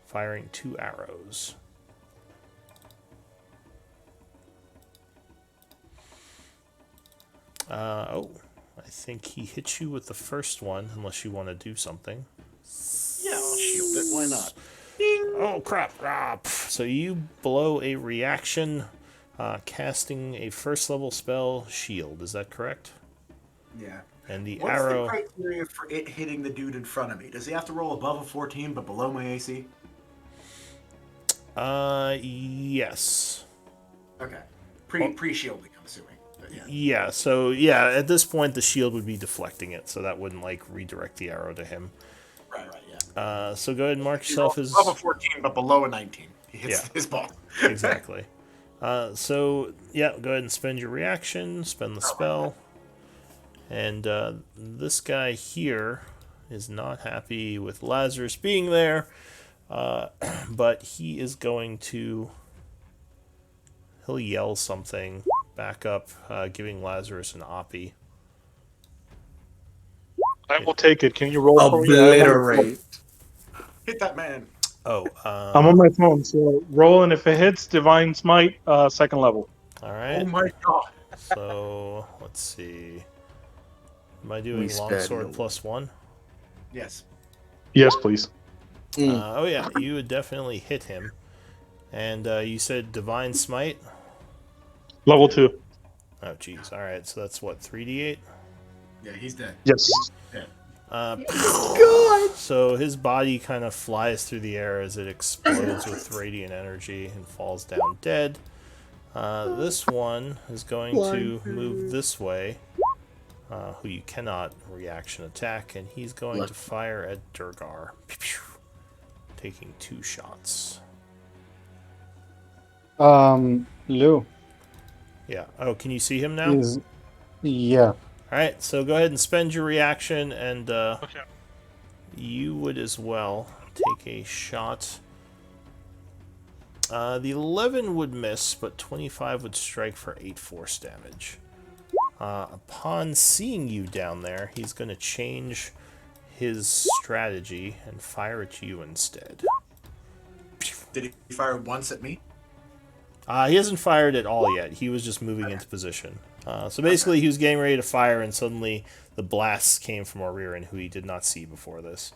firing 2 arrows. I think he hits you with the first one, unless you want to do something. Yeah, I'll shield it. Why not? Oh, crap. So you blow a reaction, casting a first-level spell, Shield. Is that correct? Yeah. And the What's arrow... the criteria for it hitting the dude in front of me? Does he have to roll above a 14 but below my AC? Yes. Okay. Pre-shielding, I'm assuming. But yeah. Yeah, so, yeah, at this point, the shield would be deflecting it, so that wouldn't, like, redirect the arrow to him. Right, yeah. So go ahead and mark yourself as... Above a 14 but below a 19. He hits Yeah. his ball. Exactly. So, yeah, go ahead and spend your reaction, spend the spell. And this guy here is not happy with Lazarus being there, but he is going to... He'll yell something back up, giving Lazarus an oppy. I will take it. Can you roll for me? Obliterate. Hit that man. Oh, I'm on my phone, so roll, and if it hits, Divine Smite, second level. all right. Oh my god. So, let's see. Am I doing We spared longsword no +1? Yes. Yes, please. Oh yeah, you would definitely hit him. And you said Divine Smite? Level 2. Oh jeez, alright, so that's what, 3d8? Yeah, he's dead. Yes. Dead. So his body kind of flies through the air as it explodes with radiant energy and falls down dead. This one is going to move this way, who you cannot reaction attack, and he's going to fire at Durgar, taking 2 shots. Lou Yeah. Oh, can you see him now? is, yeah. Alright, so go ahead and spend your reaction, and Okay. you would as well take a shot. The 11 would miss, but 25 would strike for 8 force damage. Upon seeing you down there, he's going to change his strategy and fire at you instead. Did he fire once at me? He hasn't fired at all yet. He was just moving into position. So basically, he was getting ready to fire, and suddenly the blasts came from Oririn, who he did not see before this.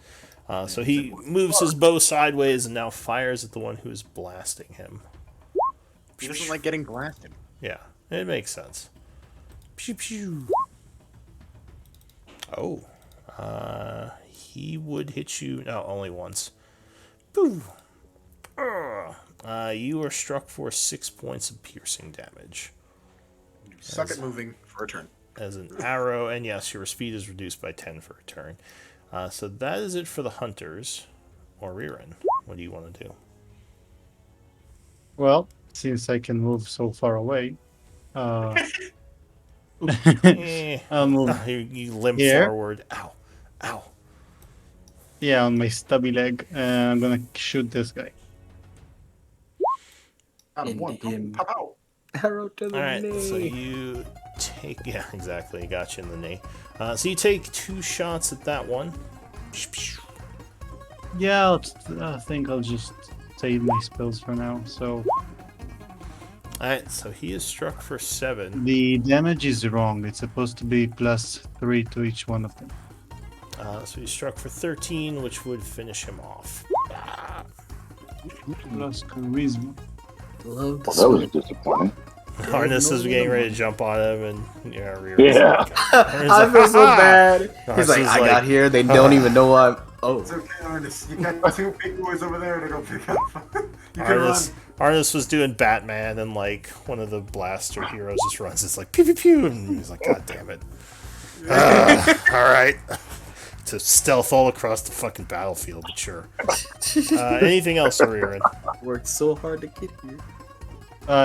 So he moves his bow sideways and now fires at the one who is blasting him. He doesn't like getting blasted. Yeah, it makes sense. Pew pew. Oh, he would hit you. No, only once. Boo. You are struck for 6 points of piercing damage. Suck at moving for a turn. As an arrow, and yes, your speed is reduced by 10 for a turn. So that is it for the hunters. Or Ririn, what do you want to do? Well, since I can move so far away, Eh. I'll move. You limp Here? forward. Ow. Ow. Yeah, on my stubby leg, and I'm gonna shoot this guy. Out of In one. him. Pow, pow. Arrow to the Alright, knee. so you take... Yeah, exactly. Got you in the knee. So you take 2 shots at that one. Yeah, I think I'll just save my spells for now. So Alright, so he is struck for 7. the damage is wrong. It's supposed to be +3 to each one of them. So he's struck for 13, which would finish him off. Plus charisma. Love the Well, that was disappointing. Harness is getting ready to jump on him, and Yeah. I feel so bad. He's like, Harness is I got here. They don't even know I'm. Oh, It's okay, Ernest. You got 2 big boys over there to go pick up. You can run. Arnis was doing Batman, and like one of the blaster heroes just runs. It's like pew pew pew, and he's like, God damn it! All right, to stealth all across the fucking battlefield, but sure. Anything else, Oririn? worked so hard to get here.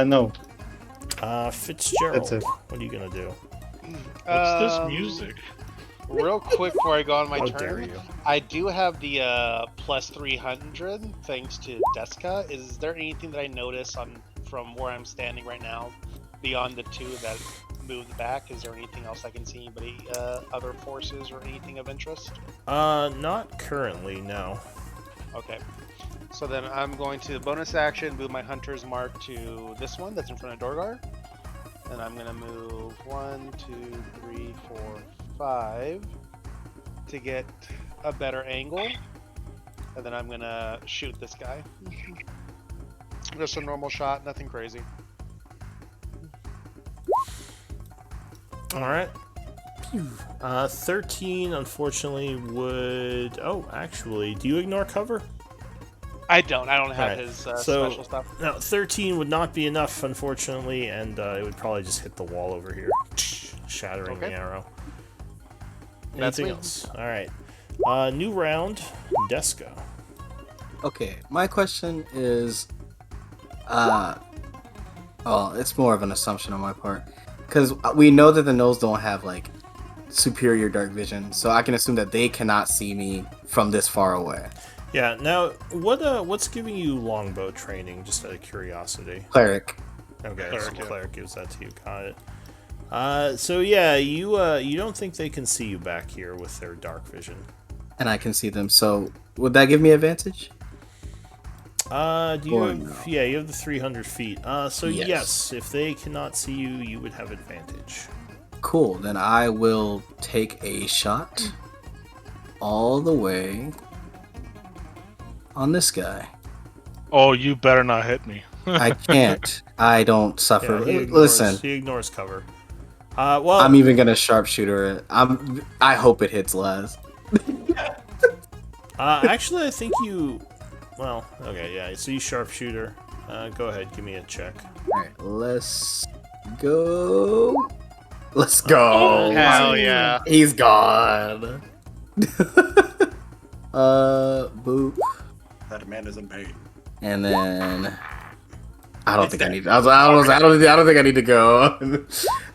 No. Fitzgerald, That's it. what are you gonna do? What's this music? Real quick before I go on my How dare turn, you? I do have the plus 300 thanks to Deska. Is there anything that I notice from where I'm standing right now beyond the 2 that moved back? Is there anything else I can see? Anybody, other forces or anything of interest? Not currently, no. Okay. So then I'm going to bonus action move my hunter's mark to this one that's in front of Dorgar. And I'm going to move 1, 2, 3, 4, 5 to get a better angle. And then I'm going to shoot this guy. Just a normal shot, nothing crazy. All right. 13, unfortunately, would... Oh, actually, do you ignore cover? I don't have Alright, his so- special stuff. No, 13 would not be enough, unfortunately, and it would probably just hit the wall over here, shattering the Okay. arrow. That's Anything me. else? All right. New round, Deska. Okay, my question is, Oh, it's more of an assumption on my part. Because we know that the gnolls don't have, like, superior dark vision, so I can assume that they cannot see me from this far away. Yeah. Now, what's giving you longbow training? Just out of curiosity. Cleric. Okay, Cleric, so yeah. cleric gives that to you. Got it. So yeah, you don't think they can see you back here with their dark vision? And I can see them, so would that give me advantage? Do you Or have? no? Yeah, you have the 300 feet. So Yes. yes, if they cannot see you, you would have advantage. Cool, then I will take a shot all the way on this guy. Oh, you better not hit me. I can't. I don't suffer. Yeah, he ignores, Listen, he ignores cover. Well, I'm even gonna sharpshooter it. I hope it hits last. actually, I think you. Well, okay, yeah. So you sharpshooter. Go ahead, give me a check. Alright, let's go. Let's go. Hell yeah. He's gone. Boop. That man is in pain. And then I don't think I need. I don't think I need to go.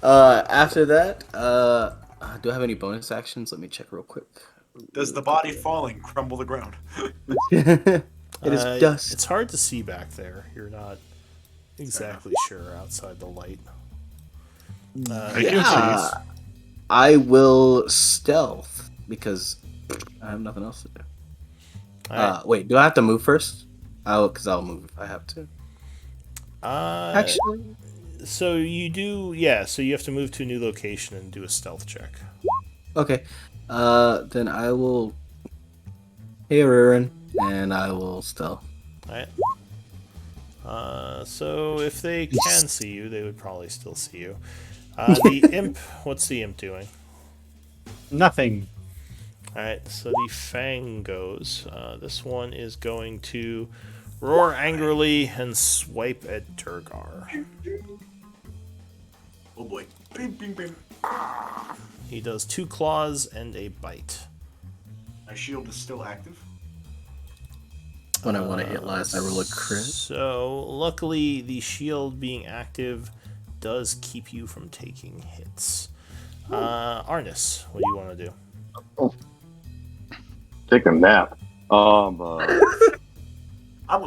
After that, do I have any bonus actions? Let me check real quick. Does the body falling crumble the ground? It is dust. It's hard to see back there. You're not exactly sure outside the light. I can see. I will stealth because I have nothing else to do. Alright. Wait, do I have to move first? Because I'll move if I have to. Actually, So you do, yeah. So you have to move to a new location and do a stealth check. okay. Then I will. Hey, Rurin, and I will stealth. Alright. So if they can see you, they would probably still see you. The imp, what's the imp doing? Nothing. Alright, so the fang goes. This one is going to roar angrily and swipe at Durgar. Oh boy. Bing, bing, bing. He does 2 claws and a bite. My shield is still active. When I want to hit last, I roll a crit. So, luckily, the shield being active does keep you from taking hits. Arnis, what do you want to do? Take a nap. I'm gonna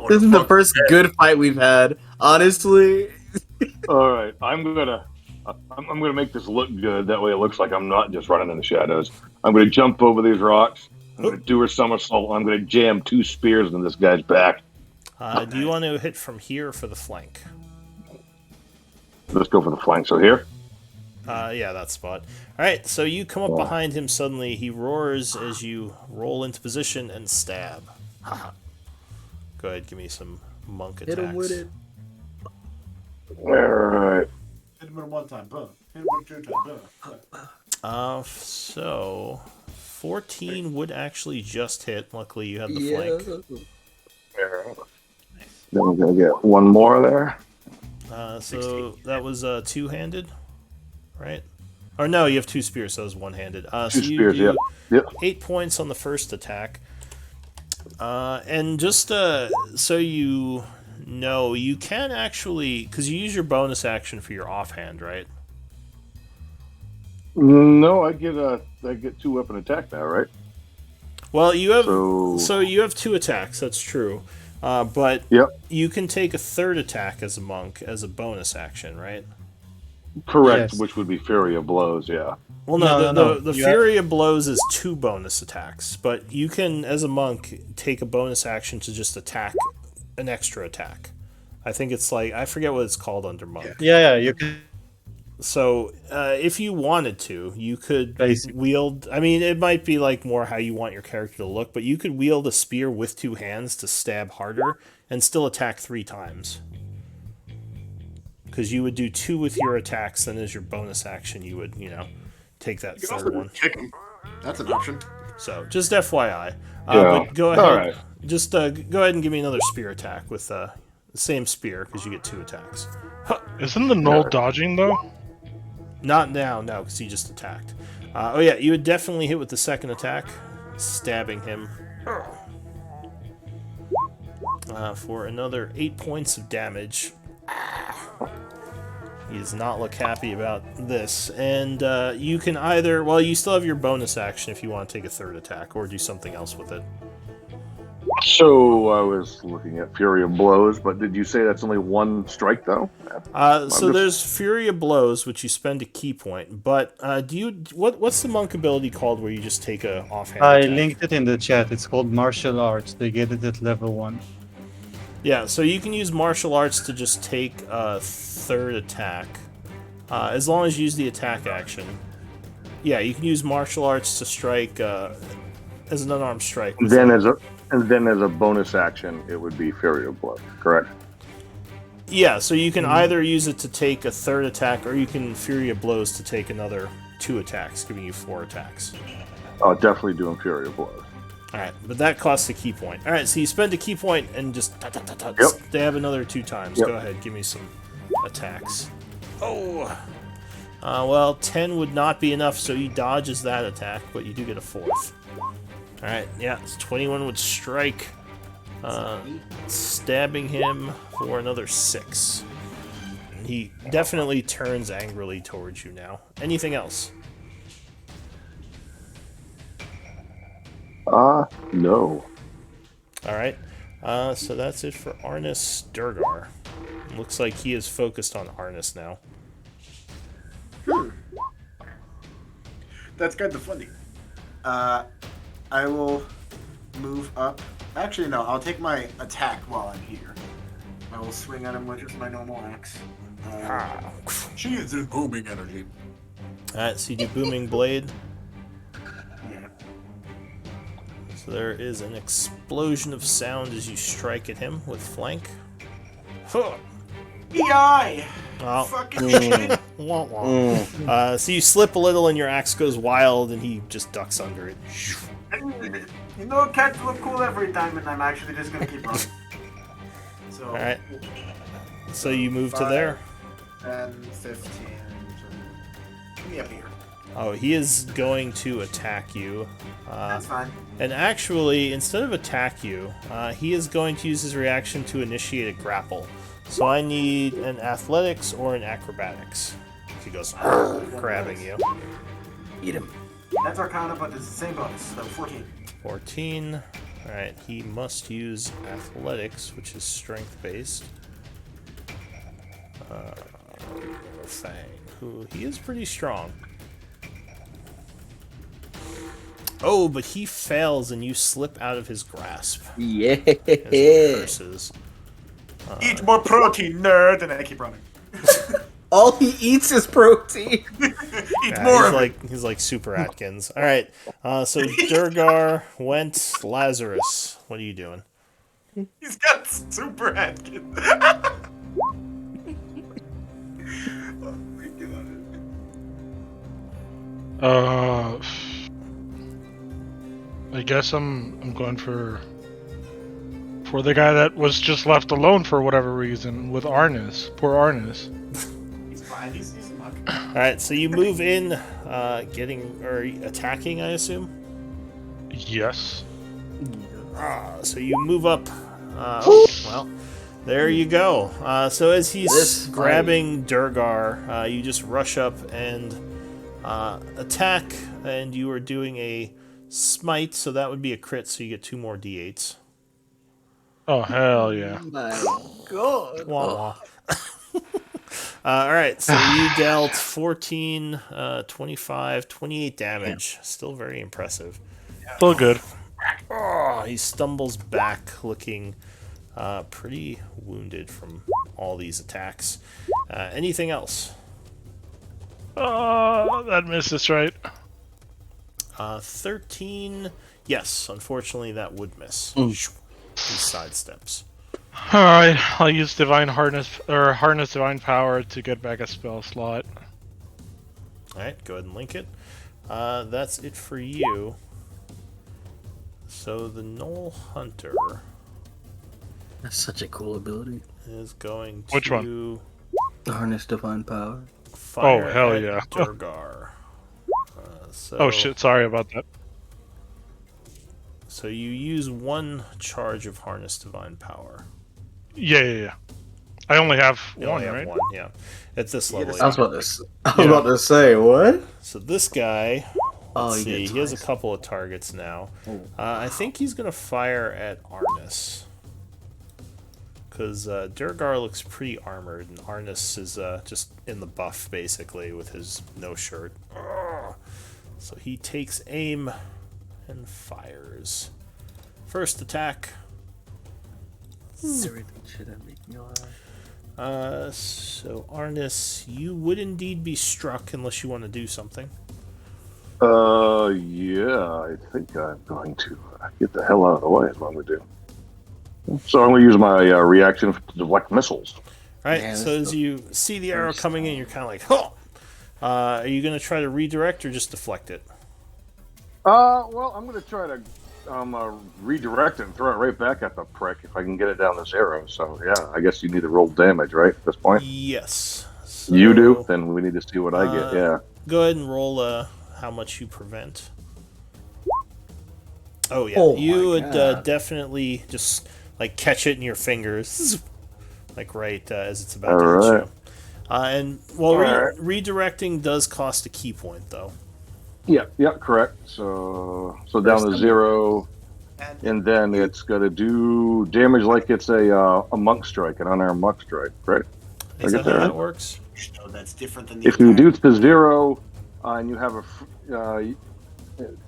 This is the fuck first that. good fight we've had. Honestly, All right, I'm gonna make this look good. That way, it looks like I'm not just running in the shadows. I'm gonna jump over these rocks. I'm gonna do a somersault. I'm gonna jam 2 spears in this guy's back. Do you want to hit from here for the flank? Let's go for the flank. So here. Yeah, that spot. Alright, so you come up behind him suddenly. He roars as you roll into position and stab. Haha. Go ahead, give me some monk attacks. hit him with it. All right. Hit him with it one time, boom. Hit him with it 2 times, boom. So 14 would actually just hit. Luckily, you had the flank. Then we're gonna get one more there. So that was two-handed, right? Or no, you have 2 spears, so it was one-handed. So 2 you spears. do Yep. 8 points on the first attack. And just so you know, you can actually, because you use your bonus action for your offhand, right? No, I get 2 weapon attack now, right? Well, you have So you have 2 attacks. That's true. But Yep. you can take a third attack as a monk as a bonus action, right? Correct, Yes. which would be Fury of Blows. Yeah. Well, no, No. the You Fury of Blows is 2 bonus attacks, but you can, as a monk, take a bonus action to just attack an extra attack. I think it's like, I forget what it's called under monk. Yeah, you can. So, if you wanted to, you could Basically. wield. I mean, it might be like more how you want your character to look, but you could wield a spear with 2 hands to stab harder and still attack 3 times. Because you would do 2 with your attacks, then as your bonus action, you would, take that You can third also one. kick him. That's an option. So, just FYI. Yeah. But go ahead. All right. Just go ahead and give me another spear attack with the same spear, because you get 2 attacks. Huh. Isn't the null dodging though? Not now, no, because he just attacked. Oh yeah, you would definitely hit with the second attack, stabbing him. for another 8 points of damage. He does not look happy about this. And you can either... Well, you still have your bonus action if you want to take a third attack, or do something else with it. So I was looking at Fury of Blows, but did you say that's only one strike though? There's Fury of Blows, which you spend a key point. But what's the monk ability called where you just take a offhand I attack? linked it in the chat. It's called martial arts. They get it at level 1. Yeah, so you can use martial arts to just take a third attack, as long as you use the attack action. Yeah, you can use martial arts to strike as an unarmed strike. Then as a bonus action, it would be Fury of Blows, correct? Yeah, so you can either use it to take a third attack, or you can Fury of Blows to take another 2 attacks, giving you 4 attacks. Oh, definitely doing Fury of Blows. Alright, but that costs a key point. Alright, so you spend a key point and just stab another 2 times. Yep. Go ahead, give me some attacks. Oh! Well, 10 would not be enough, so he dodges that attack, but you do get a 4th. Alright, yeah, it's 21 would strike. Stabbing him for another 6. He definitely turns angrily towards you now. Anything else? No. Alright, so that's it for Arnis Durgar. Looks like he is focused on Arnis now. That's kind of funny. I will move up. Actually, no, I'll take my attack while I'm here. I will swing at him with just my normal axe. She is in booming energy. Alright, so you do Booming Blade. Yeah. So there is an explosion of sound as you strike at him with flank. Huh. EI! Oh. Fucking shit! Wah, wah. So you slip a little and your axe goes wild and he just ducks under it. You know, cats look cool every time, and I'm actually just gonna keep running. So, Alright. So you move to there. 10, 15. Give me up here. Oh, he is going to attack you. That's fine. And actually, instead of attack you, he is going to use his reaction to initiate a grapple. So I need an athletics or an acrobatics. He goes grabbing you. Eat him. That's Arcana, but it's the same bonus, so 14. 14. Alright, he must use athletics, which is strength-based. Fang, who he is pretty strong. Oh, but he fails and you slip out of his grasp. Yeah. As curses. Eat more protein, nerd! And I keep running. All he eats is protein. Eat more of it. He's like Super Atkins. Alright, so Durgar went Lazarus. What are you doing? He's got super Atkins. Oh my god. I guess I'm going for the guy that was just left alone for whatever reason with Arnis. Poor Arnis. He's fine. He's a monk. Alright, so you move in, attacking, I assume? Yes. So you move up. Well, there you go. So as he's grabbing Durgar, you just rush up and attack, and you are doing a smite, so that would be a crit, so you get 2 more d8s. Oh, hell yeah. My God. Wah, wah. Alright, so you dealt 14, 25, 28 damage. Still very impressive. Still good. Oh, he stumbles back, looking pretty wounded from all these attacks. Anything else? That misses, right? 13. Yes, unfortunately, that would miss. He sidesteps. Alright, I'll use Harness Divine Power to get back a spell slot. Alright, go ahead and link it. That's it for you. So the Knoll Hunter That's such a cool ability. is going to Which one? Harness divine power. fire Oh, hell at yeah. Durgar. Oh shit, sorry about that. So you use 1 charge of Harness Divine Power. Yeah. I only have You one, only have right? 1, yeah. At this level, I was yeah. about to say what? So this guy, let's he see, gets he has a twice. couple of targets now. Oh, I think he's going to fire at Arnis. Because Durgar looks pretty armored, and Arnis is just in the buff, basically, with his no shirt. So he takes aim and fires. First attack. Everything should have made me laugh. So Arnis, you would indeed be struck unless you want to do something. Yeah, I think I'm going to get the hell out of the way is what I'm going to do. So I'm going to use my reaction to deflect missiles. Alright, Man, so this as is you see the arrow first coming in, you're kind of like, huh! Are you going to try to redirect or just deflect it? Well, I'm going to try to redirect it and throw it right back at the prick if I can get it down this arrow. So, yeah, I guess you need to roll damage, right, at this point? Yes. So, You do? Then we need to see what I get, yeah. Go ahead and roll how much you prevent. Oh, yeah. Oh you my would God. definitely just, like, catch it in your fingers. Like, right as it's about All to hit right. you. And, well, Alright. redirecting does cost a key point, though. Yeah, correct. So down First to time. 0, and then it's going to do damage like it's a monk strike, an unarmed monk strike, right? Is that how that works? So that's different than the If you attack. do it to 0, and you have a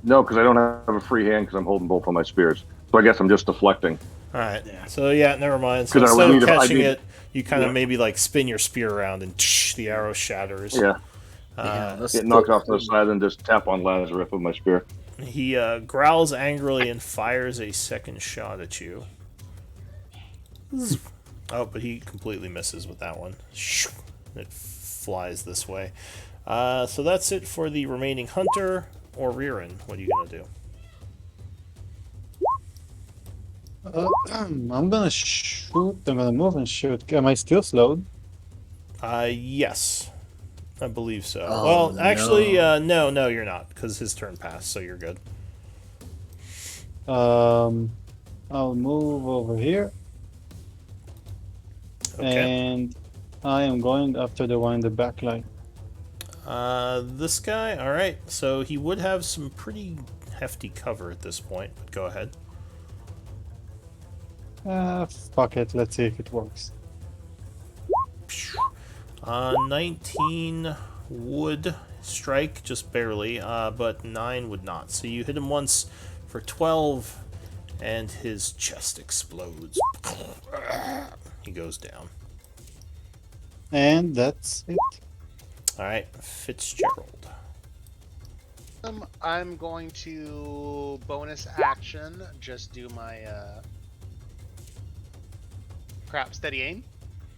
no, because I don't have a free hand because I'm holding both of my spears. So I guess I'm just deflecting. Alright. Yeah. So, yeah, never mind. So 'Cause I would instead of need- I catching need- it, you kind of Yeah. maybe, like, spin your spear around and the arrow shatters. Yeah, That's get knocked off to the side and just tap on Lazarus with my spear. He growls angrily and fires a second shot at you. Oh, but he completely misses with that one. It flies this way. So that's it for the remaining hunter or Ririn. What are you going to do? I'm gonna shoot. I'm gonna move and shoot. Am I still slowed? Yes. I believe so. Oh, well, actually, no. no, you're not, because his turn passed, so you're good. I'll move over here, Okay. and I am going after the one in the back line. This guy, alright. So he would have some pretty hefty cover at this point, but go ahead. Fuck it. Let's see if it works. 19 would strike, just barely, but 9 would not. So you hit him once for 12, and his chest explodes. He goes down. And that's it. Alright, Fitzgerald. I'm going to bonus action, just do my steady aim,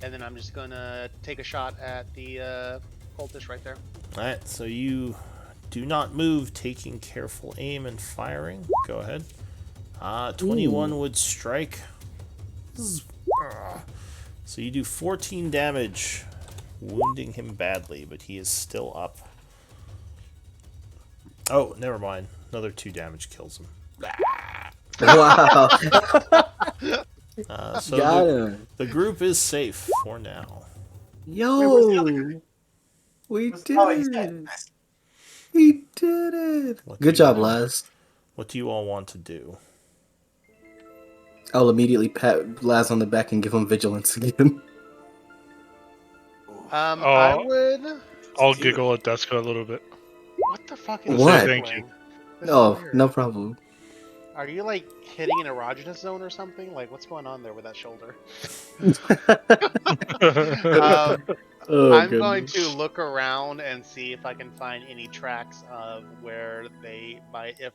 and then I'm just gonna take a shot at the cultist right there. Alright, so you do not move, taking careful aim and firing. Go ahead. 21 would strike. So you do 14 damage, wounding him badly, but he is still up. Oh, never mind. Another 2 damage kills him. Wow. So Got him. the group is safe for now. Yo. We did Oh, he's it. dead. We did it. What Good do job, you- Laz. What do you all want to do? I'll immediately pat Laz on the back and give him vigilance again. I would. I'll giggle at Deska a little bit. What the fuck is What? Thank giggling? you. This is Oh, weird. no problem. Are you like hitting an erogenous zone or something? Like, what's going on there with that shoulder? Oh, I'm going goodness. to look around and see if I can find any tracks of where they might. If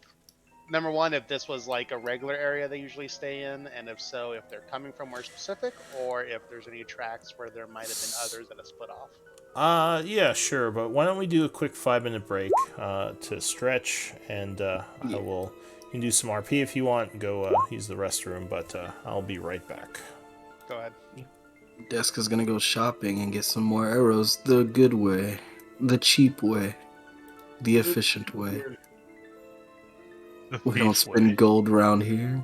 number one, if this was like a regular area they usually stay in, and if so, if they're coming from where specific, or if there's any tracks where there might have been others that have split off. Yeah, sure, but why don't we do a quick 5-minute break to stretch, and I will. You can do some RP if you want. Go use the restroom, but I'll be right back. Go ahead. Deska's gonna go shopping and get some more arrows the good way, the cheap way, the efficient way. The We don't thief spend way. gold around here.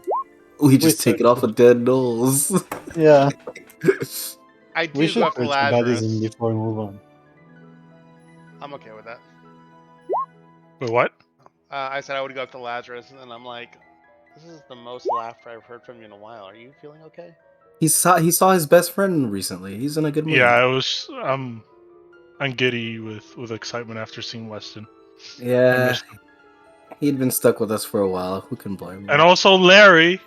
We just take it off of dead gnolls. Yeah, I we do go should after search Buddhism Lazarus. before we move on. I'm okay with that. Wait, what? I said I would go after Lazarus, and then I'm like, this is the most laughter I've heard from you in a while. Are you feeling okay? He saw his best friend recently. He's in a good mood. Yeah, I was. I'm giddy with excitement after seeing Weston. I Yeah, missed him. he'd been stuck with us for a while. Who can blame him? And also Larry,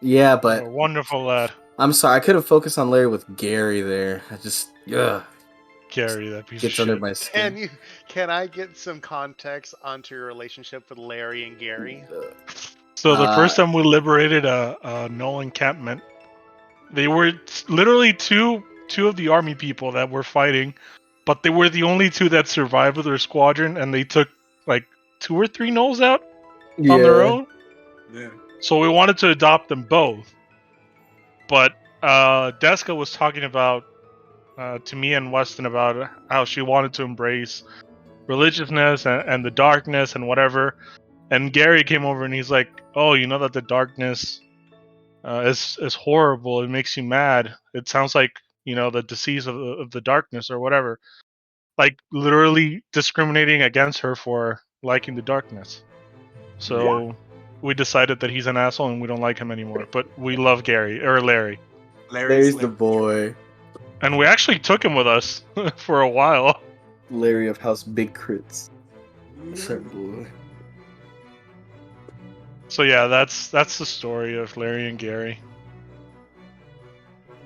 Yeah, a but wonderful lad. I'm sorry. I could have focused on Larry with Gary there. I just, Gary, that piece of gets under shit. my skin. Can I get some context onto your relationship with Larry and Gary? So the first time we liberated a null encampment, they were literally two of the army people that were fighting, but they were the only two that survived with their squadron, and they took like 2 or 3 nulls out on their own. Yeah. So we wanted to adopt them both, but Deska was talking about to me and Weston about how she wanted to embrace religiousness and the darkness and whatever. And Gary came over and he's like, "Oh, you know that the darkness is horrible. It makes you mad. It sounds like the disease of the darkness or whatever." Like literally discriminating against her for liking the darkness. So we decided that he's an asshole and we don't like him anymore. But we love Gary or Larry, Larry's the boy. and we actually took him with us for a while. Larry of House Big Crits. What's up, boy? So yeah, that's the story of Larry and Gary.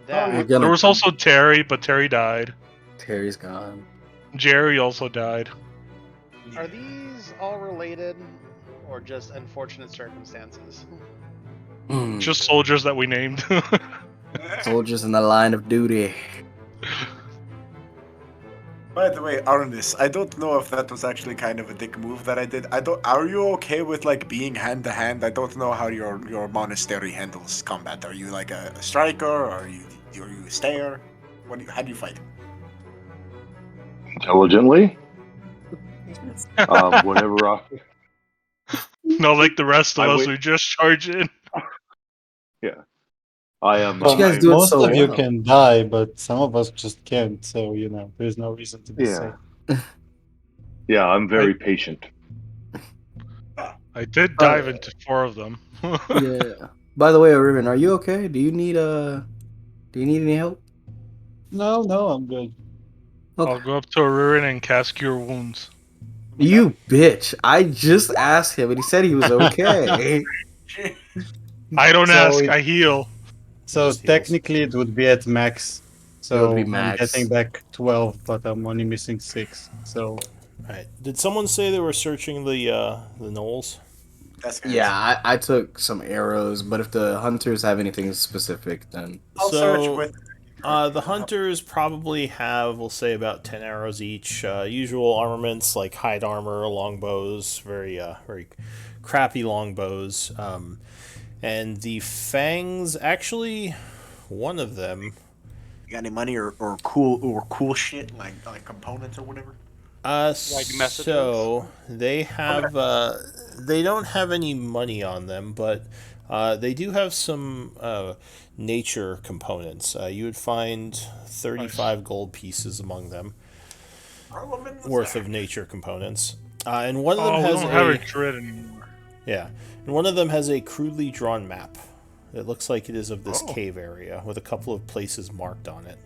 That There was also Terry, but Terry died. Terry's gone. Jerry also died. Are these all related, or just unfortunate circumstances? Just soldiers that we named. Soldiers in the line of duty. By the way, Arnis, I don't know if that was actually kind of a dick move that I did. Are you okay with like being hand to hand? I don't know how your monastery handles combat. Are you like a striker, or are you a stayer? How do you fight? Intelligently. Whenever No, like the rest of I us, wait- we just charge in. I am. But you guys do it Most so of you well. can die, but some of us just can't. So there's no reason to be Yeah. safe. Yeah, I'm very patient. I did dive into 4 of them. Yeah. By the way, Riven, are you okay? Do you need any help? No, I'm good. I'll go up to Ruin and cast Cure Wounds. You bitch! I just asked him, and he said he was okay. I don't So ask, it- I heal. So Just heals. technically, it would be at max. So be I'm max. getting back 12, but I'm only missing 6. So Alright. Did someone say they were searching the knolls? Yeah, I took some arrows, but if the hunters have anything specific, then I'll search with. The hunters probably have, we'll say, about 10 arrows each. Usual armaments like hide armor, longbows, very crappy longbows. And the fangs, actually, one of them. You got any money or cool shit like components or whatever? So they have they don't have any money on them, but they do have some nature components. You would find 35 gold pieces among them worth of nature components, and one of them We has don't have a dread anymore. yeah, and one of them has a crudely drawn map. It looks like it is of this cave area with a couple of places marked on it.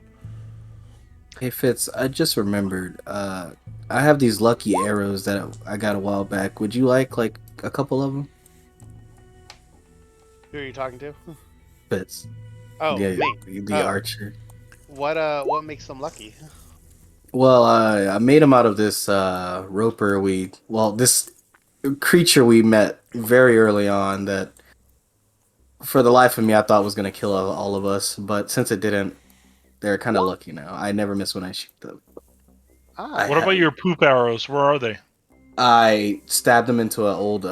Hey Fitz, I just remembered. I have these lucky arrows that I got a while back. Would you like a couple of them? Who are you talking to? Fitz. Oh, the, me. the archer. What makes them lucky? Well, I made them out of this roper this creature we met very early on that, for the life of me, I thought was gonna kill all of us. But since it didn't, they're kind of lucky now. I never miss when I shoot them. What about your poop arrows? Where are they? I stabbed them into an old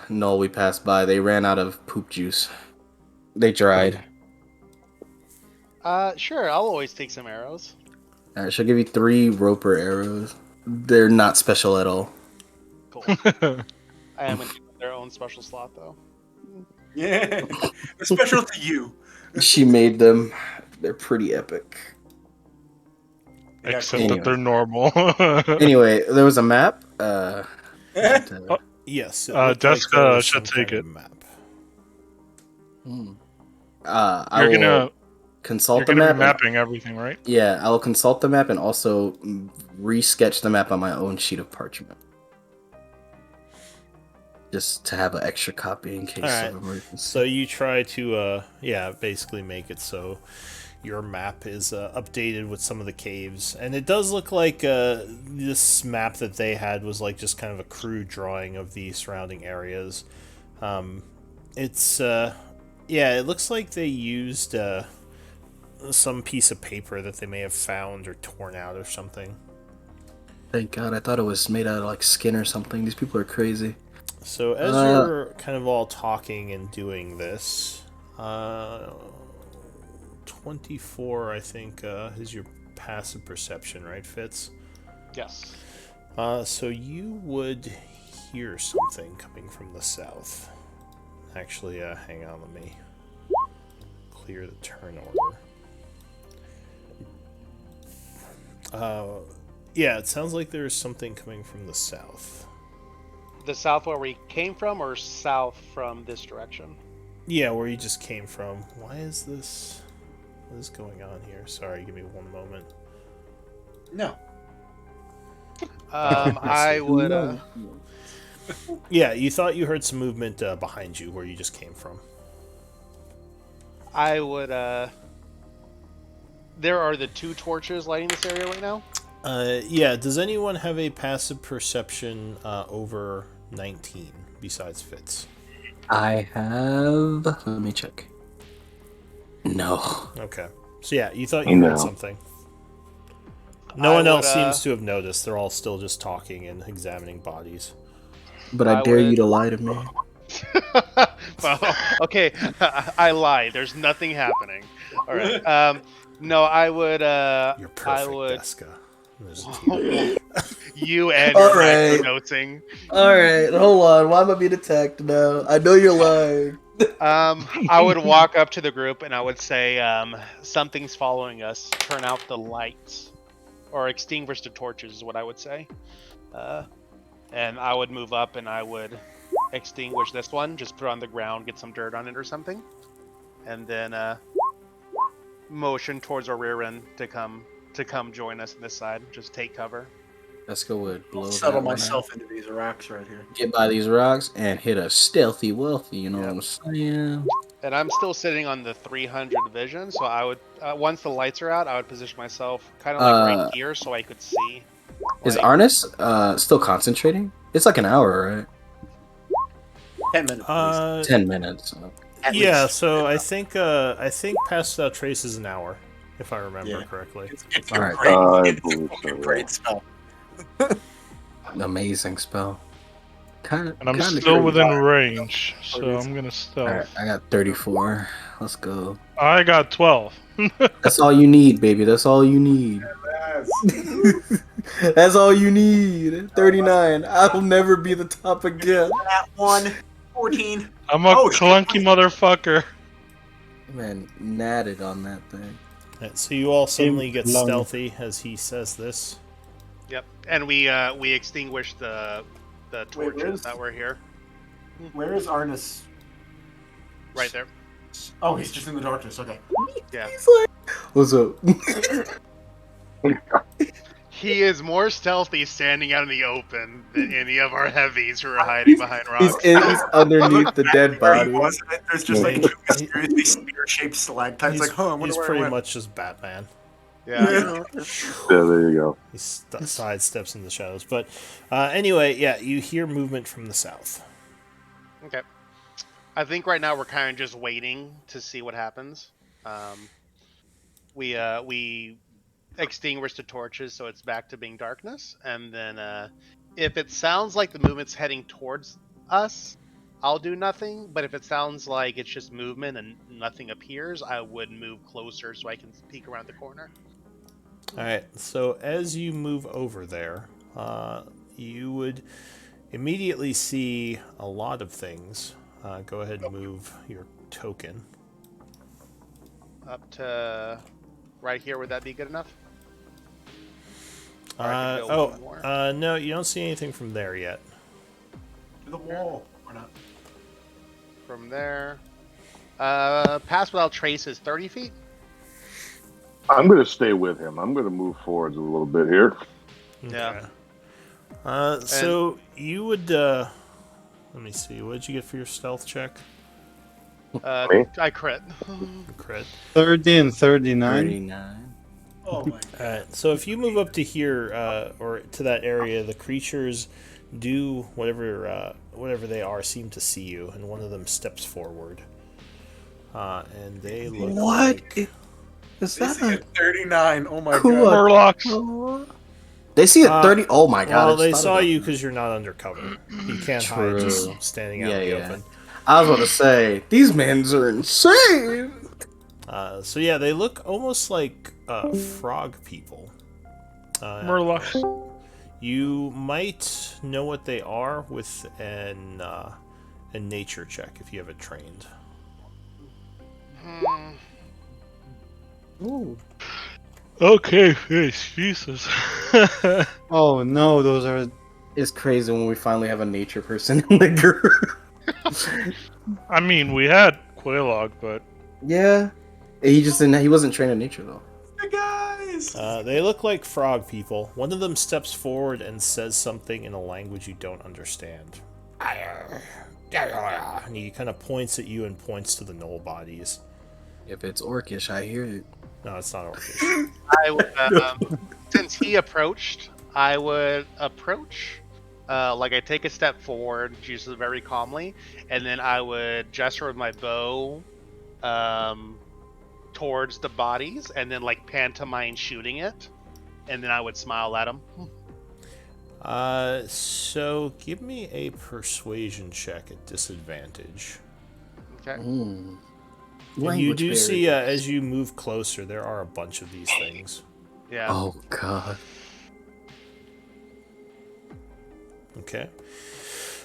knoll we passed by. They ran out of poop juice. They dried. Sure, I'll always take some arrows. Alright, she'll give you 3 roper arrows. They're not special at all. Cool. I am in their own own special slot, though. Yeah, special to you. She made them. They're pretty epic. Yeah, Except cool. that they're normal. Anyway, there was a map. Oh, Yes, it looked like there Deska was should some take kind it. of map. I You're will gonna consult you're the gonna be map. mapping everything, right? Yeah, I will consult the map and also re-sketch the map on my own sheet of parchment, just to have an extra copy in case Alright, of emergency. so you try to, basically make it so your map is updated with some of the caves. And it does look like this map that they had was like just kind of a crude drawing of the surrounding areas. It's, it looks like they used some piece of paper that they may have found or torn out or something. Thank God, I thought it was made out of like skin or something. These people are crazy. So as you're kind of all talking and doing this, 24, I think, is your passive perception, right, Fitz? Yes. So you would hear something coming from the south. Actually, hang on, let me clear the turn order. Yeah, it sounds like there's something coming from the south. The south where we came from, or south from this direction? Yeah, where you just came from. Why is this... What is going on here? Sorry, give me one moment. No. I would. Yeah, you thought you heard some movement behind you where you just came from. I would. There are the 2 torches lighting this area right now. Yeah, does anyone have a passive perception over 19 besides Fitz? I have. Let me check. No. Okay. So yeah, you thought you heard No. something. No one else seems to have noticed. They're all still just talking and examining bodies. But I I dare would- you to lie to me. Well, okay, I lied. There's nothing happening. All right. No, I would. You're perfect, I would. Deska. There's a tear. You and All your right. micronouncing. Alright, hold on. Why am I being attacked now? I know you're lying. I would walk up to the group and I would say, something's following us. Turn out the lights. Or extinguish the torches is what I would say. And I would move up and I would extinguish this one. Just put it on the ground, get some dirt on it or something. And then motion towards our rear end to come join us on this side. Just take cover. Let's go with blow Settle that one myself into these rocks right here. out. Get by these rocks and hit a stealthy wealthy, you know what I'm saying? And I'm still sitting on the 300 vision, so I would once the lights are out, I would position myself kind of like right here so I could see. Is Like, Arnis still concentrating? It's like an hour, right? 10 minutes. at least. 10 minutes. At Yeah, least. so I think Pass Without Trace is an hour, if I remember correctly. It's All a right. great, I it's believe a so, great spell. Amazing spell. Kind of. And I'm still within range, so I'm gonna stealth. Alright, I got 34. Let's go. I got 12. That's all you need, baby. That's all you need. Yes. That's all you need. 39. I'll never be the top again. That one. 14. I'm a Oh, shit. clunky motherfucker. Man, natted on that thing. Right, so you all suddenly get Long. stealthy as he says this. Yep. And we extinguish the torches where's- that were here. Where is Arnis? Right there. Oh, he's just in the darkness. Okay. Yeah. What's up? He is more stealthy standing out in the open than any of our heavies who are hiding behind He's, rocks. he's underneath the dead Where he body. was, there's just like two mysteriously spear-shaped stalactites. Like, huh, I wonder He's where I pretty went. much just Batman. Yeah. Yeah, there you go. He sidesteps in the shadows. But anyway, yeah, you hear movement from the south. Okay. I think right now we're kind of just waiting to see what happens. We extinguish the torches so it's back to being darkness, and then if it sounds like the movement's heading towards us, I'll do nothing. But if it sounds like it's just movement and nothing appears, I would move closer so I can peek around the corner. All right. So as you move over there, you would immediately see a lot of things. Go ahead and move your token. Up to right here, would that be good enough? Or I could go one more. No, you don't see anything from there yet. To the wall. Or not. From there. Pass without trace is 30 feet. I'm going to stay with him. I'm going to move forwards a little bit here. Yeah. So you would. Let me see. What did you get for your stealth check? I crit. Crit. 30 and 39. 39. Oh my god. So if you move up to here or to that area, the creatures do whatever they are seem to see you, and one of them steps forward. And they look What? like... Is They that see a 39. Oh my Cool. god. Murlocs. They see a 30. Oh my god. Well, I just they thought saw about you that. because you're not undercover. You can't hide just standing out in the open. I was about to say, these mans are insane. So yeah, they look almost like frog people. Murlocs. You might know what they are with a nature check if you have it trained. Ooh. Okay, fish. Jesus. Oh no, those are. It's crazy when we finally have a nature person in the group. I mean, we had Quaylog, but Yeah. He just didn't. He wasn't trained in nature though. Hey guys. They look like frog people. One of them steps forward and says something in a language you don't understand. And he kind of points at you and points to the knoll bodies. If it's orcish, I hear it. No, it's not orcish. I would, since he approached, I would approach. Like I take a step forward, just very calmly, and then I would gesture with my bow towards the bodies, and then like pantomime shooting it, and then I would smile at them. So give me a persuasion check at disadvantage. Okay. And you do see, as you move closer, there are a bunch of these things. Yeah. Oh god. Okay.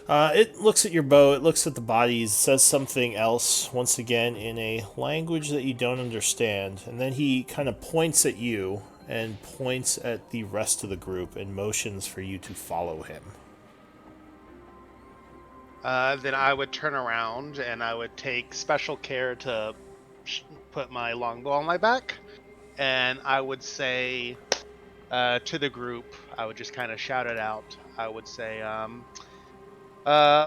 It looks at your bow, it looks at the bodies, says something else, once again, in a language that you don't understand, and then he kind of points at you and points at the rest of the group and motions for you to follow him. Then I would turn around and I would take special care to put my longbow on my back, and I would say to the group, I would just kind of shout it out. I would say,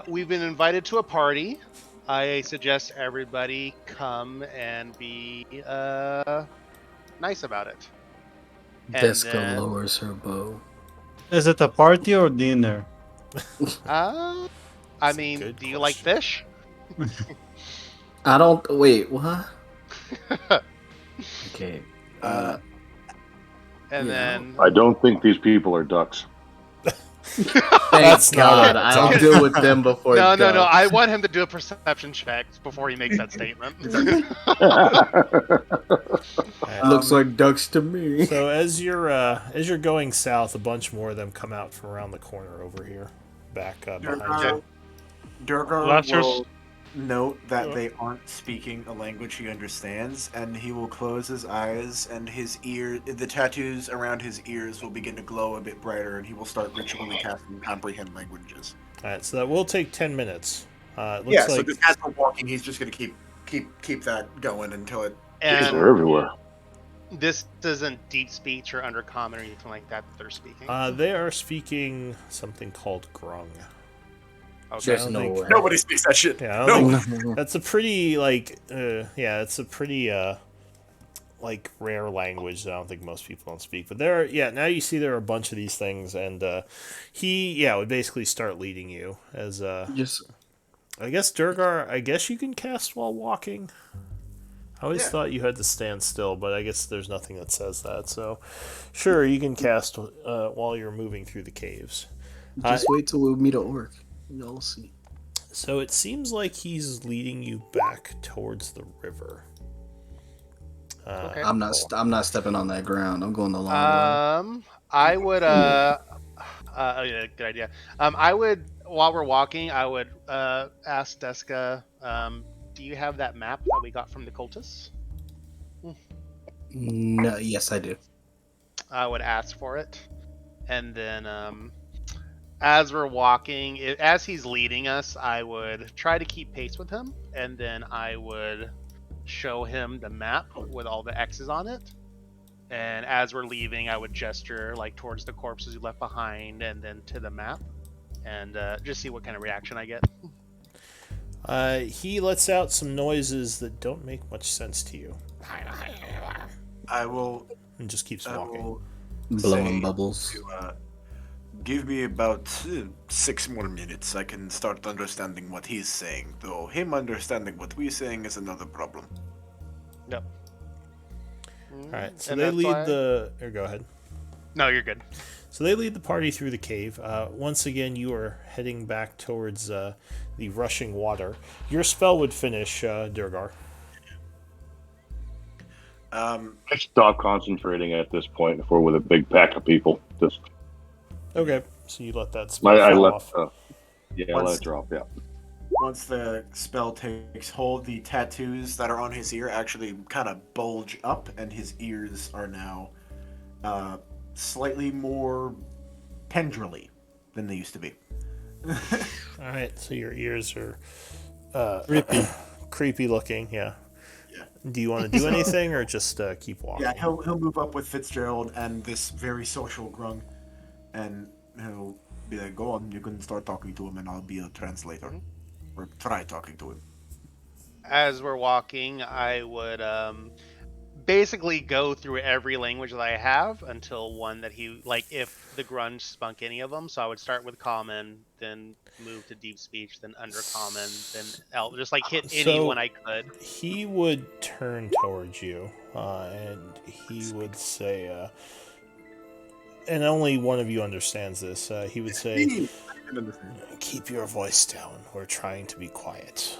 we've been invited to a party. I suggest everybody come and be nice about it. And Deska then, lowers her bow. Is it a party or dinner? I That's a mean, good do you like question. fish? I don't. Wait, what? Okay. And Yeah. then I don't think these people are ducks. Thank That's not God. a I'll duck. deal with them before. no. ducks. I want him to do a perception check before he makes that statement. Looks like ducks to me. So as you're going south, a bunch more of them come out from around the corner over here, back behind you. Durgar Last year's- will note that they aren't speaking a language he understands, and he will close his eyes, and the tattoos around his ears will begin to glow a bit brighter, and he will start ritually casting comprehend languages. All right, so that will take 10 minutes. It looks Yeah, so like just as we're walking, he's just gonna keep that going until it. These And are everywhere. this isn't deep speech or undercommon or anything like that they're speaking. they are speaking something called grung. Okay. There's I don't no think- way. Nobody speaks that shit. Yeah, I No. don't think that's a pretty it's a pretty like rare language that I don't think most people don't speak. But now you see there are a bunch of these things, and he would basically start leading you as Just I guess Durgar. I guess you can cast while walking. I always thought you had to stand still, but I guess there's nothing that says that. So, sure, you can cast while you're moving through the caves. wait till we meet an orc. You'll see. So it seems like he's leading you back towards the river. Okay. I'm not stepping on that ground. I'm going the long way. I would. Yeah, good idea. I would while we're walking, I would ask Deska, do you have that map that we got from the cultists? No, yes, I do. I would ask for it, and then as we're walking, as he's leading us, I would try to keep pace with him, and then I would show him the map with all the X's on it. And as we're leaving, I would gesture like towards the corpses you left behind, and then to the map, and just see what kind of reaction I get. He lets out some noises that don't make much sense to you, I will. and just keeps I walking. will Blowing say bubbles. to, give me about 6 more minutes. I can start understanding what he's saying. Though him understanding what we're saying is another problem. Yep. All right, so And they that's lead why- the. Or go ahead. No, you're good. So they lead the party through the cave. Once again, you are heading back towards the rushing water. Your spell would finish, Durgar. Um, I stop concentrating at this point if we're with a big pack of people. Just Okay, so you let that spell I fall let off. I let Once- it drop. Yeah. Once the spell takes hold, the tattoos that are on his ear actually kind of bulge up, and his ears are now slightly more tendrily than they used to be. All right, so your ears are Creepy. creepy looking. Yeah. Yeah. Do you want to do anything or just keep walking? Yeah, he'll move up with Fitzgerald and this very social grung, and he'll be like, "Go on, you can start talking to him, and I'll be a translator, or try talking to him." As we're walking, I would basically go through every language that I have until one that he like. If the grunge spunk any of them, so I would start with common, then move to deep speech, then undercommon, then just like hit So- anyone I could. He would turn towards you, and he would say, and only one of you understands this. He would say, "Keep your voice down. We're trying to be quiet.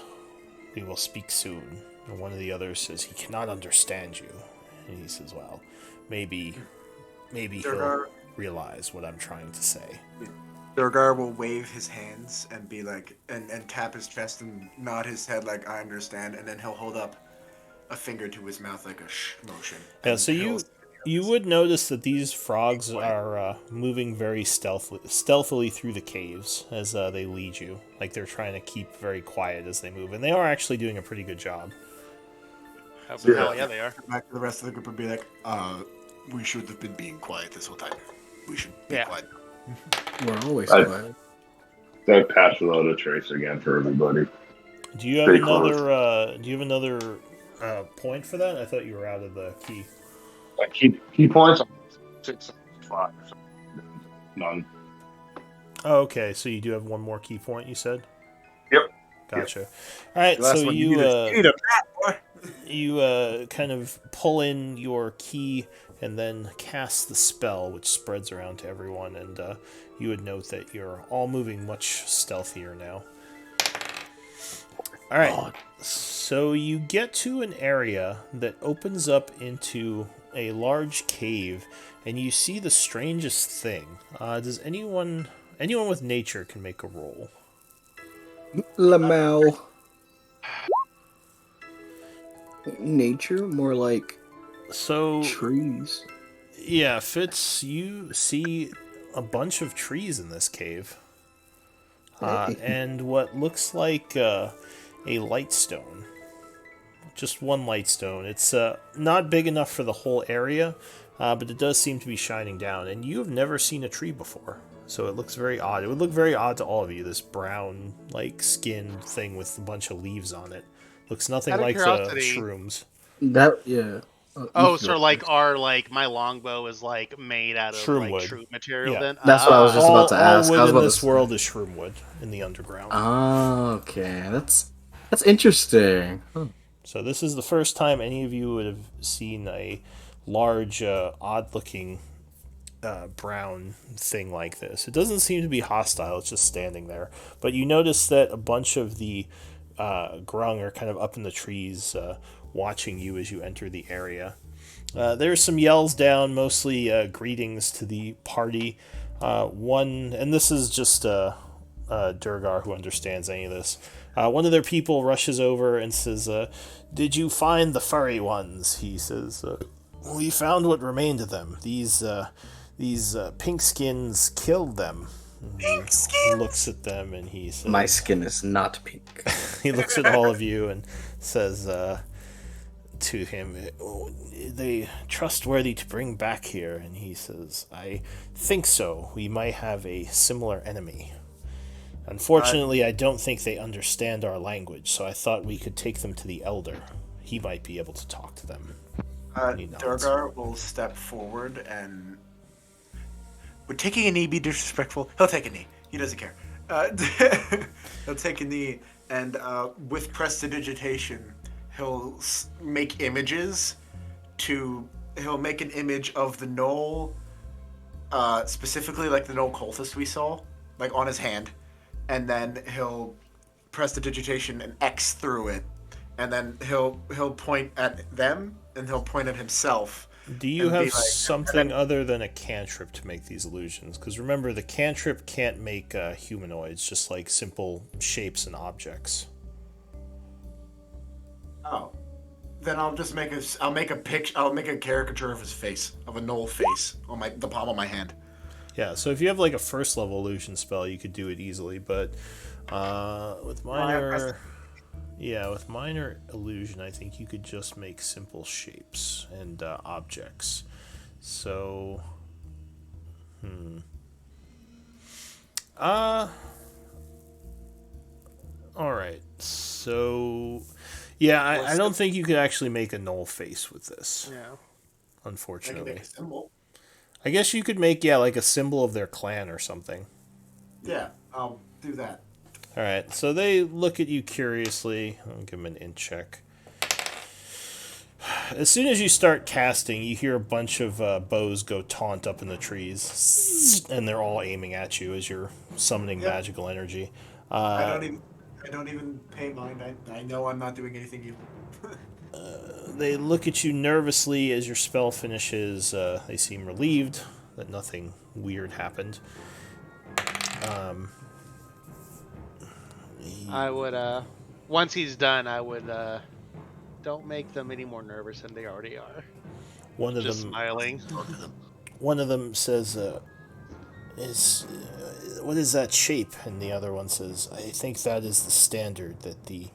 We will speak soon." And one of the others says, "He cannot understand you." And he says, "Well, maybe he'll Durgar, realize what I'm trying to say." Durgar will wave his hands and be like, and tap his chest and nod his head like, "I understand," and then he'll hold up a finger to his mouth like a shh motion. Yeah, And so he'll- you would notice that these frogs are moving very stealthily through the caves as they lead you. Like they're trying to keep very quiet as they move, and they are actually doing a pretty good job. Hell yeah, they are. back to the rest of the group and be like, we should have been being quiet this whole time. We should be Yeah. quiet." We're always I- quiet. I pass without a trace again for everybody. Do you have Pretty another? Do you have another point for that? I thought you were out of the key. Like key points. 6, 5. None. Oh, okay. So you do have one more key point. You said. Yep. Gotcha. All right. The last So one, you need a map, boy. you kind of pull in your key and then cast the spell, which spreads around to everyone, and you would note that you're all moving much stealthier now. All right, so you get to an area that opens up into a large cave, and you see the strangest thing. Does anyone with nature can make a roll? Lamau. Nature, more like So trees. yeah, Fitz, you see a bunch of trees in this cave, and what looks like a light stone. Just one light stone. It's not big enough for the whole area, but it does seem to be shining down. And you have never seen a tree before, so it looks very odd. It would look very odd to all of you. This brown, like skin thing with a bunch of leaves on it looks nothing Out of like the curiosity- shrooms. That yeah. Oh, so like my longbow is like made out of Shroom like wood. true material. Yeah. Then That's what I was just about to ask. All I was wood in about to this say. world is shroom wood in the underground. Oh, okay. That's interesting. Huh. So this is the first time any of you would have seen a large, odd-looking brown thing like this. It doesn't seem to be hostile. It's just standing there. But you notice that a bunch of the grung are kind of up in the trees, watching you as you enter the area. There's some yells down, mostly greetings to the party. One, and this is just Durgar who understands any of this. One of their people rushes over and says, "Did you find the furry ones?" He says, "We found what remained of them. These pink skins killed them." Pink He skins. looks at them and he says, My skin is not pink. he looks at all of you and says to him, "They trustworthy to bring back here?" And he says, "I think so. We might have a similar enemy. Unfortunately, I don't think they understand our language, so I thought we could take them to the Elder. He might be able to talk to them." He nods. Durgar will step forward and... Would taking a knee be disrespectful? He'll take a knee. He doesn't care. He'll take a knee, and with prestidigitation, he'll make images to... He'll make an image of the Knoll, specifically like the Knoll cultist we saw, like on his hand, and then he'll prestidigitation and X through it, and then he'll point at them, and he'll point at himself. Do you have something other than a cantrip to make these illusions? Because remember, the cantrip can't make humanoids, just like simple shapes and objects. Oh, then I'll just make I'll make a picture. I'll make a caricature of his face, of a Knoll face, on the palm of my hand. Yeah, so if you have like a first level illusion spell, you could do it easily, but with minor... Yeah, with minor illusion, I think you could just make simple shapes and objects. So, all right. So, yeah, I don't think you could actually make a Knoll face with this. Yeah. I can Unfortunately, make a symbol. I guess you could make like a symbol of their clan or something. Yeah, I'll do that. All right, so they look at you curiously. I'll give them an int check. As soon as you start casting, you hear a bunch of bows go taunt up in the trees, and they're all aiming at you as you're summoning magical energy. I don't even pay mind. I know I'm not doing anything evil. They look at you nervously as your spell finishes. They seem relieved that nothing weird happened. I would, once he's done, I would, don't make them any more nervous than they already are. One of Just them, smiling. one of them says, "What is that shape?" And the other one says, "I think that is the standard that the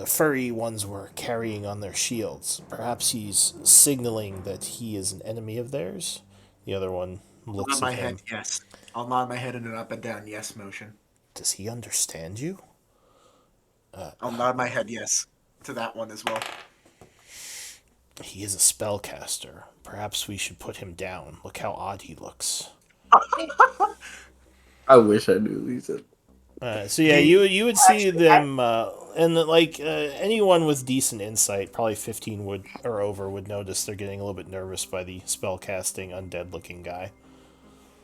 furry ones were carrying on their shields. Perhaps he's signaling that he is an enemy of theirs." The other one looks Nod my at him. head, yes. I'll nod my head in an up and down yes motion. Does he understand you? I'll nod my head yes to that one as well. He is a spellcaster. Perhaps we should put him down. Look how odd he looks. I wish I knew Lisa. So yeah, you would see them, and like anyone with decent insight, probably 15 would or over would notice they're getting a little bit nervous by the spellcasting undead looking guy.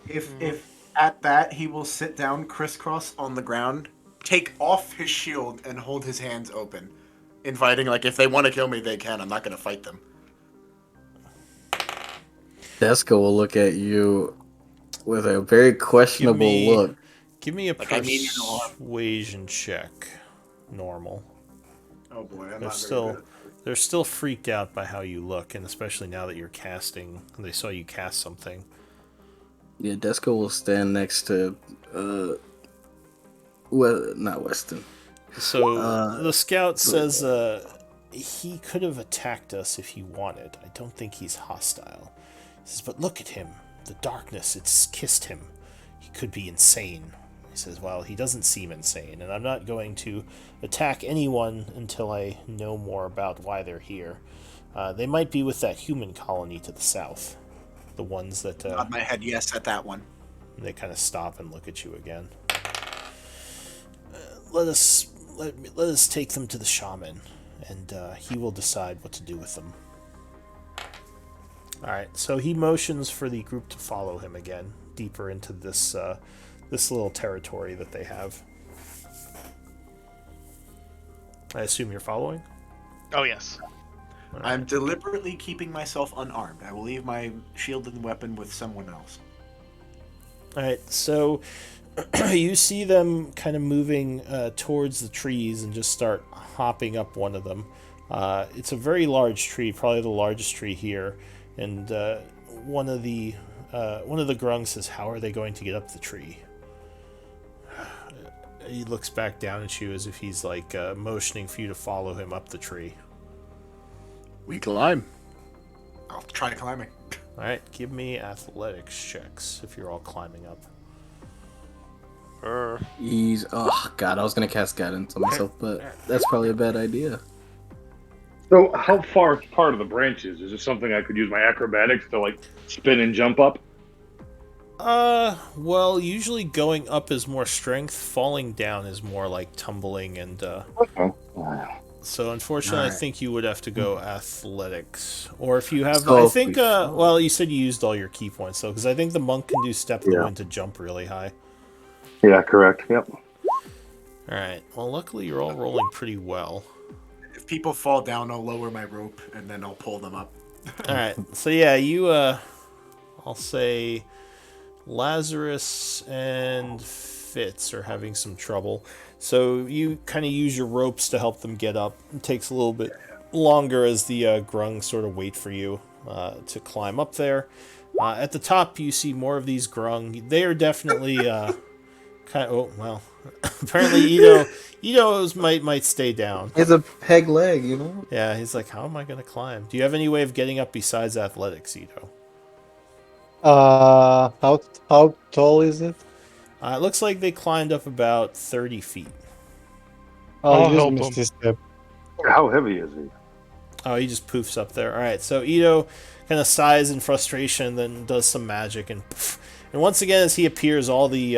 If at that he will sit down crisscross on the ground, take off his shield, and hold his hands open, inviting like if they want to kill me, they can. I'm not going to fight them. Deska will look at you with a very questionable look. Give me a Like, I need you to arm. persuasion check. Normal. Oh boy, I'm They're not still very good. they're still freaked out by how you look, and especially now that you're casting. They saw you cast something. Yeah, Deska will stand next to, not Weston. So the scout says he could have attacked us if he wanted. I don't think he's hostile. He says, but look at him. The darkness, it's kissed him. He could be insane. He says, well, he doesn't seem insane, and I'm not going to attack anyone until I know more about why they're here. They might be with that human colony to the south. The ones that... Nod my head yes at that one. They kind of stop and look at you again. Let us take them to the shaman, and he will decide what to do with them. All right, so he motions for the group to follow him again, deeper into this this little territory that they have. I assume you're following? Oh, yes. All I'm deliberately keeping myself unarmed. I will leave my shield and weapon with someone else. right, so you see them kind of moving towards the trees and just start hopping up one of them. It's a very large tree, probably the largest tree here, and one of the grungs says, "How are they going to get up the tree?" He looks back down at you as if he's like motioning for you to follow him up the tree. We climb. I'll try climbing. All right, give me athletics checks if you're all climbing up. Oh god, I was gonna cast guidance on myself, but that's probably a bad idea. So, how far apart are the branches? Is it something I could use my acrobatics to like spin and jump up? Well, usually going up is more strength, falling down is more like tumbling, and Okay. so unfortunately, I Alright. think you would have to go athletics, or if you have, So I if think, we- well, you said you used all your key points though, because I think the monk can do step in the Yeah. wind to jump really high. Yeah, correct. Yep. All right. Well, luckily you're all rolling pretty well. If people fall down, I'll lower my rope and then I'll pull them up. All right. So yeah, you I'll say Lazarus and Fitz are having some trouble. So you kind of use your ropes to help them get up. It takes a little bit longer as the grungs sort of wait for you to climb up there. At the top, you see more of these grung. They are definitely kind of. Oh well, apparently Ito's might stay down. He has a peg leg, you know? Yeah, he's like, how am I going to climb? Do you have any way of getting up besides athletics, Ito? How tall is it? It looks like they climbed up about 30 feet. I'll I'll use help Misty him. Step. How heavy is he? Oh, he just poofs up there. All right, so Ito kind of sighs in frustration, then does some magic, and once again, as he appears, all the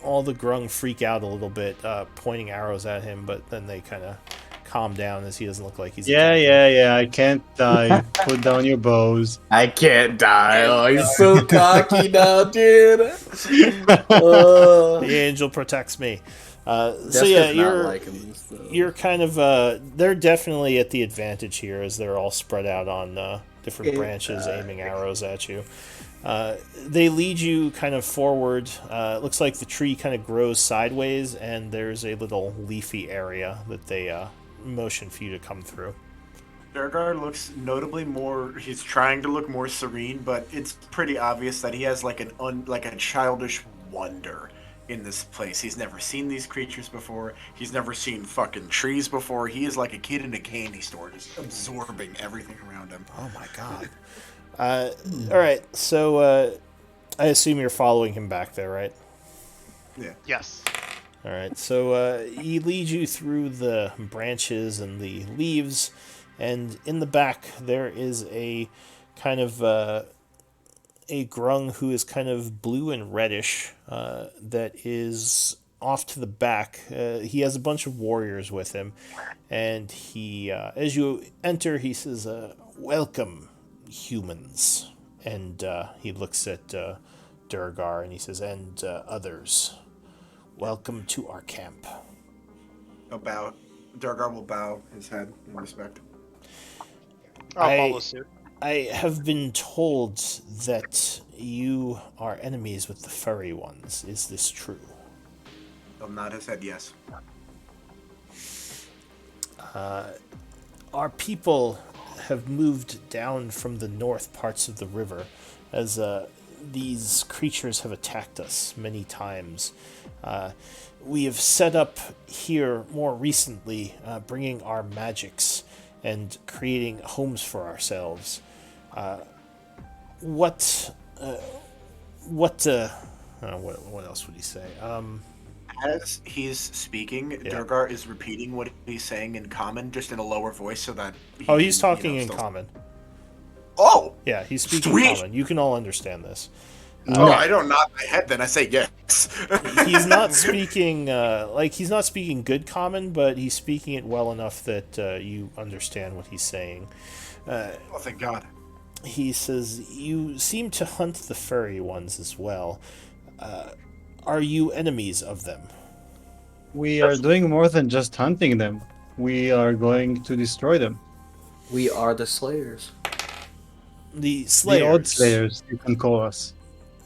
grung freak out a little bit, pointing arrows at him, but then they kind of calm down as he doesn't look like he's attacking. I can't die. Put down your bows. I can't die. Oh, he's so cocky now, dude. The angel protects me. So Jessica's yeah, not you're liking this, though. you're kind of they're definitely at the advantage here as they're all spread out on different branches aiming arrows at you. They lead you kind of forward. It looks like the tree kind of grows sideways, and there's a little leafy area that they motion for you to come through. Durgar looks notably more. He's trying to look more serene, but it's pretty obvious that he has like a childish wonder in this place. He's never seen these creatures before. He's never seen fucking trees before. He is like a kid in a candy store, just absorbing everything around him. Oh my god. All right, so I assume you're following him back there, right? Yes. All right, so he leads you through the branches and the leaves, and in the back there is a kind of a grung who is kind of blue and reddish that is off to the back. He has a bunch of warriors with him, and he, as you enter, he says, "Welcome, humans," and he looks at Durgar and he says, "And others. Welcome to our camp." I'll bow. Durgar will bow his head in respect. I'll follow suit. I have been told that you are enemies with the furry ones. Is this true? He'll nod his head yes. Our people have moved down from the north parts of the river as these creatures have attacked us many times. We have set up here more recently, bringing our magics and creating homes for ourselves. What else would he say? As he's speaking, Durgar is repeating what he's saying in common, just in a lower voice, so that. He's talking in common. Oh. Yeah, he's speaking Sweet. common. You can all understand this. I don't nod my head. Then I say yes. He's not speaking he's not speaking good common, but he's speaking it well enough that you understand what he's saying. Oh, thank God. He says, "You seem to hunt the furry ones as well. Are you enemies of them?" We are doing more than just hunting them. We are going to destroy them. We are the Slayers. The Slayers. The Odd Slayers, you can call us.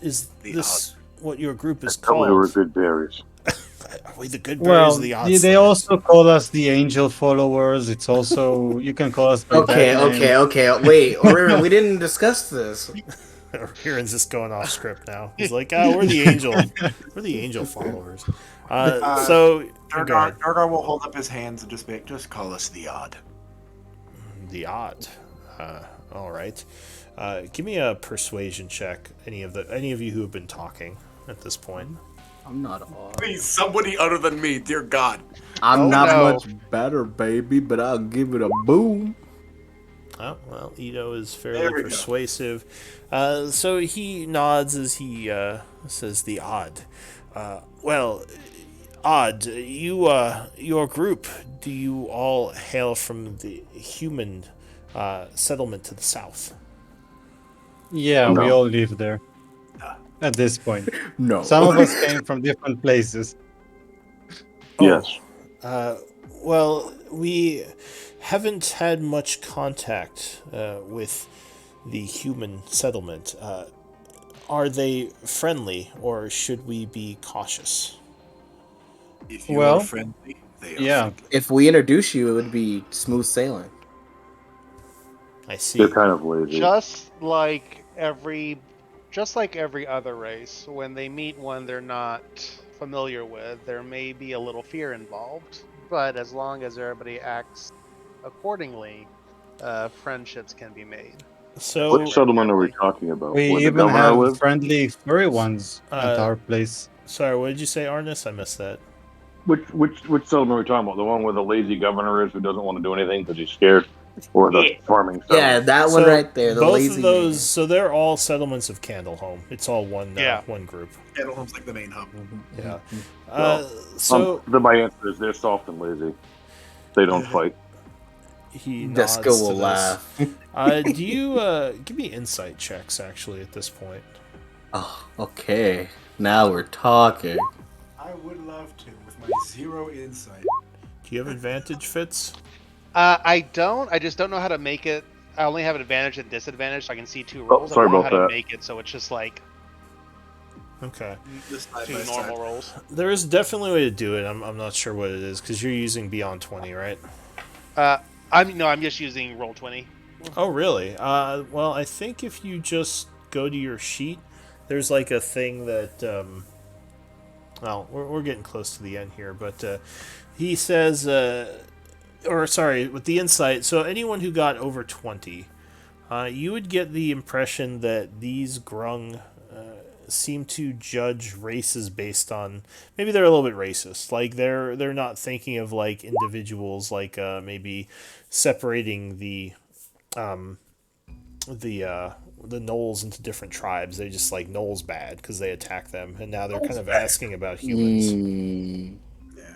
Is The this what your group is Tell me we're called. Goodberries. Are we the Goodberries or Well, the they Oddslingers? also call us the Angel Followers. It's also you can call us by that Okay, name. okay, okay. Wait, or we didn't discuss this. Kieran's just going off script now. He's like, we're the angel. We're the angel followers. So go ahead. Durgar will hold up his hands and just call us the Odd. The odd. All right. Give me a persuasion check. Any of you who have been talking at this point. I'm not odd. Please, somebody other than me, dear God. I'm Oh, not no. much better, baby, but I'll give it a boom. Oh, well, Ito is fairly There we go. persuasive. So he nods as he says the odd. Well, odd, your group, do you all hail from the human settlement to the south? Yeah, we No. all live there. At this point, No. some of us came from different places. Yes. Well, we haven't had much contact with the human settlement. Are they friendly, or should we be cautious? If you Well, are friendly, they are yeah. friendly. If we introduce you, it would be smooth sailing. I see. They're kind of lazy. Just like every other race, when they meet one they're not familiar with, there may be a little fear involved. But as long as everybody acts accordingly, friendships can be made. So, What settlement are we talking about? We Where the even governor have lives? friendly furry ones at Uh, our place. sorry, what did you say, Arnis? I missed that. Which settlement are we talking about? The one where the lazy governor is who doesn't want to do anything because he's scared? Or the farming Yeah, settlement? that one So right there, the both lazy of those, man. so they're all settlements of Candleholm. It's all one Yeah. one group. Candleholm's like the main hub. Yeah. Well, So then my answer is they're soft and lazy. They don't fight. he nods Deska to will this. laugh. Do you give me insight checks actually at this point? Oh, okay. Now we're talking. I would love to, with my 0 insight. Do you have advantage, Fitz? I don't. I just don't know how to make it. I only have advantage and disadvantage, so I can see 2 Oh, rolls. sorry I don't know about how to that. make it, so it's just like Okay. Just side 2 by normal side. rolls. There is definitely a way to do it. I'm not sure what it is because you're using Beyond 20, right? I'm just using roll 20. Oh, really? Well, I think if you just go to your sheet, there's like a thing that. Well, we're getting close to the end here, but he says, or sorry, with the insight. So anyone who got over 20, you would get the impression that these grung seem to judge races based on maybe they're a little bit racist. Like they're not thinking of like individuals like maybe separating the gnolls into different tribes. They just like gnolls bad because they attack them, and now they're kind of asking about humans. Mm, Yeah.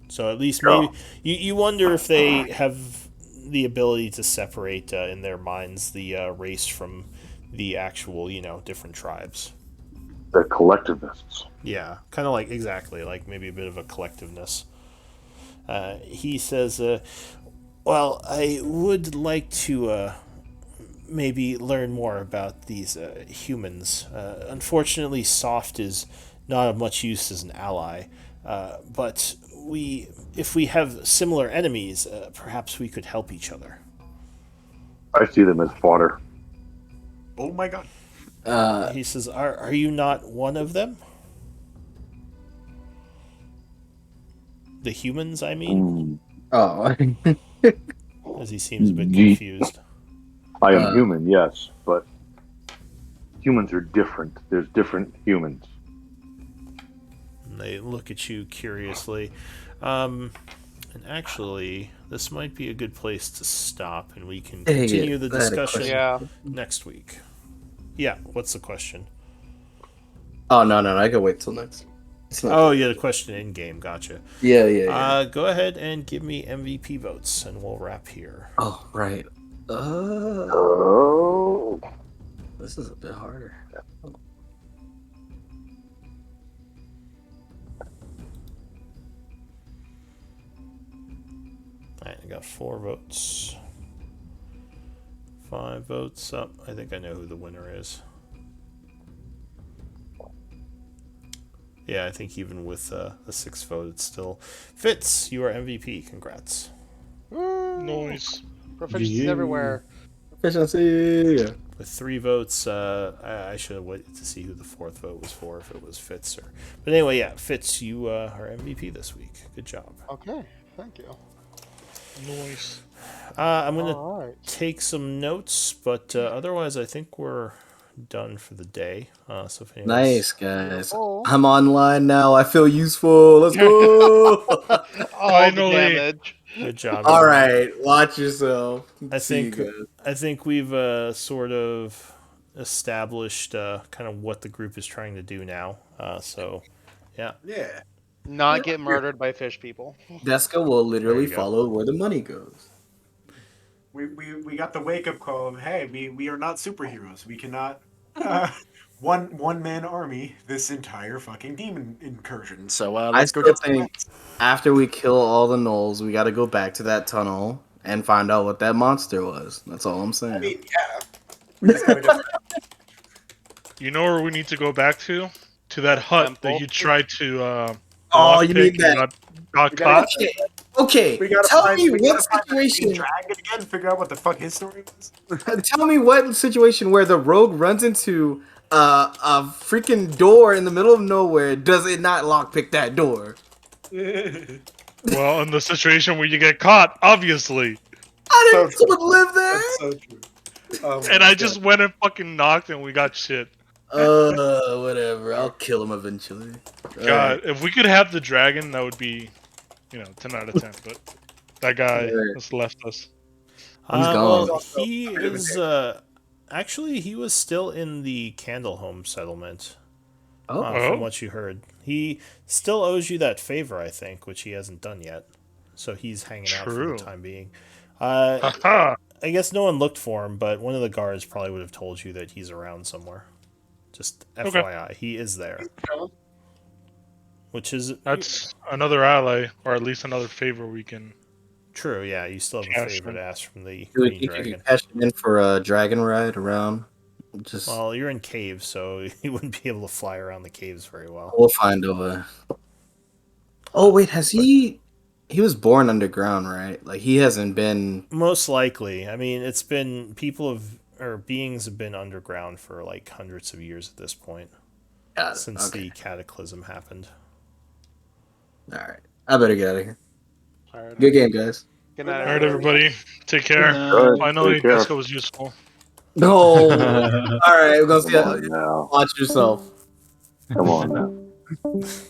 So at least maybe you wonder if they have the ability to separate in their minds the race from the actual different tribes. They're collectivists. Yeah, kind of like exactly like maybe a bit of a collectiveness. He says, "Well, I would like to maybe learn more about these humans. Unfortunately, Soft is not of much use as an ally, but if we have similar enemies, perhaps we could help each other." I see them as fodder. Oh my god. He says, "Are you not one of them? The humans, I mean?" oh, As he seems a bit Ye- confused. I am human, yes, but humans are different. There's different humans. And they look at you curiously. And actually, this might be a good place to stop, and we can Dang it, continue the I had a discussion question. Yeah. next week. Yeah, what's the question? oh no, I can wait till next. It's not Oh, yeah, the question in game. Gotcha. yeah. Go ahead and give me MVP votes, and we'll wrap here. Oh, right. Oh. This is a bit harder. Alright, I got 4 votes. 5 votes up. I think I know who the winner is. Yeah, I think even with a 6 vote, it still fits. You are MVP. Congrats. Woo! Noise. Proficiencies Yeah. everywhere. Efficiency. With 3 votes, I should have waited to see who the fourth vote was for, if it was Fitz or. But anyway, yeah, Fitz, you are MVP this week. Good job. Okay, thank you. Noise. I'm gonna All right. take some notes, but otherwise, I think we're done for the day. So if anyone's Nice, guys. Beautiful. I'm online now. I feel useful. Let's go. All the Finally. damage. good job, All everyone. right. Watch yourself. I See you think guys. I think we've sort of established kind of what the group is trying to do now. So, yeah, Yeah. Not get murdered by fish people. Deska will there literally you go. follow where the money goes. We got the wake up call of, hey, we are not superheroes. We cannot one man army this entire fucking demon incursion. So I let's go still get some think rats. after we kill all the gnolls, we got to go back to that tunnel and find out what that monster was. That's all I'm I saying. mean, yeah. We just gotta go. You know where we need to go back to? To that The hut that temple. you tried to Oh, you lockpick mean and that? got We gotta caught. Okay, okay. we gotta Tell find me we what gotta find the green situation. dragon again. Figure out what the fuck his story was. Tell me what situation where the rogue runs into a freaking door in the middle of nowhere. Does it not lockpick that door? Well, in the situation where you get caught, obviously. I So didn't true. fucking live there. That's so true. Oh And my I god. just went and fucking knocked and we got shit. Whatever. I'll kill him eventually. All God, right. if we could have the dragon, that would be, 10 out of 10. But that guy All right. has left us. He's Well, gone. Also, he a bit of a is dick. actually he was still in the Candleholm settlement. Oh, From Oh? what you heard, he still owes you that favor, I think, which he hasn't done yet. So he's hanging out for the True. time being. Uh, Haha. I guess no one looked for him, but one of the guards probably would have told you that he's around somewhere. Just Okay. FYI, he is there. Which is That's another ally, or at least another favor we can true, yeah. You still have a cash favor in. to ask from the you would Green think you could Dragon. cash him in for a dragon ride around? Just Well, you're in caves, so you wouldn't be able to fly around the caves very well. we'll find a way. Oh wait, has he? He was born underground, right? Like he hasn't been. Most likely. I mean, it's been people have or beings have been underground for like hundreds of years at this point Got it. since Okay. the cataclysm happened. All right. I better get out of here. All right. Good game, guys. Good night, Alright, everybody. everybody. Take care. Good. Finally, Take care. Disco was useful. No. All right. We're gonna see. Come on now. Watch yourself. Come on now.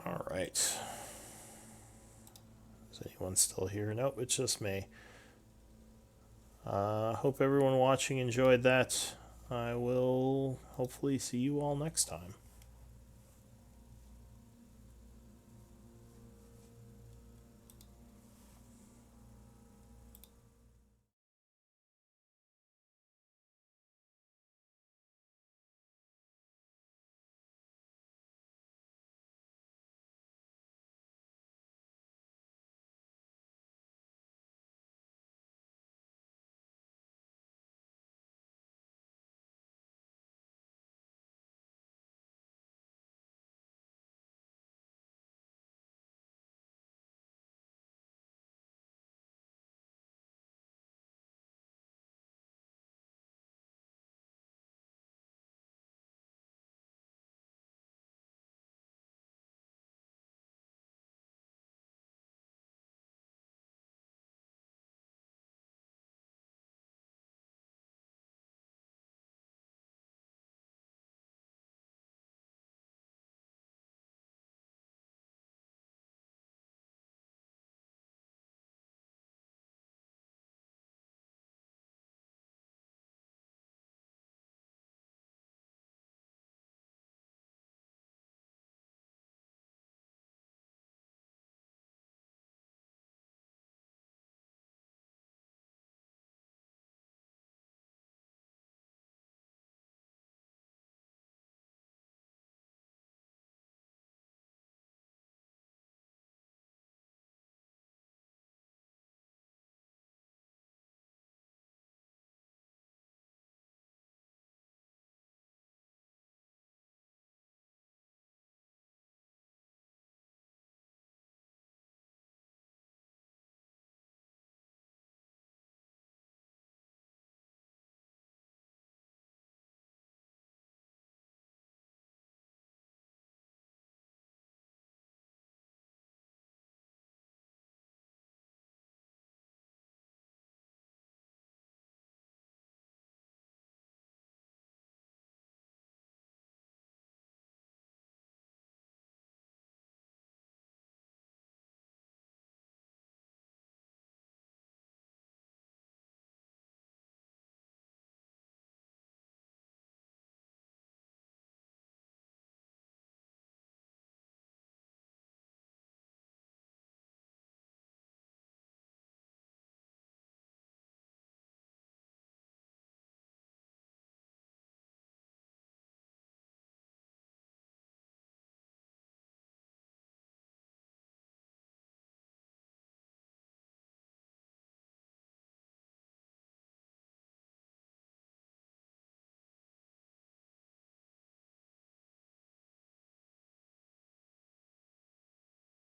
All right. Is anyone still here? Nope, it's just me. Hope everyone watching enjoyed that. I will hopefully see you all next time.